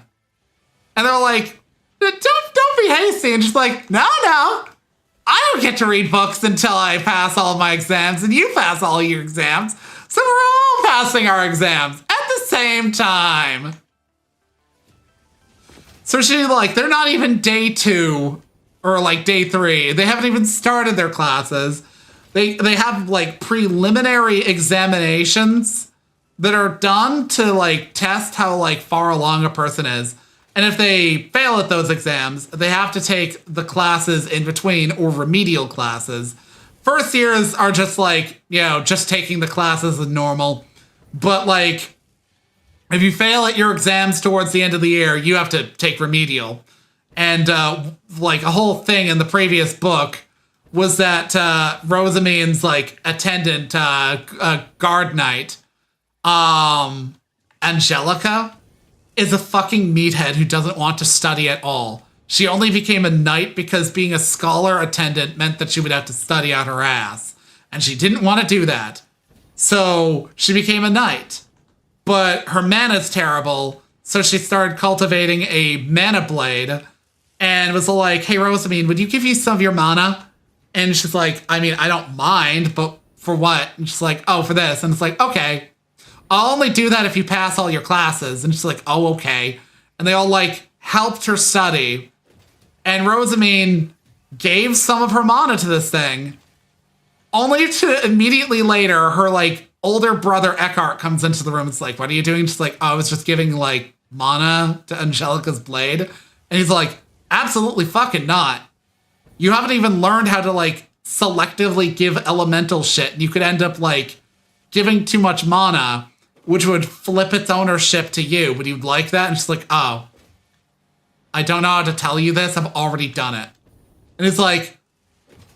And they're like, don't be hasty. And she's like, no, I don't get to read books until I pass all my exams and you pass all your exams. So we're all passing our exams at the same time. So she's like, they're not even day 2 or like day 3. They haven't even started their classes. They have like preliminary examinations that are done to like test how like far along a person is. And if they fail at those exams, they have to take the classes in between or remedial classes. First years are just like, you know, just taking the classes as normal. But like, if you fail at your exams towards the end of the year, you have to take remedial. And like a whole thing in the previous book was that Rosamine's like attendant, guard knight, Angelica, is a fucking meathead who doesn't want to study at all. She only became a knight because being a scholar attendant meant that she would have to study out her ass. And she didn't want to do that. So she became a knight. But her mana's terrible, so she started cultivating a mana blade and was like, hey, Rosamine, would you give me some of your mana? And she's like, I mean, I don't mind, but for what? And she's like, oh, for this. And it's like, okay. I'll only do that if you pass all your classes. And she's like, oh, okay. And they all like helped her study. And Rosamine gave some of her mana to this thing. Only to immediately later, her like older brother Eckhart comes into the room. It's like, what are you doing? She's like, oh, I was just giving like mana to Angelica's blade. And he's like, absolutely fucking not. You haven't even learned how to like selectively give elemental shit. And you could end up like giving too much mana, which would flip its ownership to you. Would you like that? And she's like, oh, I don't know how to tell you this. I've already done it. And he's like,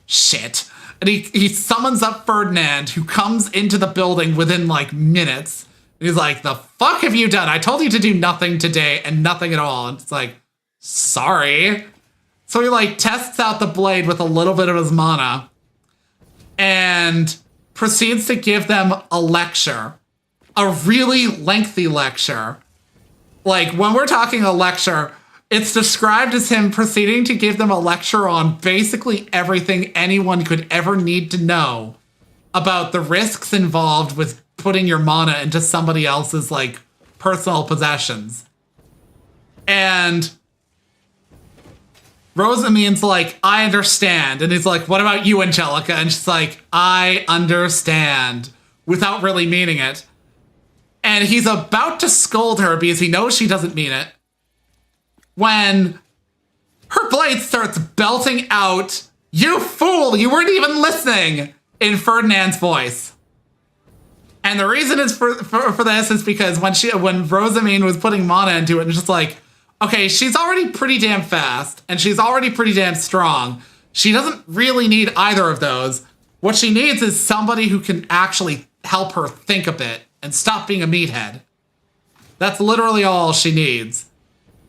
shit. And he summons up Ferdinand, who comes into the building within like minutes. And he's like, the fuck have you done? I told you to do nothing today and nothing at all. And it's like, sorry. So he like tests out the blade with a little bit of his mana and proceeds to give them a lecture. A really lengthy lecture. Like, when we're talking a lecture, it's described as him proceeding to give them a lecture on basically everything anyone could ever need to know about the risks involved with putting your mana into somebody else's, like, personal possessions. And Rosamine's like, I understand. And he's like, what about you, Angelica? And she's like, I understand, without really meaning it. And he's about to scold her because he knows she doesn't mean it, when her blade starts belting out, you fool, you weren't even listening, in Ferdinand's voice. And the reason is for this is because when Rosamine was putting mana into it, and just like, okay, she's already pretty damn fast, and she's already pretty damn strong. She doesn't really need either of those. What she needs is somebody who can actually help her think a bit and stop being a meathead. That's literally all she needs.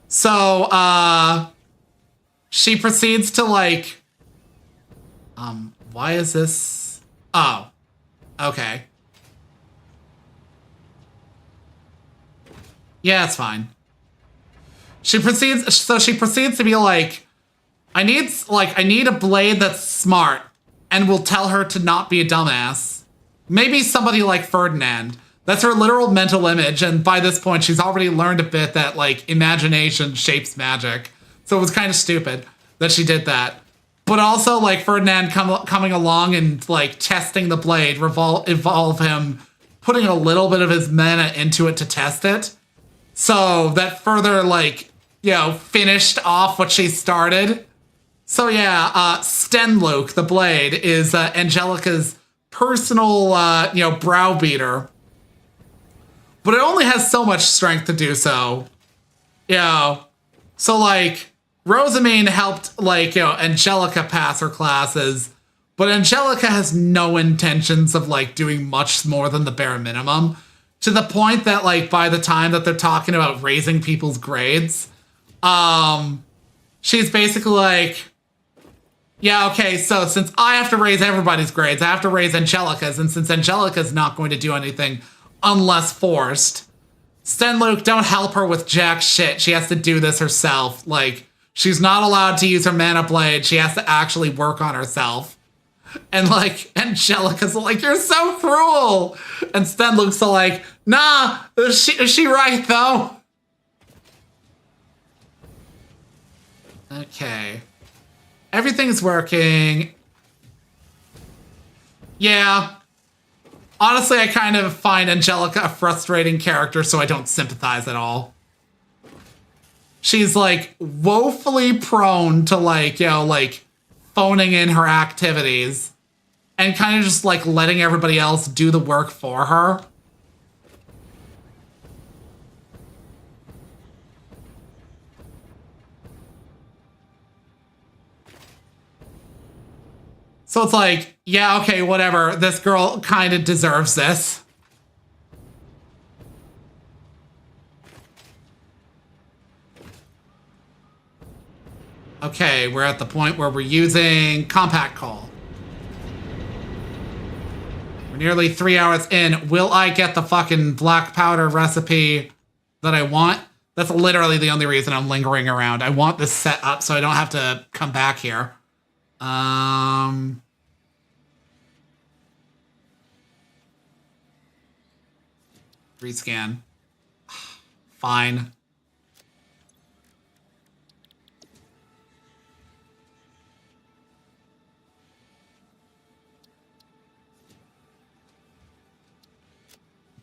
So, she proceeds to like, why is this? Oh, okay. Yeah, it's fine. She proceeds to be like, I need a blade that's smart and will tell her to not be a dumbass. Maybe somebody like Ferdinand. That's her literal mental image, and by this point, she's already learned a bit that, like, imagination shapes magic. So it was kind of stupid that she did that. But also, like, Ferdinand coming along and, like, testing the blade, evolve him, putting a little bit of his mana into it to test it. So that further, like, you know, finished off what she started. So yeah, Stenluke, the blade, is Angelica's personal, you know, browbeater. But it only has so much strength to do so. You know, so, like, Rosamine helped, like, you know, Angelica pass her classes, but Angelica has no intentions of, like, doing much more than the bare minimum, to the point that, like, by the time that they're talking about raising people's grades, she's basically like, yeah, okay, so since I have to raise everybody's grades, I have to raise Angelica's, and since Angelica's not going to do anything unless forced, Stenluke, don't help her with jack shit. She has to do this herself. Like, she's not allowed to use her mana blade. She has to actually work on herself. And, like, Angelica's like, you're so cruel. And Stenluke's like, nah, is she right, though? Okay. Everything's working. Yeah. Honestly, I kind of find Angelica a frustrating character, so I don't sympathize at all. She's, like, woefully prone to, like, you know, like, phoning in her activities and kind of just, like, letting everybody else do the work for her. So it's like, yeah, okay, whatever. This girl kind of deserves this. Okay, we're at the point where we're using compact call. We're nearly 3 hours in. Will I get the fucking black powder recipe that I want? That's literally the only reason I'm lingering around. I want this set up so I don't have to come back here. Rescan. Fine.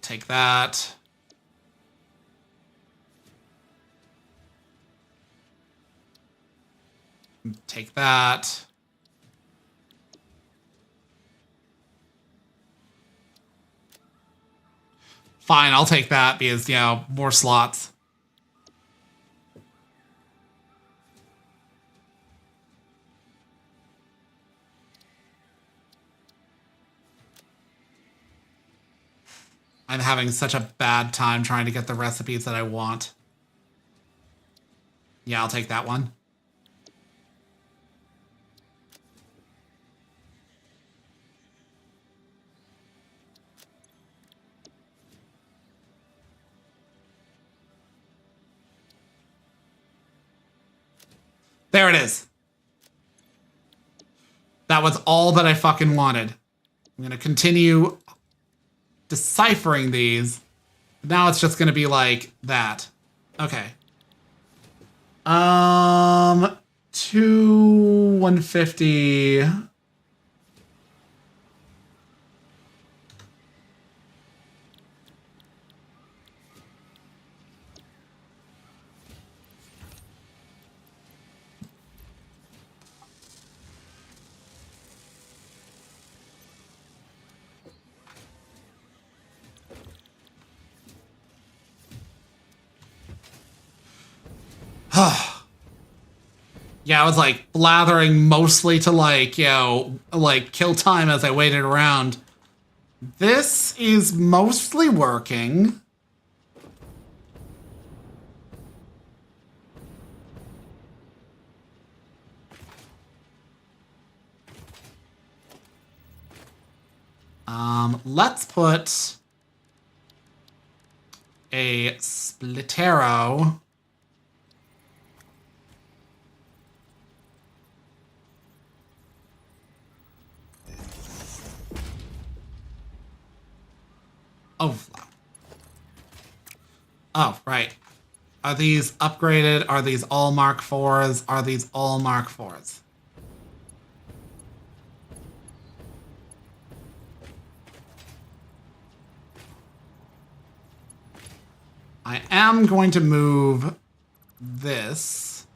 Take that. Take that. Fine, I'll take that because, you know, more slots. I'm having such a bad time trying to get the recipes that I want. Yeah, I'll take that one. There it is. That was all that I fucking wanted. I'm gonna continue deciphering these. Now it's just gonna be like that. Okay. 150. Yeah, I was like blathering mostly to like, you know, like kill time as I waited around. This is mostly working. Let's put a splittero. Oh, right. Are these upgraded? Are these all Mark 4s? Are these all Mark 4s? I am going to move this.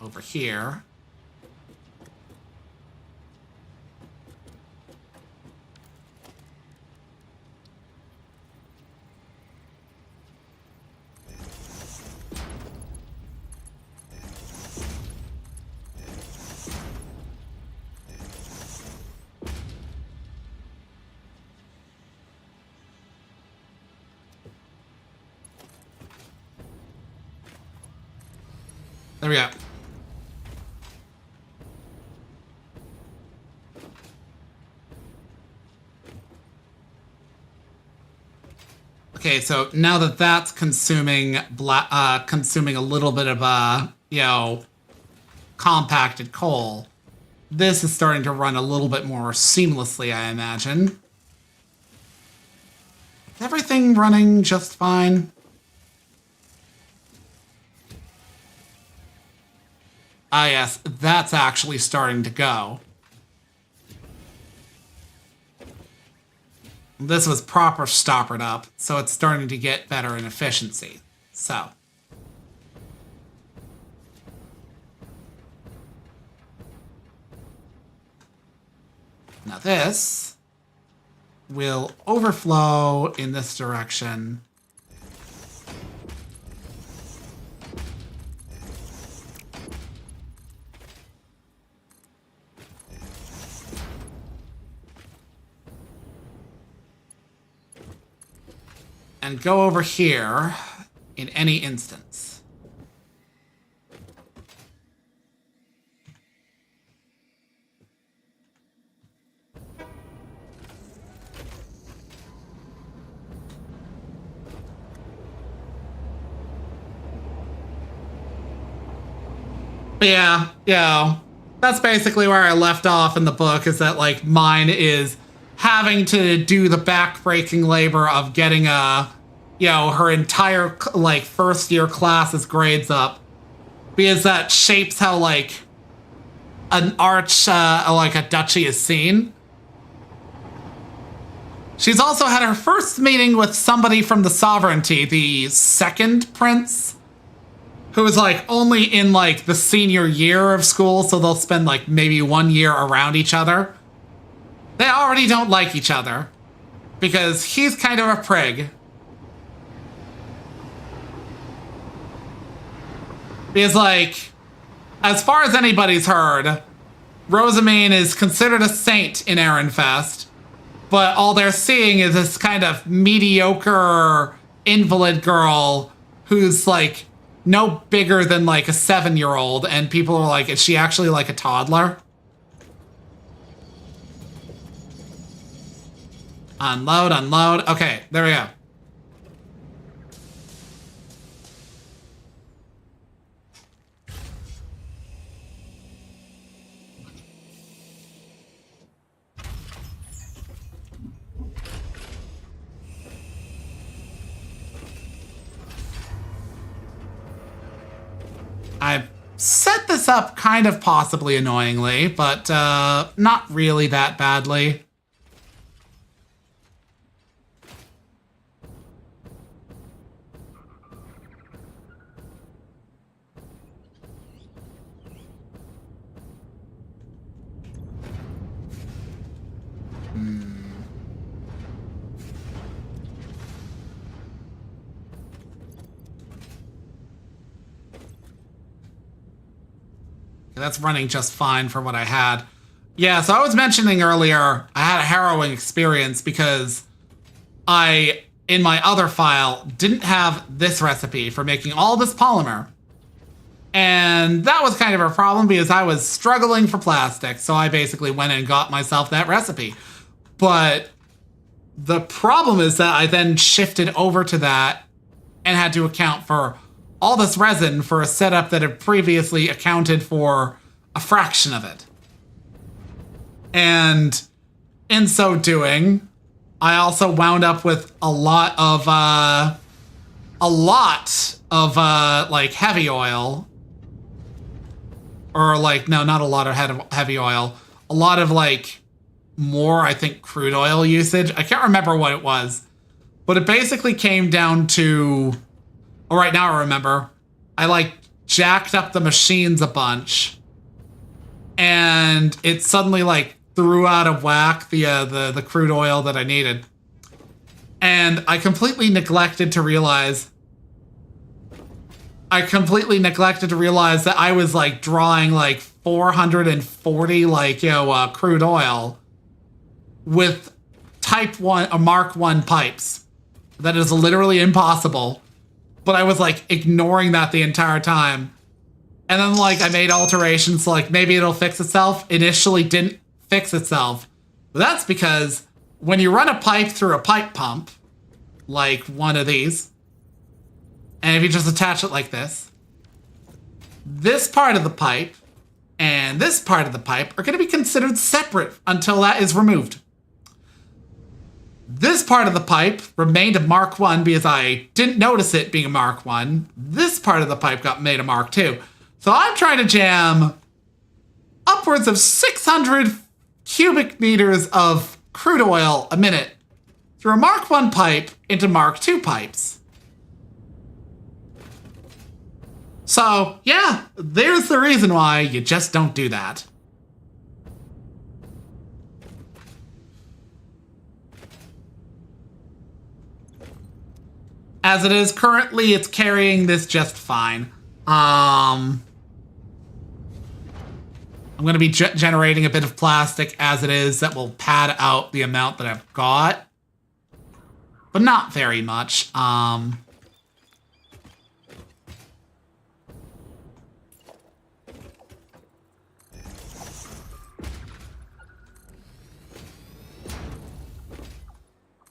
Over here. There we go. Okay, so now that that's consuming consuming a little bit of compacted coal, this is starting to run a little bit more seamlessly, I imagine. Is everything running just fine? Ah, yes, that's actually starting to go. This was proper stoppered up, so it's starting to get better in efficiency. So. Now this will overflow in this direction. And go over here in any instance. But yeah, that's basically where I left off in the book, is that like mine is having to do the backbreaking labor of getting her entire like first year class's grades up, because that shapes how like an like a duchy is seen. She's also had her first meeting with somebody from the sovereignty, the second prince, who is like only in like the senior year of school, so they'll spend like maybe 1 year around each other. They already don't like each other because he's kind of a prig. Because, like, as far as anybody's heard, Rosamine is considered a saint in Ehrenfest, but all they're seeing is this kind of mediocre invalid girl who's, like, no bigger than, like, a 7-year-old, and people are like, is she actually, like, a toddler? Unload, unload. Okay, there we go. I set this up kind of possibly annoyingly, but not really that badly. That's running just fine for what I had. Yeah, so I was mentioning earlier, I had a harrowing experience because I, in my other file, didn't have this recipe for making all this polymer. And that was kind of a problem because I was struggling for plastic, so I basically went and got myself that recipe. But the problem is that I then shifted over to that and had to account for all this resin for a setup that had previously accounted for a fraction of it. And in so doing, I also wound up with a lot of like heavy oil, or like, no, not a lot of heavy oil, a lot of like more, I think, crude oil usage. I can't remember what it was, but it basically came down to, oh, right now I remember, I like jacked up the machines a bunch and it suddenly like threw out of whack the crude oil that I needed. And I completely neglected to realize that I was like drawing like 440 like, crude oil with type 1 or Mark 1 pipes. That is literally impossible. But I was like ignoring that the entire time. And then like I made alterations like maybe it'll fix itself. Initially didn't fix itself. But that's because when you run a pipe through a pipe pump, like one of these, and if you just attach it like this part of the pipe and this part of the pipe are going to be considered separate until that is removed. This part of the pipe remained a Mark 1 because I didn't notice it being a Mark 1. This part of the pipe got made a Mark 2. So I'm trying to jam upwards of 600 cubic meters of crude oil a minute through a Mark 1 pipe into Mark 2 pipes. So, yeah, there's the reason why you just don't do that. As it is currently, it's carrying this just fine. I'm going to be generating a bit of plastic as it is that will pad out the amount that I've got. But not very much.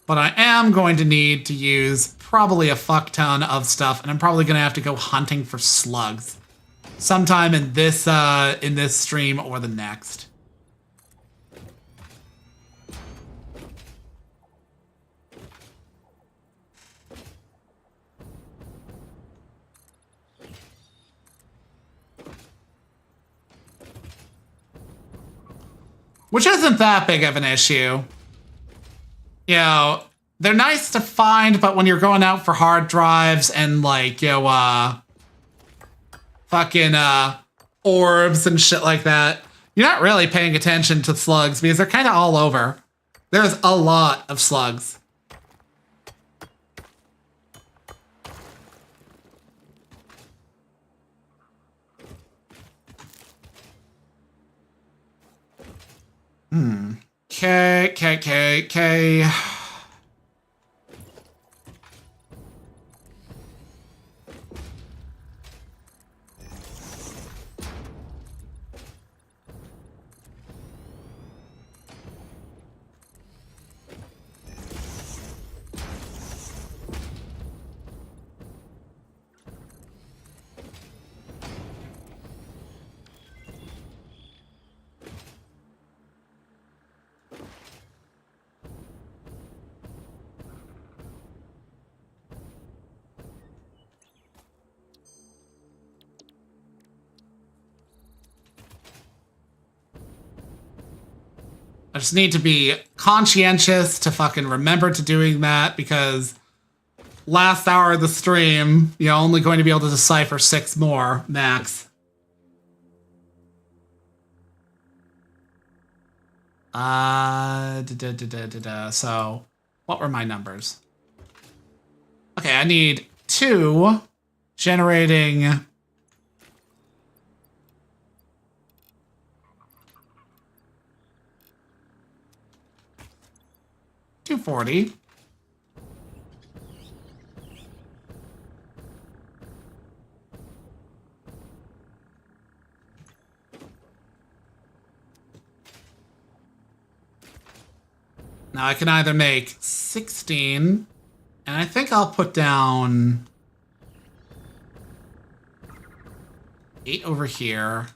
But I am going to need to use probably a fuck ton of stuff, and I'm probably going to have to go hunting for slugs sometime in this stream or the next. Which isn't that big of an issue. You know, they're nice to find, but when you're going out for hard drives and like, fucking orbs and shit like that, you're not really paying attention to slugs because they're kind of all over. There's a lot of slugs. Okay. I just need to be conscientious to fucking remember to doing that because last hour of the stream, you're only going to be able to decipher 6 more, max. So, what were my numbers? Okay, I need 2 generating... $240. Now I can either make 16, and I think I'll put down 8 over here.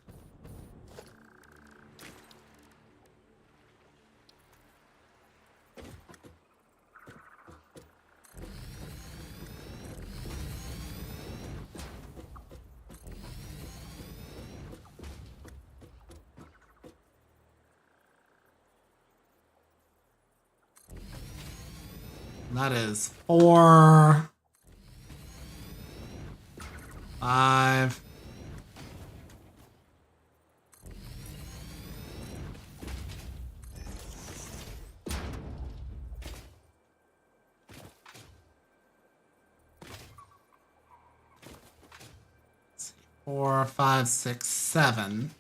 That is 4, 5. Let's see, 4, 5, 6, 7.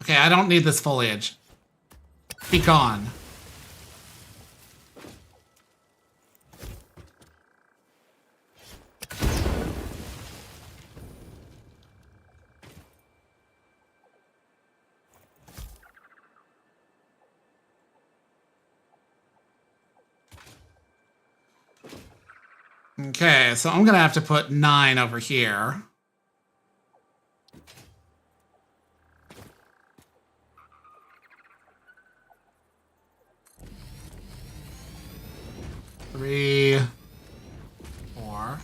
Okay, I don't need this foliage. Be gone. Okay, so I'm gonna have to put 9 over here. Three, 4.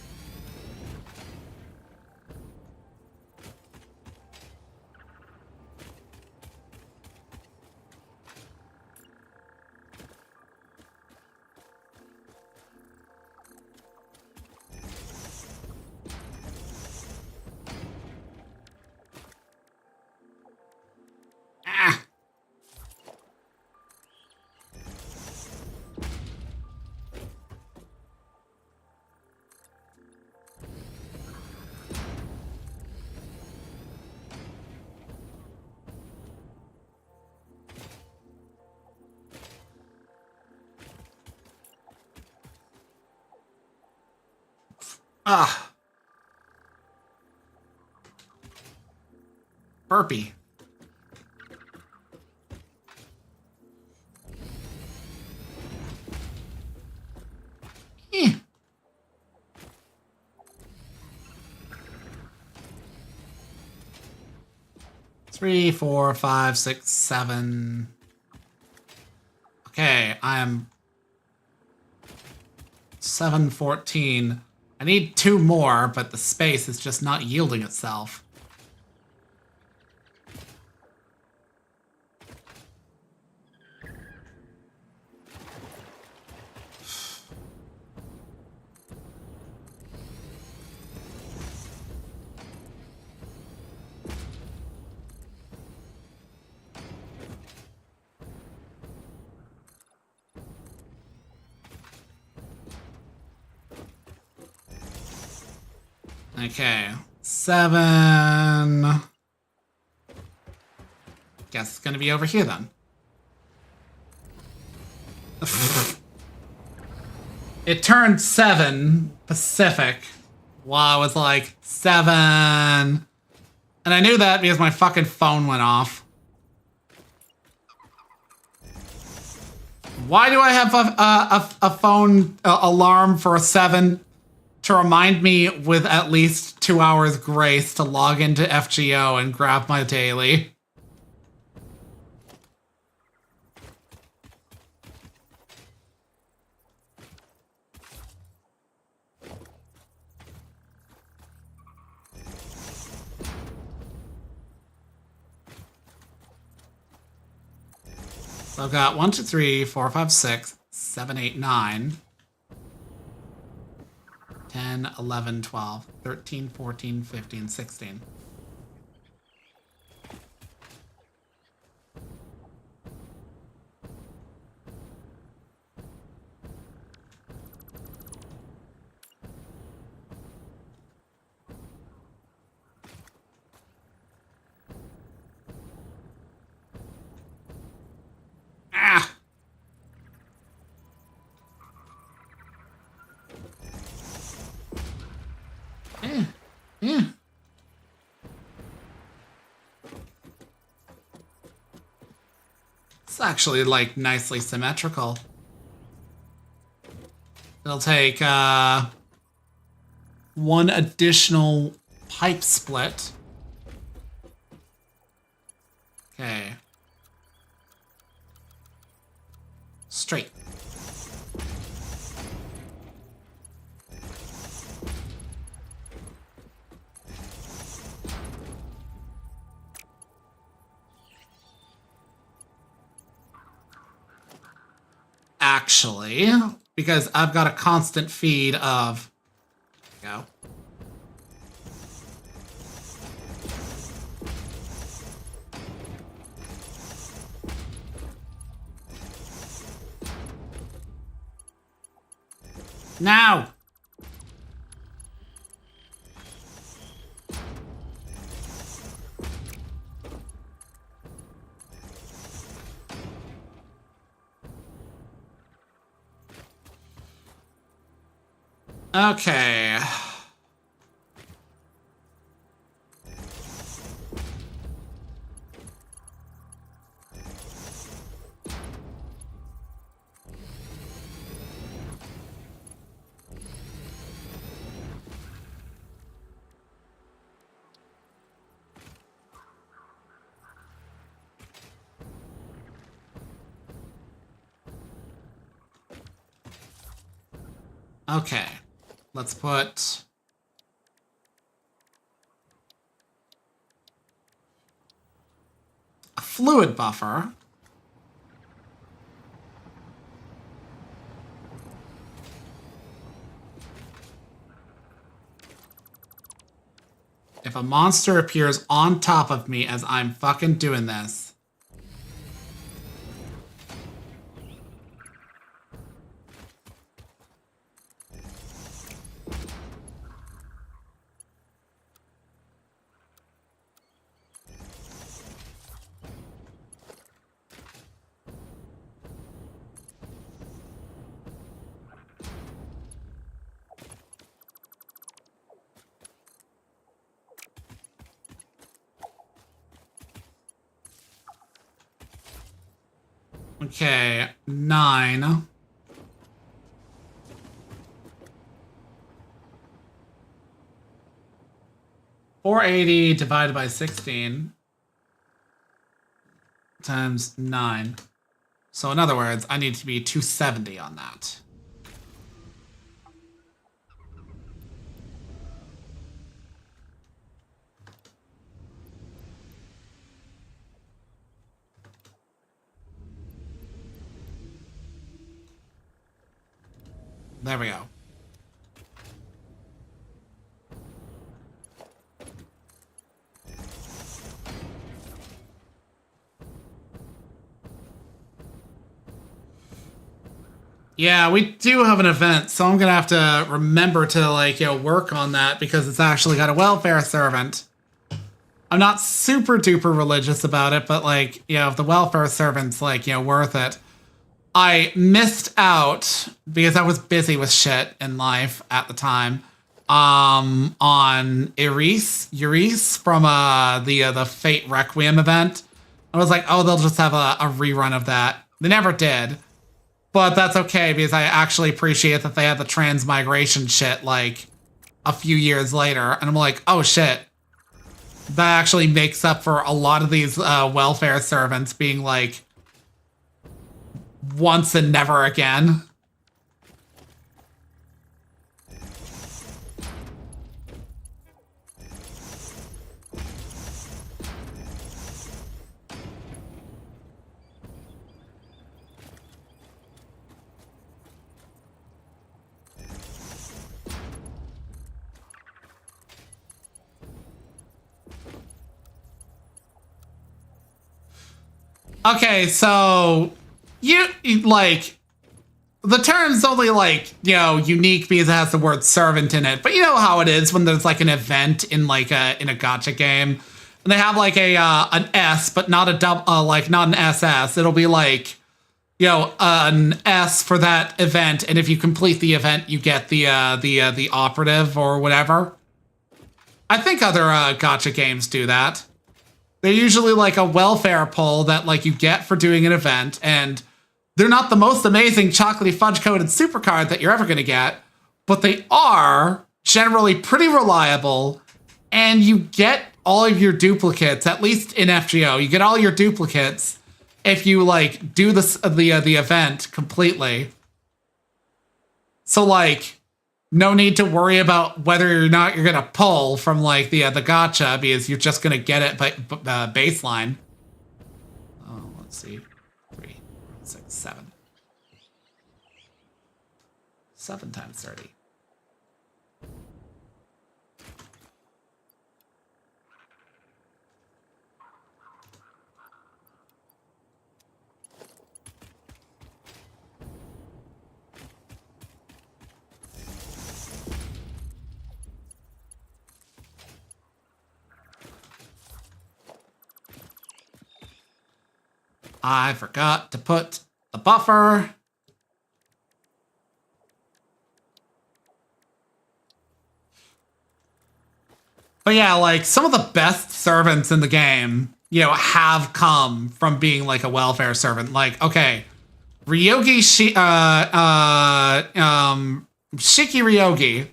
Ah! Ah! Burpee. Eh. Three, 4, 5, 6, 7. Okay, I am 714. I need 2 more, but the space is just not yielding itself. Okay, 7. Guess it's gonna be over here then. It turned 7 Pacific while I was like 7. And I knew that because my fucking phone went off. Why do I have a phone alarm for a 7 to remind me with at least 2 hours grace to log into FGO and grab my daily? So I've got 1, 2, 3, 4, 5, 6, 7, 8, 9, 10, 11, 12, 13, 14, 15, 16. Ah! Yeah. It's actually, like, nicely symmetrical. It'll take, 1 additional pipe split. Okay. straight. Actually, because I've got a constant feed of... There we go. Now! Okay. Okay. Let's put... a fluid buffer. If a monster appears on top of me as I'm fucking doing this... Okay, 9. $480 divided by 16 times 9. So in other words, I need to be 270 on that. There we go. Yeah, we do have an event, so I'm gonna have to remember to, like, you know, work on that because it's actually got a welfare servant. I'm not super duper religious about it, but, like, you know, if the welfare servant's, like, you know, worth it. I missed out because I was busy with shit in life at the time. On Iris from the Fate Requiem event. I was like, oh, they'll just have a rerun of that. They never did. But that's okay because I actually appreciate that they had the transmigration shit like a few years later. And I'm like, oh shit. That actually makes up for a lot of these welfare servants being like once and never again. Okay, so you like the term's only like, you know, unique because it has the word servant in it. But you know how it is when there's like an event in like a gacha game, and they have like a an S, but not a like not an SS. It'll be like, you know, an S for that event, and if you complete the event, you get the operative or whatever. I think other gacha games do that. They're usually like a welfare pull that like you get for doing an event, and they're not the most amazing chocolatey fudge-coated supercard that you're ever going to get, but they are generally pretty reliable, and you get all of your duplicates, at least in FGO. You get all your duplicates, if you like do the event completely. So like, no need to worry about whether or not you're gonna pull from like the gacha, because you're just gonna get it by baseline. Oh, let's see, 3, 6, 7. 7 times 30. I forgot to put the buffer. But yeah, like, some of the best servants in the game, you know, have come from being like a welfare servant. Like, okay, Shiki Ryogi.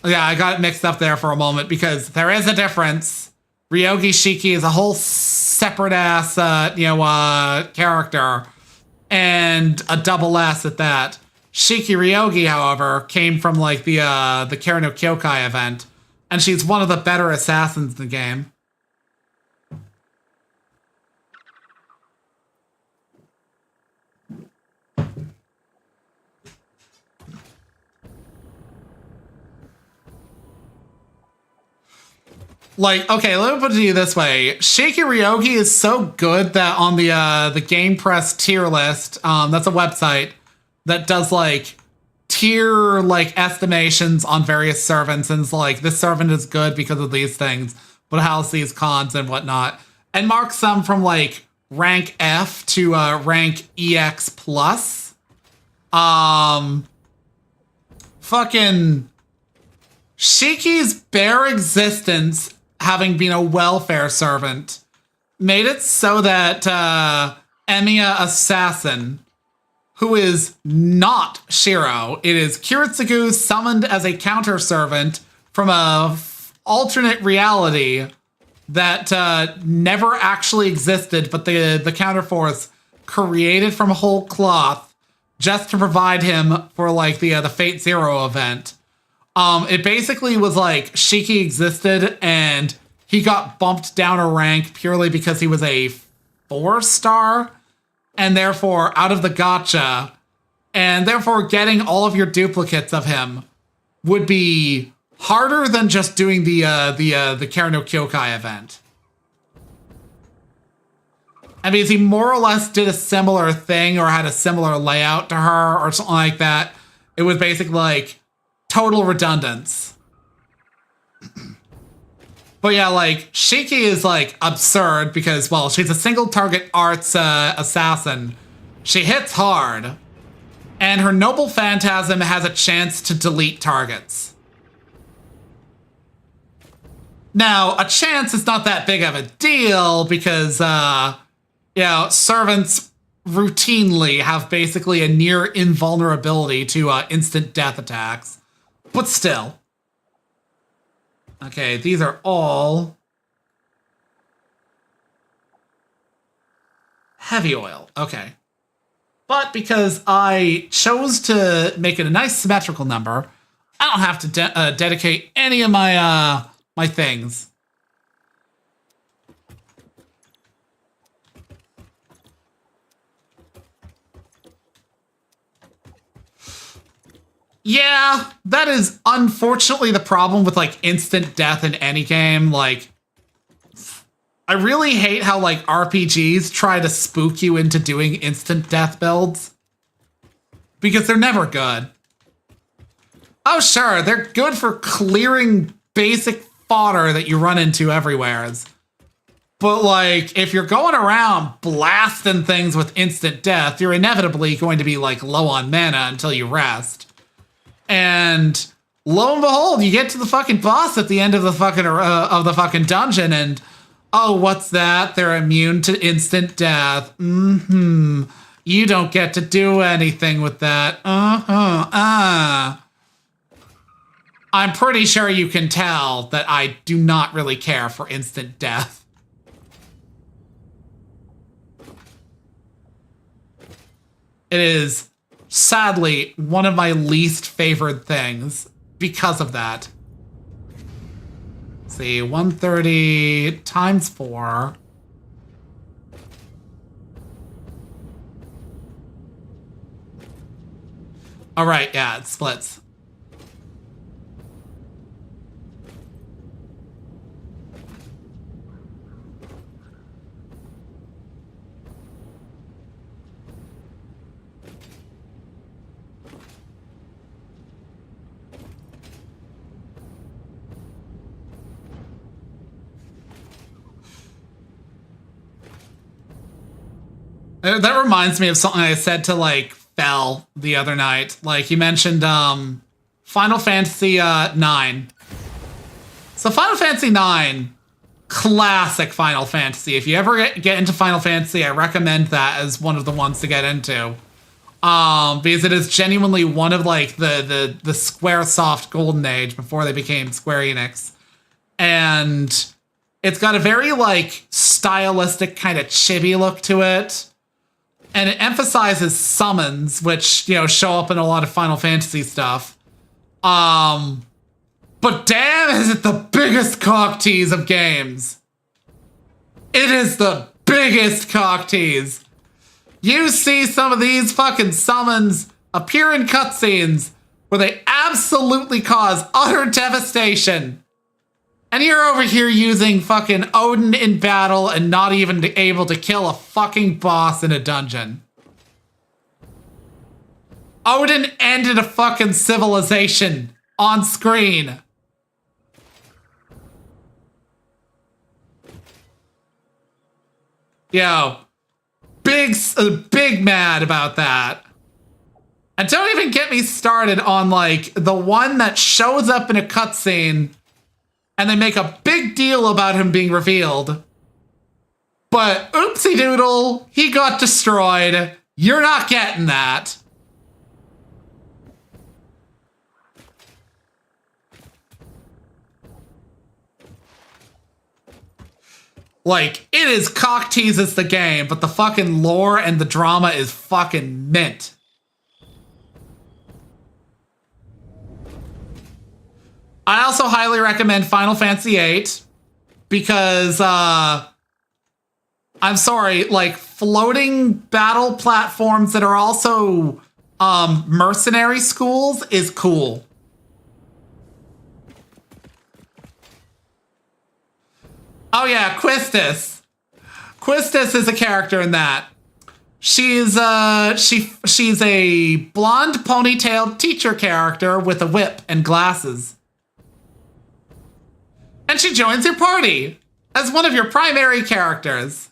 Yeah, I got it mixed up there for a moment because there is a difference. Ryogi Shiki is a whole separate ass, character, and a double S at that. Shiki Ryogi, however, came from like the Kara no Kyokai event, and she's one of the better assassins in the game. Like, okay, let me put it to you this way. Shiki Ryogi is so good that on the Game Press tier list, that's a website that does like tier like estimations on various servants, and it's like, this servant is good because of these things, but has these cons and whatnot, and marks them from like rank F to rank EX plus. Fucking Shiki's bare existence, having been a welfare servant, made it so that Emiya Assassin, who is not Shiro, it is Kiritsugu summoned as a counter servant from a alternate reality that never actually existed, but the counterforce created from whole cloth just to provide him for like the Fate Zero event. It basically was like Shiki existed and he got bumped down a rank purely because he was a 4-star, and therefore out of the gacha, and therefore getting all of your duplicates of him would be harder than just doing the Kara no Kyokai event. I mean, he more or less did a similar thing or had a similar layout to her or something like that. It was basically like total redundance. But yeah, like, Shiki is like absurd because, well, she's a single target arts assassin. She hits hard, and her noble phantasm has a chance to delete targets. Now, a chance is not that big of a deal because, servants routinely have basically a near invulnerability to instant death attacks. But still. Okay, these are all heavy oil. Okay. But because I chose to make it a nice symmetrical number, I don't have to dedicate any of my my things. Yeah, that is unfortunately the problem with like instant death in any game. Like, I really hate how like RPGs try to spook you into doing instant death builds, because they're never good. Oh sure, they're good for clearing basic fodder that you run into everywhere. But like, if you're going around blasting things with instant death, you're inevitably going to be like low on mana until you rest. And lo and behold, you get to the fucking boss at the end of the fucking dungeon, and oh, what's that? They're immune to instant death. You don't get to do anything with that. I'm pretty sure you can tell that I do not really care for instant death. It is sadly one of my least favorite things because of that. Let's see, 130 times 4. All right, yeah, it splits. That reminds me of something I said to, like, Fel the other night. Like, you mentioned Final Fantasy 9. So Final Fantasy 9, classic Final Fantasy. If you ever get into Final Fantasy, I recommend that as one of the ones to get into. Because it is genuinely one of, like, the Squaresoft golden age before they became Square Enix. And it's got a very, like, stylistic kind of chibi look to it. And it emphasizes summons, which, you know, show up in a lot of Final Fantasy stuff. But damn, is it the biggest cock tease of games. It is the biggest cock tease. You see some of these fucking summons appear in cutscenes where they absolutely cause utter devastation. And you're over here using fucking Odin in battle and not even able to kill a fucking boss in a dungeon. Odin ended a fucking civilization on screen. Yo, big mad about that. And don't even get me started on, like, the one that shows up in a cutscene and they make a big deal about him being revealed. But oopsie doodle, he got destroyed. You're not getting that. Like, it is cock teases the game, but the fucking lore and the drama is fucking mint. I also highly recommend Final Fantasy VIII because, I'm sorry, like, floating battle platforms that are also mercenary schools is cool. Oh yeah, Quistis. Quistis is a character in that. She's she's a blonde ponytailed teacher character with a whip and glasses. And she joins your party as one of your primary characters.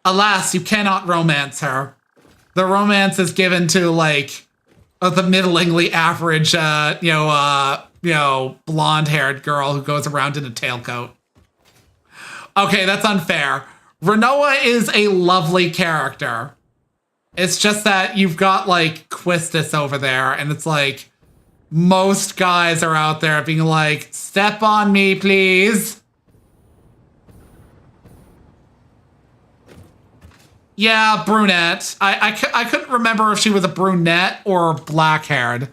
Alas, you cannot romance her. The romance is given to, like, the middlingly average, blonde-haired girl who goes around in a tailcoat. Okay, that's unfair. Renoa is a lovely character. It's just that you've got, like, Quistis over there, and it's like, most guys are out there being like, step on me, please. Yeah, brunette. I couldn't remember if she was a brunette or black-haired.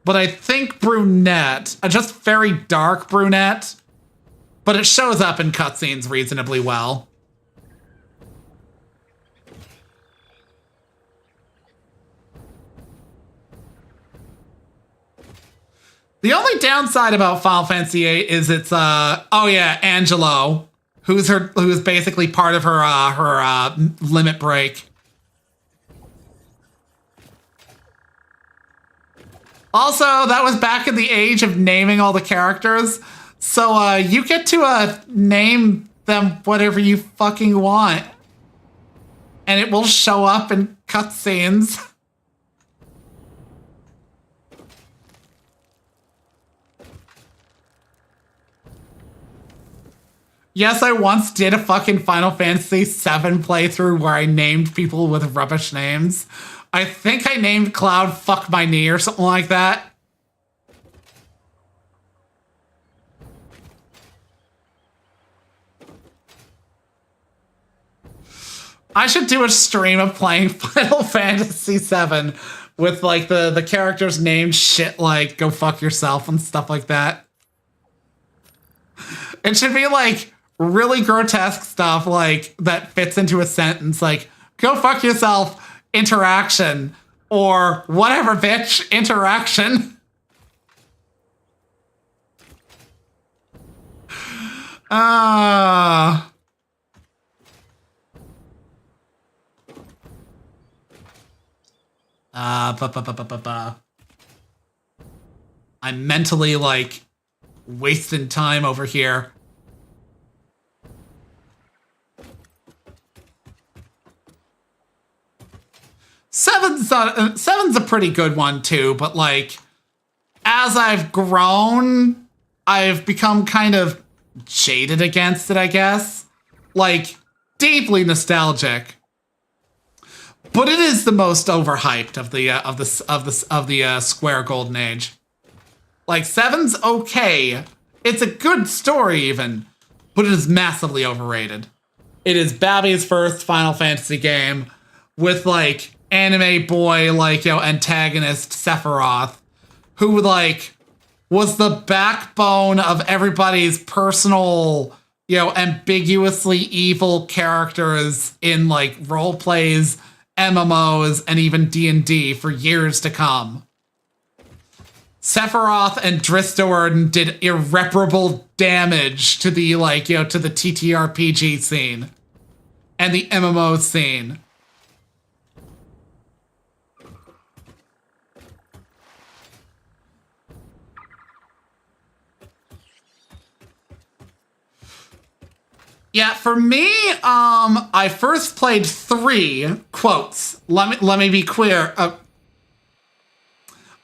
But I think brunette. A just very dark brunette. But it shows up in cutscenes reasonably well. The only downside about Final Fantasy VIII is it's oh yeah, Angelo, who's basically part of her limit break. Also, that was back in the age of naming all the characters, so you get to name them whatever you fucking want, and it will show up in cutscenes. Yes, I once did a fucking Final Fantasy VII playthrough where I named people with rubbish names. I think I named Cloud Fuck My Knee or something like that. I should do a stream of playing Final Fantasy VII with like the characters named shit like "Go fuck yourself" and stuff like that. It should be like really grotesque stuff like that fits into a sentence like "Go fuck yourself" interaction or whatever bitch interaction. I'm mentally like wasting time over here. Seven's a pretty good one too, but like as I've grown, I've become kind of jaded against it, I guess. Like deeply nostalgic. But it is the most overhyped of the Square Golden Age. Like 7's okay. It's a good story even, but it is massively overrated. It is Babby's first Final Fantasy game with like anime boy like antagonist Sephiroth, who like was the backbone of everybody's personal ambiguously evil characters in like role plays, MMOs, and even D&D for years to come. Sephiroth and Dristorn did irreparable damage to the to the TTRPG scene and the MMO scene. Yeah, for me, I first played 3 quotes. Let me be clear.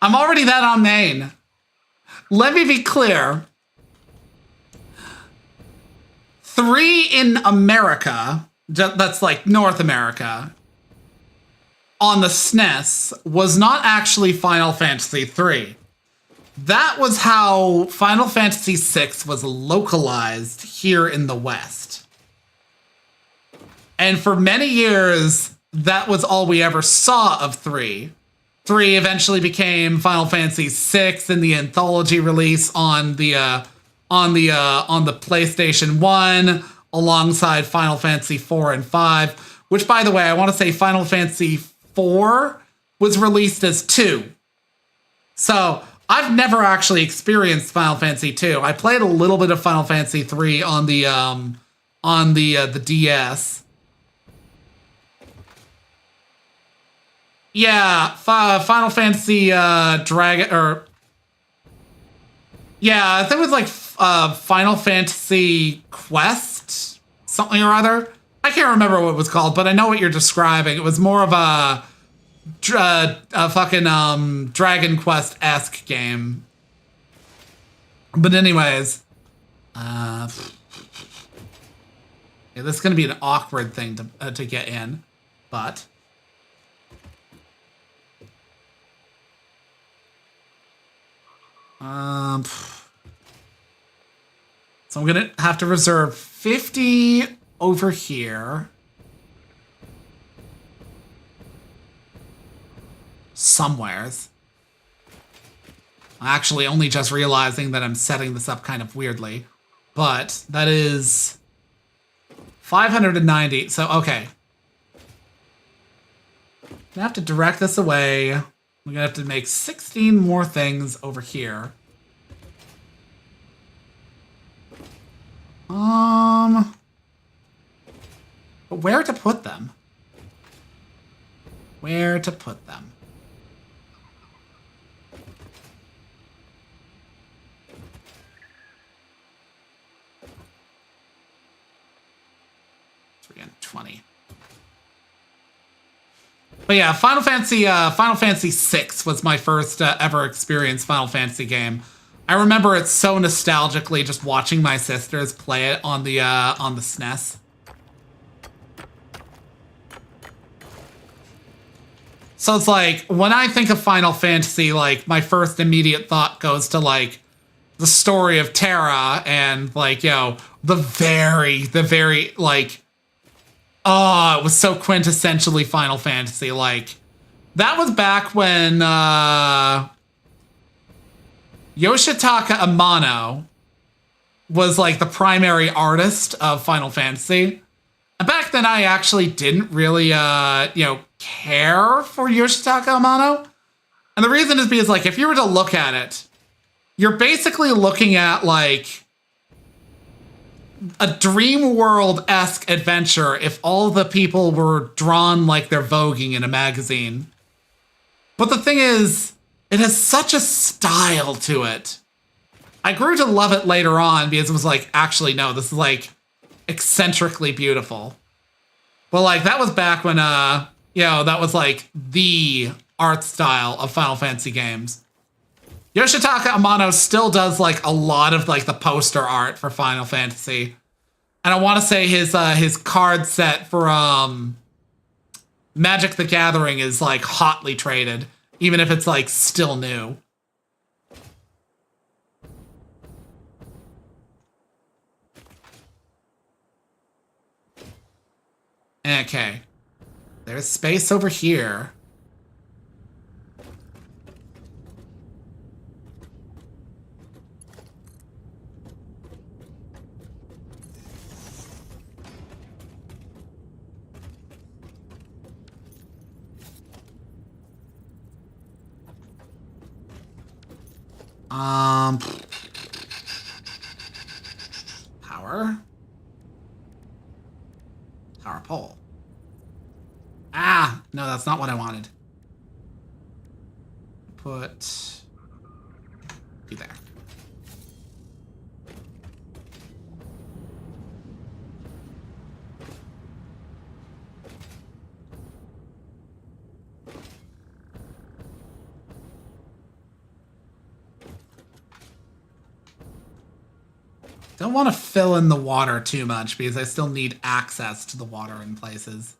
I'm already that on main. Let me be clear. 3 in America, that's like North America, on the SNES was not actually Final Fantasy 3. That was how Final Fantasy 6 was localized here in the West. And for many years, that was all we ever saw of 3. 3 eventually became Final Fantasy 6 in the anthology release on the PlayStation 1 alongside Final Fantasy 4 and 5, which by the way, I want to say Final Fantasy 4 was released as 2. So, I've never actually experienced Final Fantasy 2. I played a little bit of Final Fantasy 3 on the DS. Yeah, Final Fantasy Dragon, or yeah, I think it was like Final Fantasy Quest, something or other. I can't remember what it was called, but I know what you're describing. It was more of a fucking Dragon Quest-esque game. But anyways, yeah, this is gonna be an awkward thing to get in, but. So I'm gonna have to reserve 50 over here. Somewheres. I'm actually only just realizing that I'm setting this up kind of weirdly. But that is 590. So, okay. I'm gonna have to direct this away. We're gonna have to make 16 more things over here. But where to put them? Where to put them? Again, 20. But yeah, Final Fantasy VI was my first ever experienced Final Fantasy game. I remember it so nostalgically, just watching my sisters play it on the SNES. So it's like when I think of Final Fantasy, like my first immediate thought goes to like the story of Terra and like the very like Oh, it was so quintessentially Final Fantasy. Like, that was back when Yoshitaka Amano was like the primary artist of Final Fantasy. And back then I actually didn't really, care for Yoshitaka Amano. And the reason is because, like, if you were to look at it, you're basically looking at, like, a dream world-esque adventure if all the people were drawn like they're voguing in a magazine. But the thing is, it has such a style to it. I grew to love it later on because it was like, actually, no, this is like eccentrically beautiful. But like, that was back when, that was like the art style of Final Fantasy games. Yoshitaka Amano still does like a lot of like the poster art for Final Fantasy. And I want to say his card set for Magic the Gathering is like hotly traded, even if it's like still new. Okay. There's space over here. Power. Power pole. Ah, no, that's not what I wanted. Put you there. Don't want to fill in the water too much because I still need access to the water in places.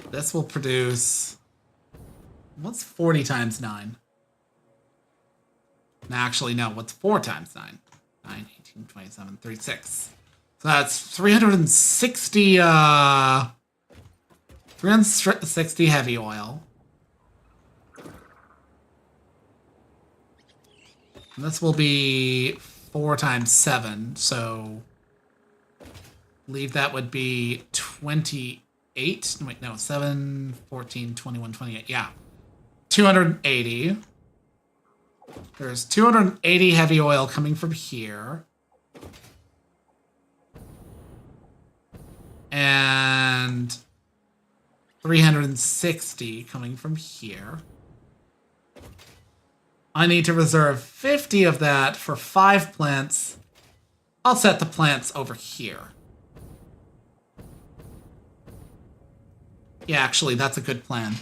This will produce... What's 40 times 9? Actually, no. What's 4 times 9? 9, 18, 27, 36. So that's 360, 360 heavy oil. And this will be 4 times 7, so I believe that would be 28. Wait, no, 7, 14, 21, 28. Yeah. 280. There's 280 heavy oil coming from here. And 360 coming from here. I need to reserve 50 of that for 5 plants. I'll set the plants over here. Yeah, actually, that's a good plan.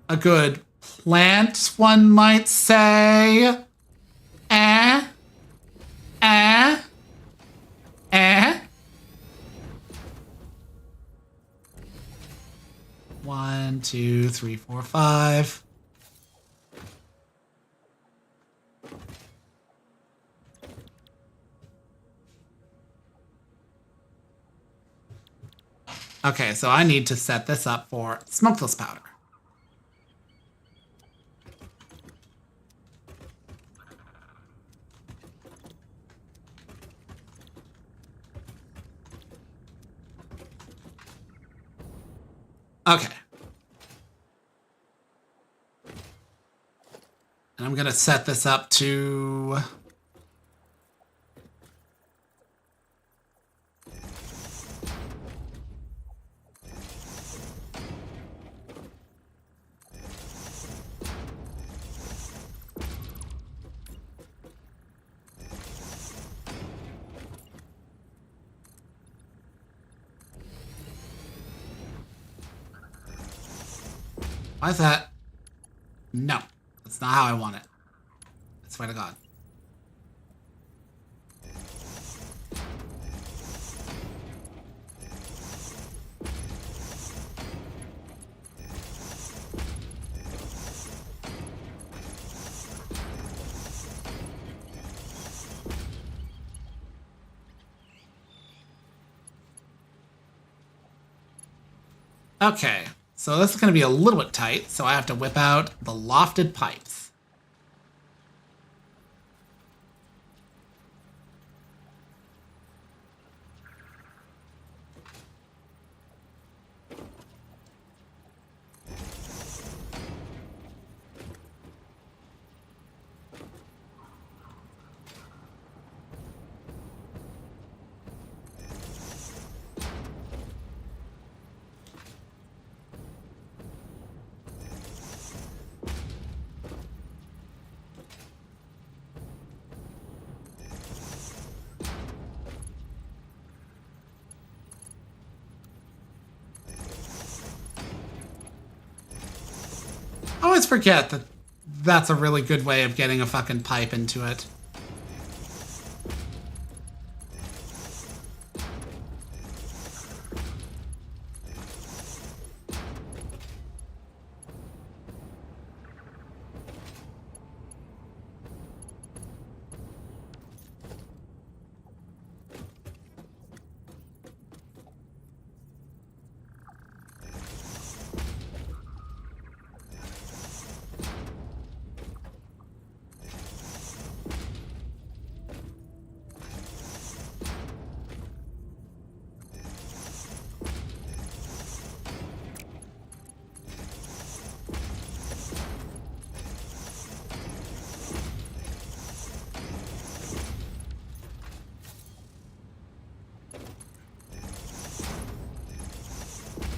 A good plant, one might say. One, 2, 3, 4, 5. Okay, so I need to set this up for smokeless powder. Okay. And I'm going to set this up to... Why is that? No, that's not how I want it. I swear to God. Okay, so this is going to be a little bit tight, so I have to whip out the lofted pipes. I always forget that that's a really good way of getting a fucking pipe into it.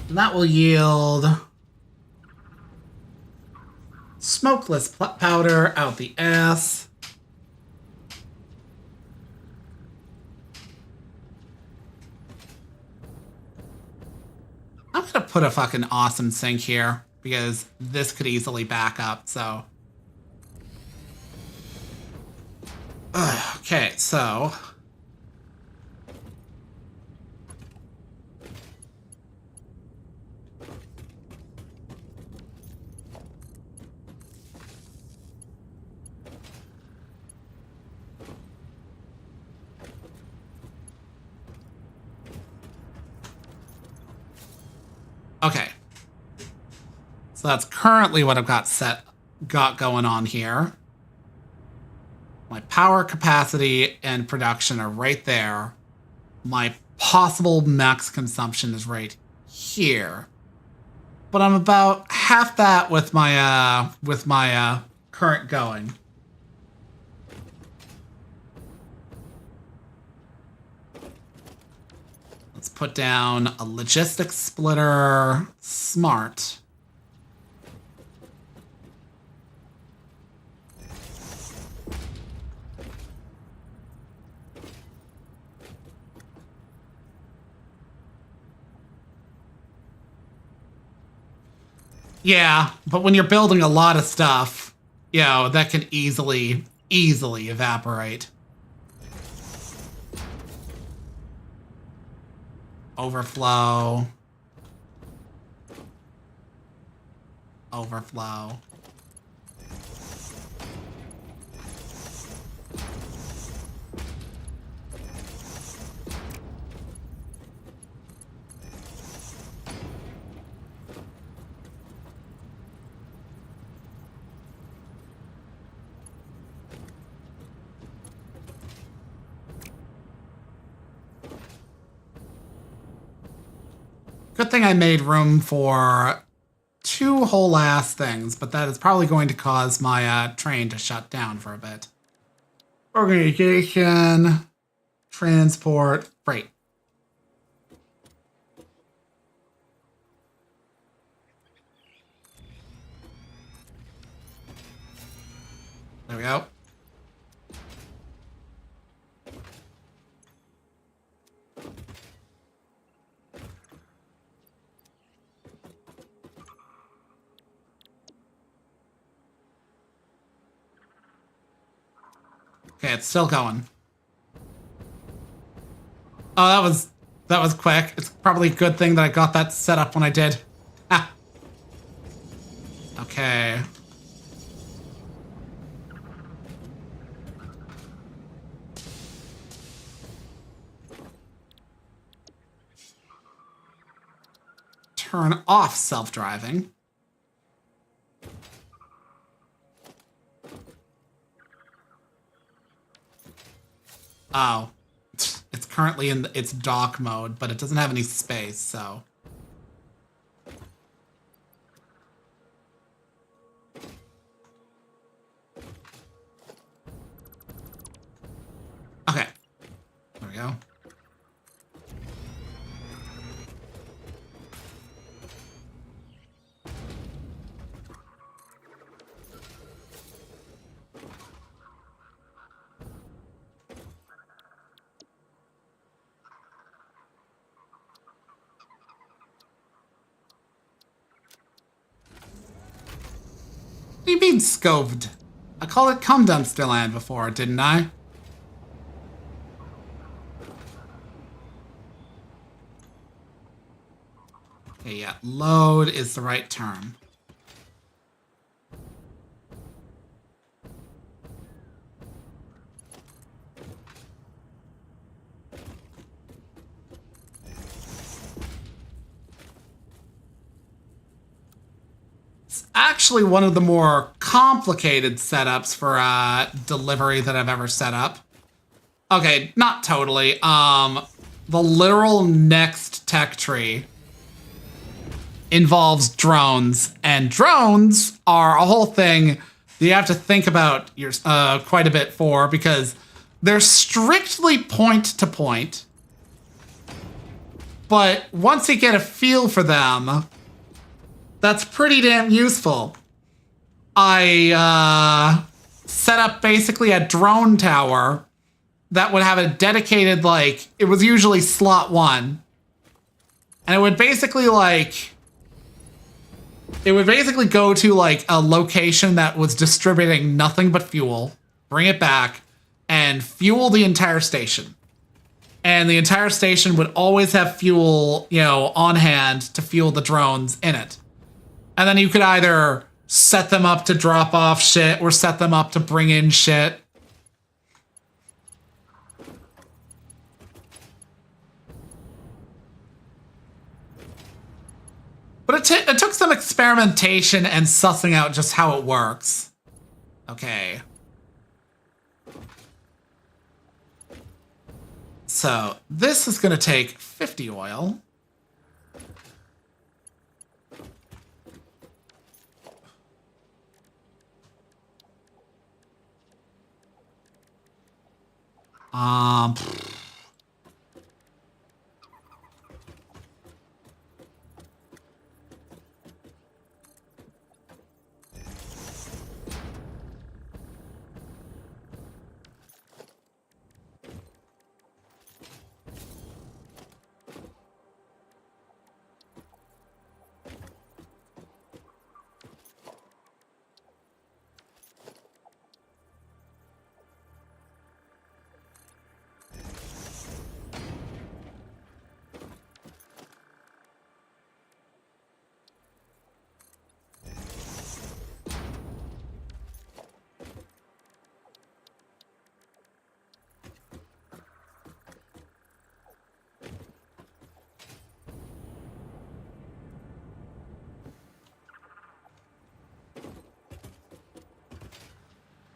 And that will yield smokeless powder out the ass. I'm gonna put a fucking awesome sink here because this could easily back up, so. Okay, so. Okay. So that's currently what I've got going on here. My power capacity and production are right there. My possible max consumption is right here. But I'm about half that with my current going. Let's put down a logistics splitter smart. Yeah, but when you're building a lot of stuff, you know, that can easily evaporate. Overflow. Overflow. Good thing I made room for 2 whole ass things, but that is probably going to cause my train to shut down for a bit. Organization, transport, freight. There we go. Okay, it's still going. Oh, that was quick. It's probably a good thing that I got that set up when I did. Ah. Okay. turn off self-driving. Oh, it's currently in its dock mode, but it doesn't have any space, so. Okay, there we go. What do you mean scoved? I called it cum dumpster land before, didn't I? Okay, yeah, load is the right term. Actually one of the more complicated setups for delivery that I've ever set up. Okay, not totally. The literal next tech tree involves drones, and drones are a whole thing that you have to think about quite a bit for, because they're strictly point to point. But once you get a feel for them, that's pretty damn useful. I set up basically a drone tower that would have a dedicated, like, it was usually slot 1. And it would basically, like, go to, like, a location that was distributing nothing but fuel, bring it back, and fuel the entire station. And the entire station would always have fuel, you know, on hand to fuel the drones in it. And then you could either set them up to drop off shit or set them up to bring in shit. But it took some experimentation and sussing out just how it works. Okay. So this is going to take 50 oil.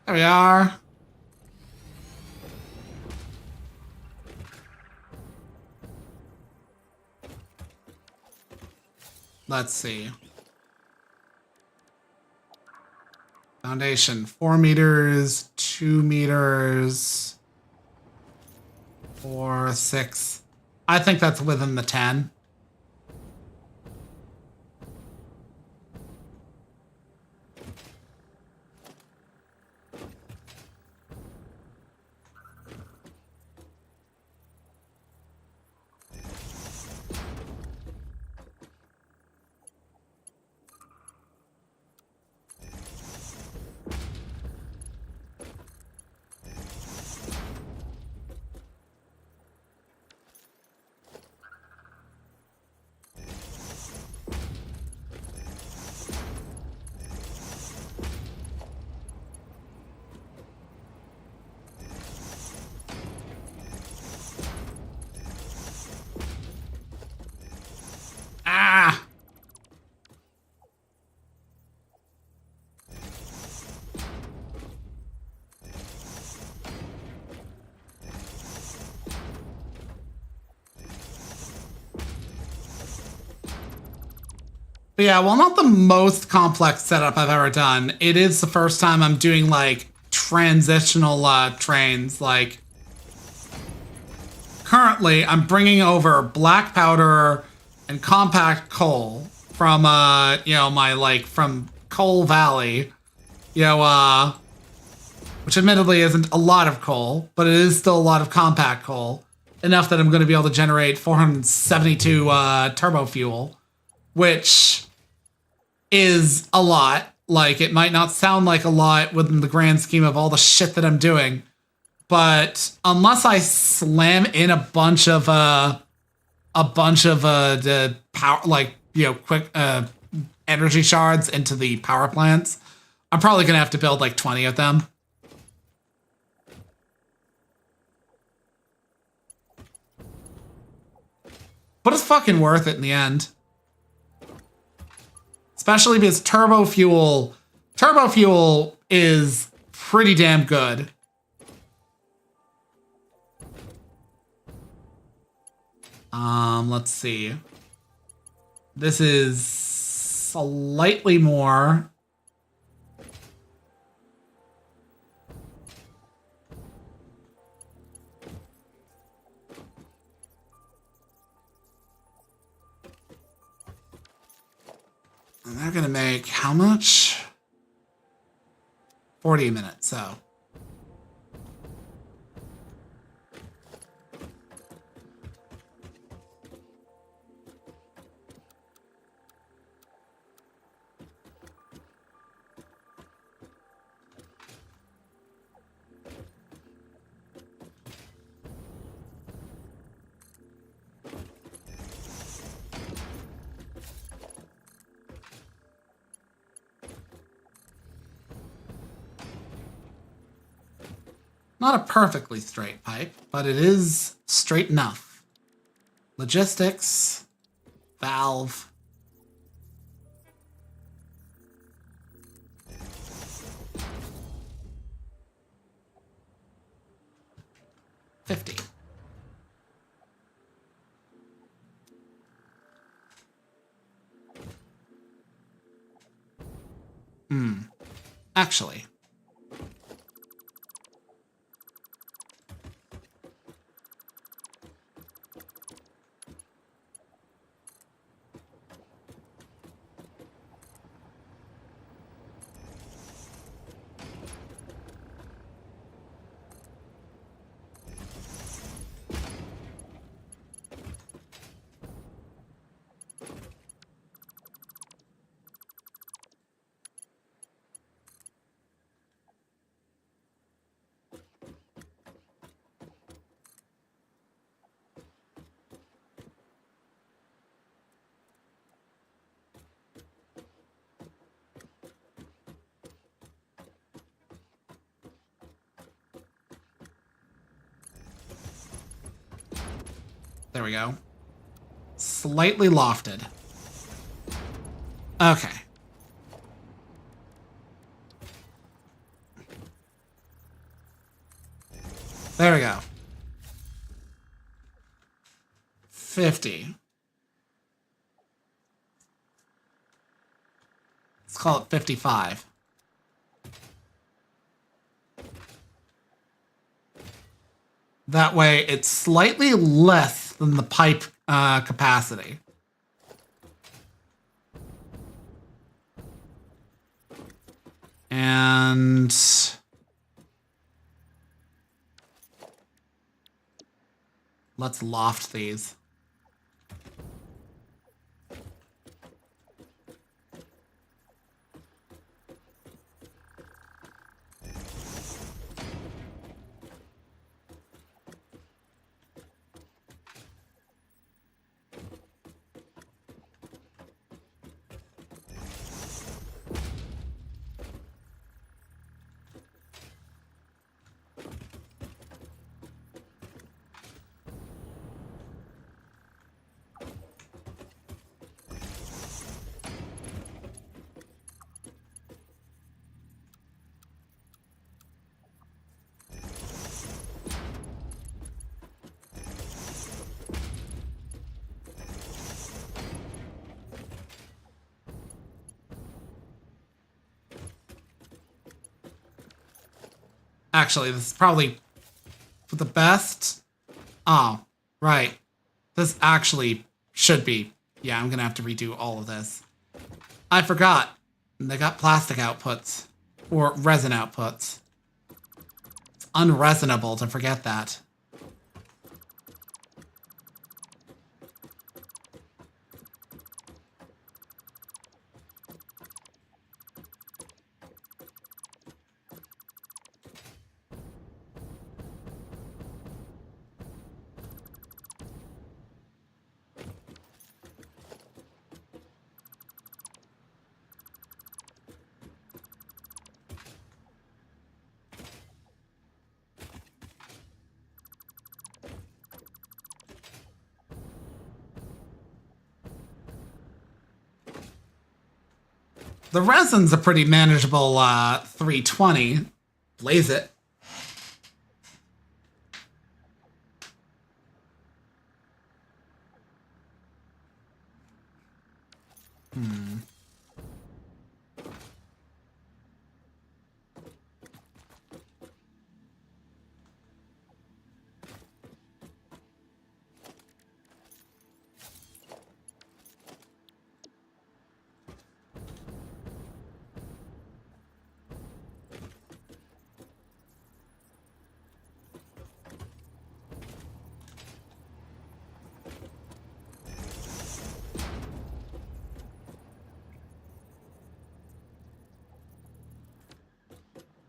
There we are. Let's see. Foundation, 4 meters, 2 meters, 4, 6. I think that's within the 10. But yeah, well, not the most complex setup I've ever done. It is the first time I'm doing, like, transitional trains. Like, currently, I'm bringing over black powder and compact coal from, you know, my, like, from Coal Valley. You know, which admittedly isn't a lot of coal, but it is still a lot of compact coal. Enough that I'm going to be able to generate 472 turbo fuel, which is a lot. Like, it might not sound like a lot within the grand scheme of all the shit that I'm doing, but unless I slam in a bunch of the power, like, you know, quick energy shards into the power plants, I'm probably gonna have to build like 20 of them. But it's fucking worth it in the end. Especially because turbo fuel is pretty damn good. Let's see. This is slightly more. And they're gonna make how much? 40 a minute, so. Not a perfectly straight pipe, but it is straight enough. Logistics, valve. $50. Actually. There we go. Slightly lofted. Okay. There we go. 50. Let's call it 55. That way, it's slightly less than the pipe capacity. And let's loft these. Actually, this is probably for the best. Oh, right. This actually should be. Yeah, I'm gonna have to redo all of this. I forgot. They got plastic outputs. Or resin outputs. It's unreasonable to forget that. The resin's a pretty manageable 320. Blaze it.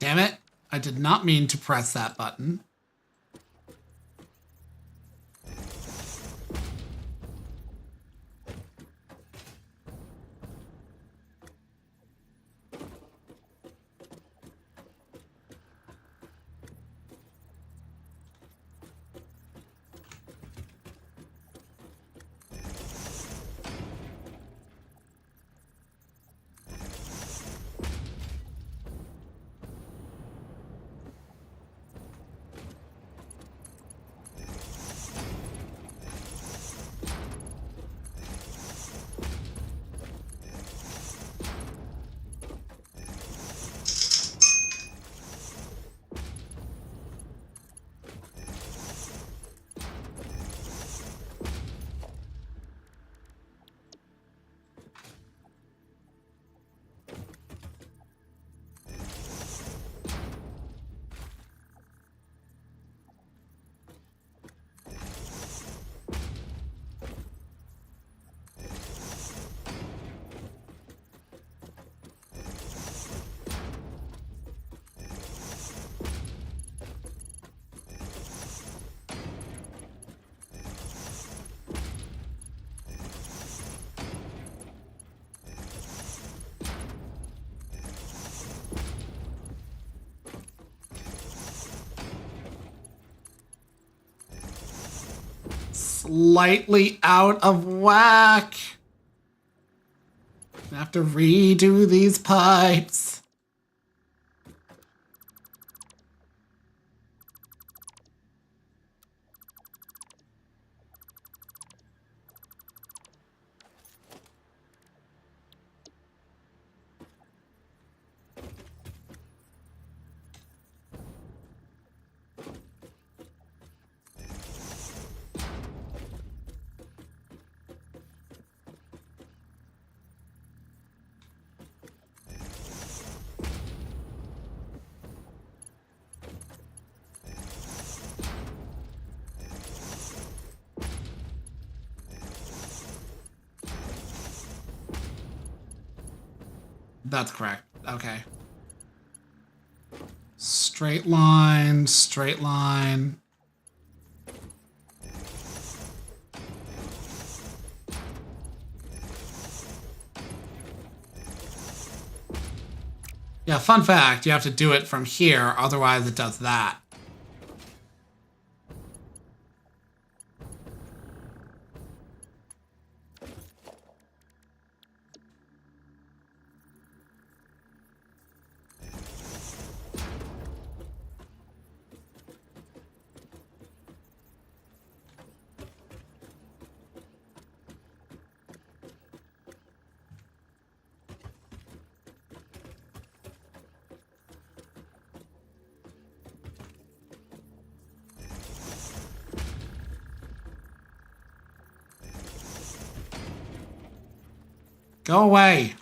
Damn it. I did not mean to press that button. Slightly out of whack. I have to redo these pipes. That's correct. Okay. Straight line, straight line. Yeah, fun fact, you have to do it from here, otherwise it does that. Go away.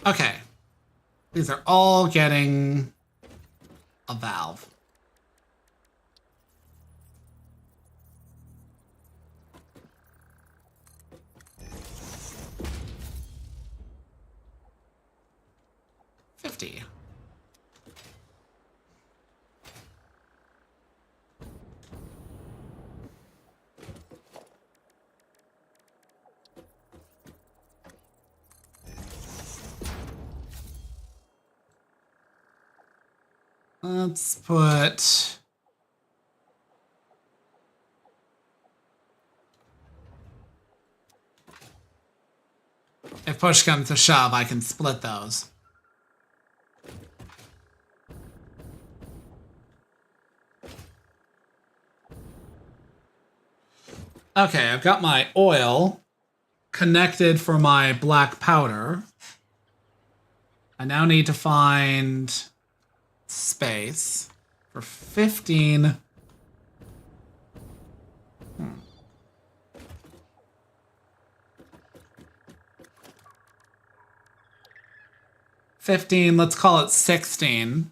Okay. These are all getting a valve. $50. Let's put... If push comes to shove, I can split those. Okay, I've got my oil connected for my black powder. I now need to find space for 15. 15, let's call it 16.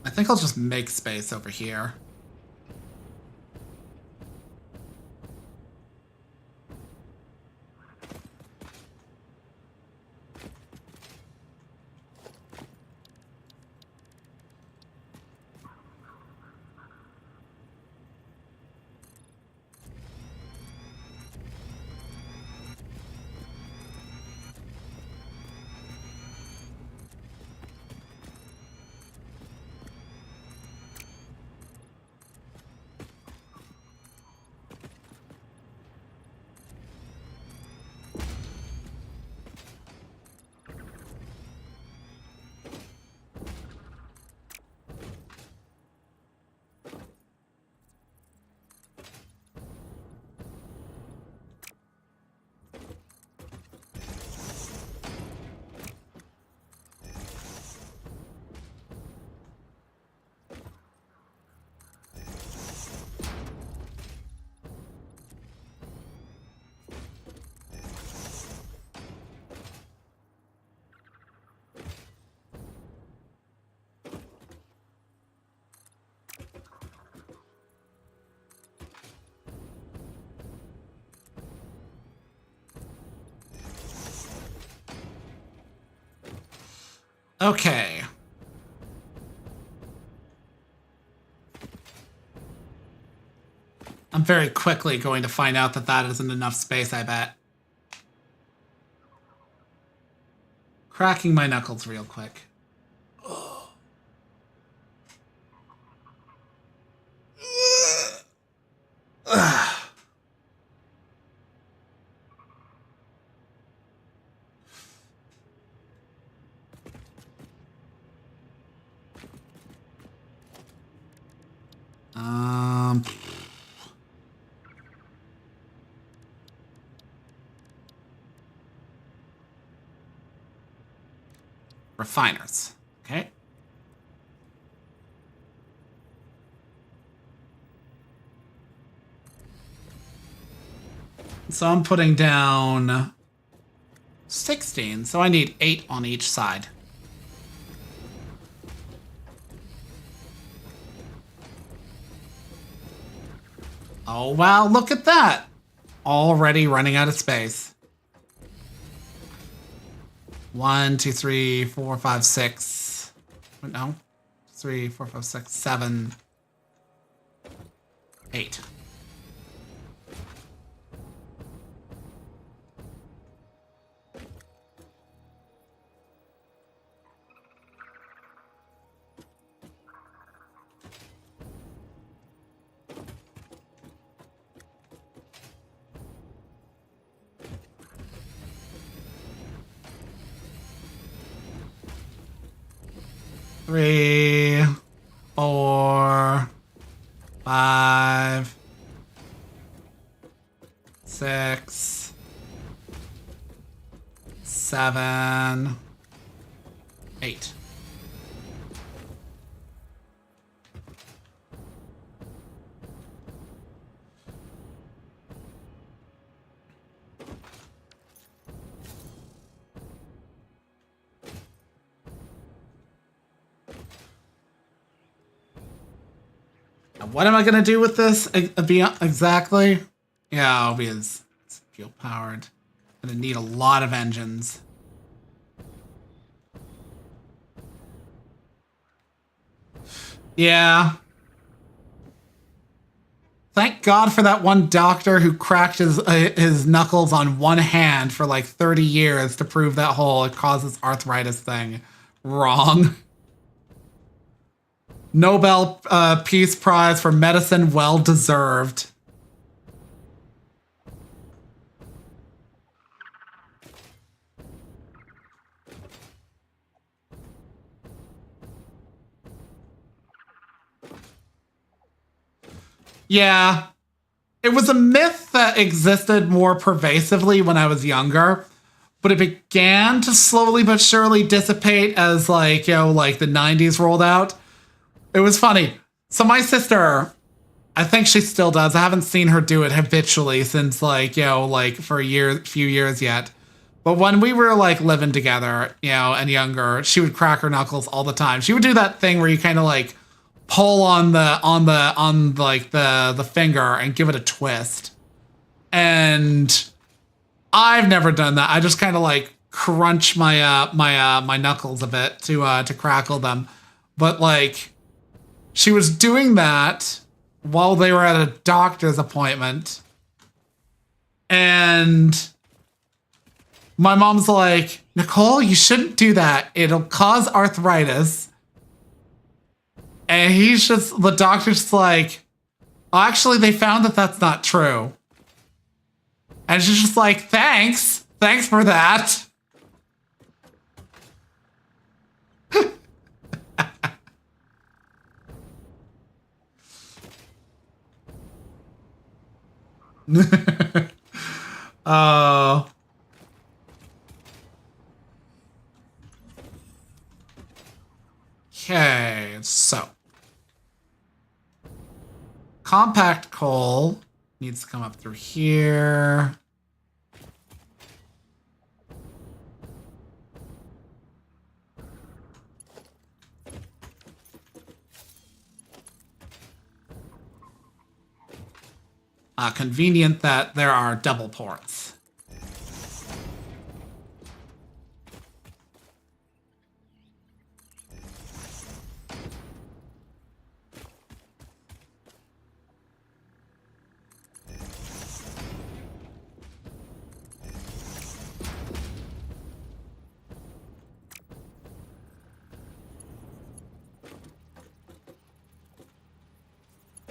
I think I'll just make space over here. Okay. I'm very quickly going to find out that that isn't enough space, I bet. Cracking my knuckles real quick. Um, refiners. Okay. So I'm putting down 16, so I need 8 on each side. Oh, wow, look at that. Already running out of space. 1, 2, 3, 4, 5, 6. No. 3, 4, 5, 6, 7, 8. Three, 4, 5, 6, 7, 8. Now, what am I gonna do with this exactly? Yeah, because it's fuel powered. Gonna need a lot of engines. Yeah. Thank God for that one doctor who cracked his knuckles on one hand for like 30 years to prove that whole it causes arthritis thing wrong. Nobel Peace Prize for medicine, well deserved. Yeah. It was a myth that existed more pervasively when I was younger, but it began to slowly but surely dissipate as like the 90s rolled out. It was funny. So my sister, I think she still does. I haven't seen her do it habitually since for a few years yet. But when we were like living together, and younger, she would crack her knuckles all the time. She would do that thing where you kind of like pull on the finger and give it a twist. And I've never done that. I just kind of like crunch my knuckles a bit to crackle them. But like she was doing that while they were at a doctor's appointment. And my mom's like, Nicole, you shouldn't do that. It'll cause arthritis. And the doctor's just like, oh, actually, they found that that's not true. And she's just like, thanks. Thanks for that. Oh. Okay, so. Compact coal needs to come up through here. Convenient that there are double ports.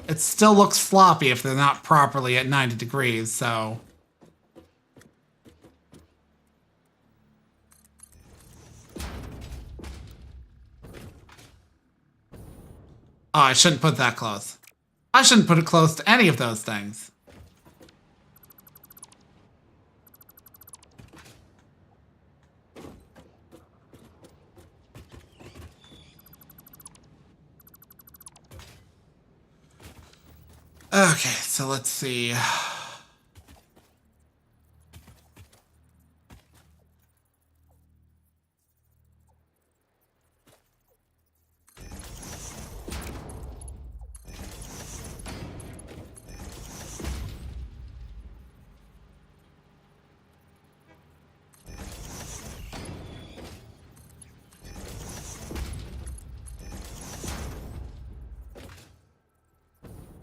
It still looks sloppy if they're not properly at 90 degrees, so. Oh, I shouldn't put that close. I shouldn't put it close to any of those things. Okay, so let's see.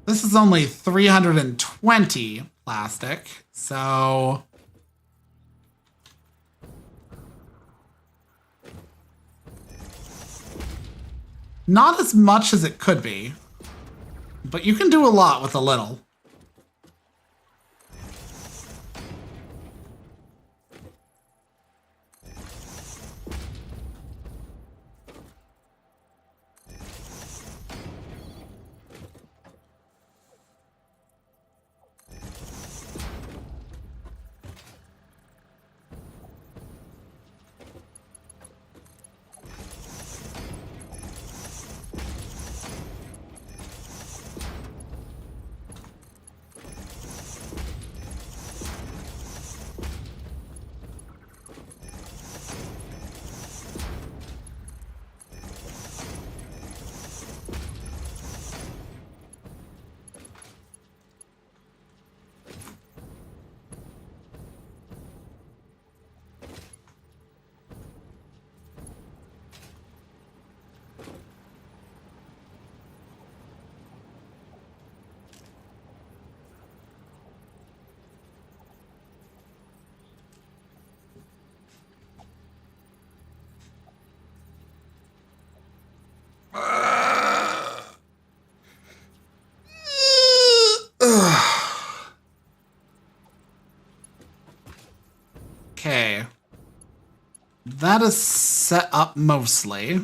This is only 320 plastic, so... Not as much as it could be, but you can do a lot with a little. Okay. That is set up mostly.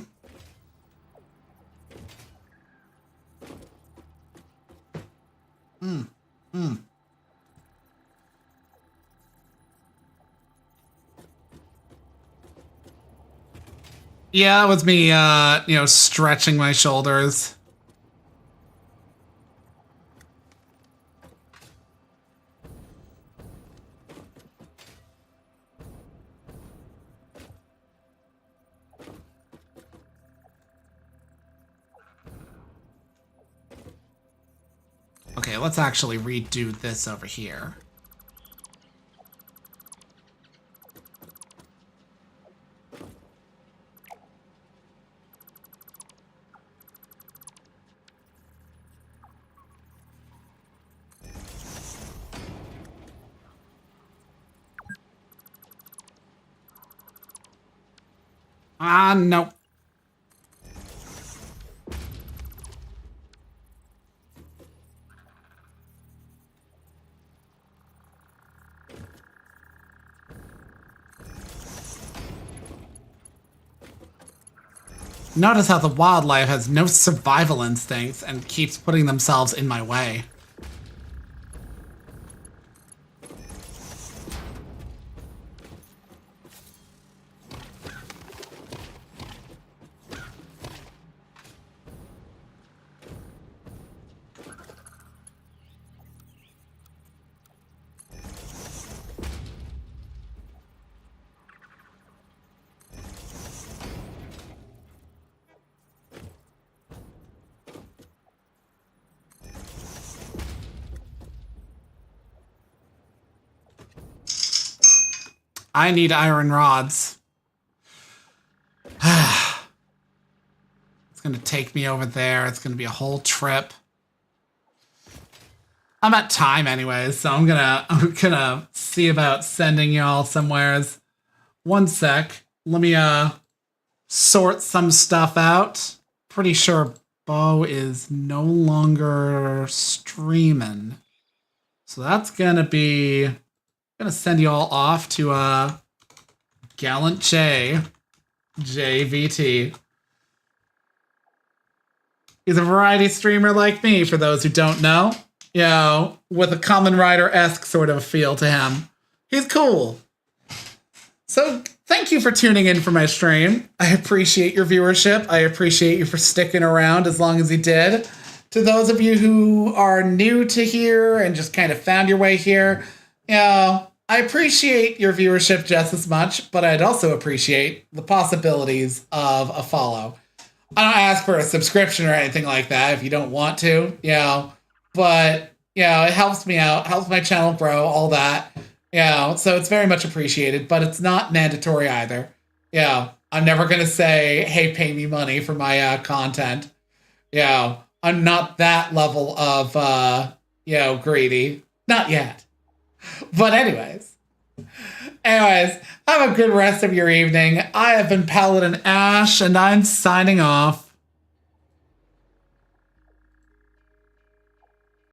Yeah, that was me, stretching my shoulders. Okay, let's actually redo this over here. No. Notice how the wildlife has no survival instincts and keeps putting themselves in my way. I need iron rods. It's gonna take me over there. It's gonna be a whole trip. I'm at time anyways, so I'm gonna see about sending y'all somewheres. One sec. Let me sort some stuff out. Pretty sure Bo is no longer streaming. So that's gonna be gonna send you all off to Gallant JVT. He's a variety streamer like me, for those who don't know. You know, with a Kamen Rider-esque sort of feel to him. He's cool. So thank you for tuning in for my stream. I appreciate your viewership. I appreciate you for sticking around as long as you did. To those of you who are new to here and just kind of found your way here, you know, I appreciate your viewership just as much, but I'd also appreciate the possibilities of a follow. I don't ask for a subscription or anything like that if you don't want to, you know, but, you know, it helps me out, helps my channel grow, all that, you know, so it's very much appreciated, but it's not mandatory either. You know, I'm never going to say, hey, pay me money for my content. You know, I'm not that level of, you know, greedy. Not yet. But anyways, have a good rest of your evening. I have been PaladinAshe, and I'm signing off.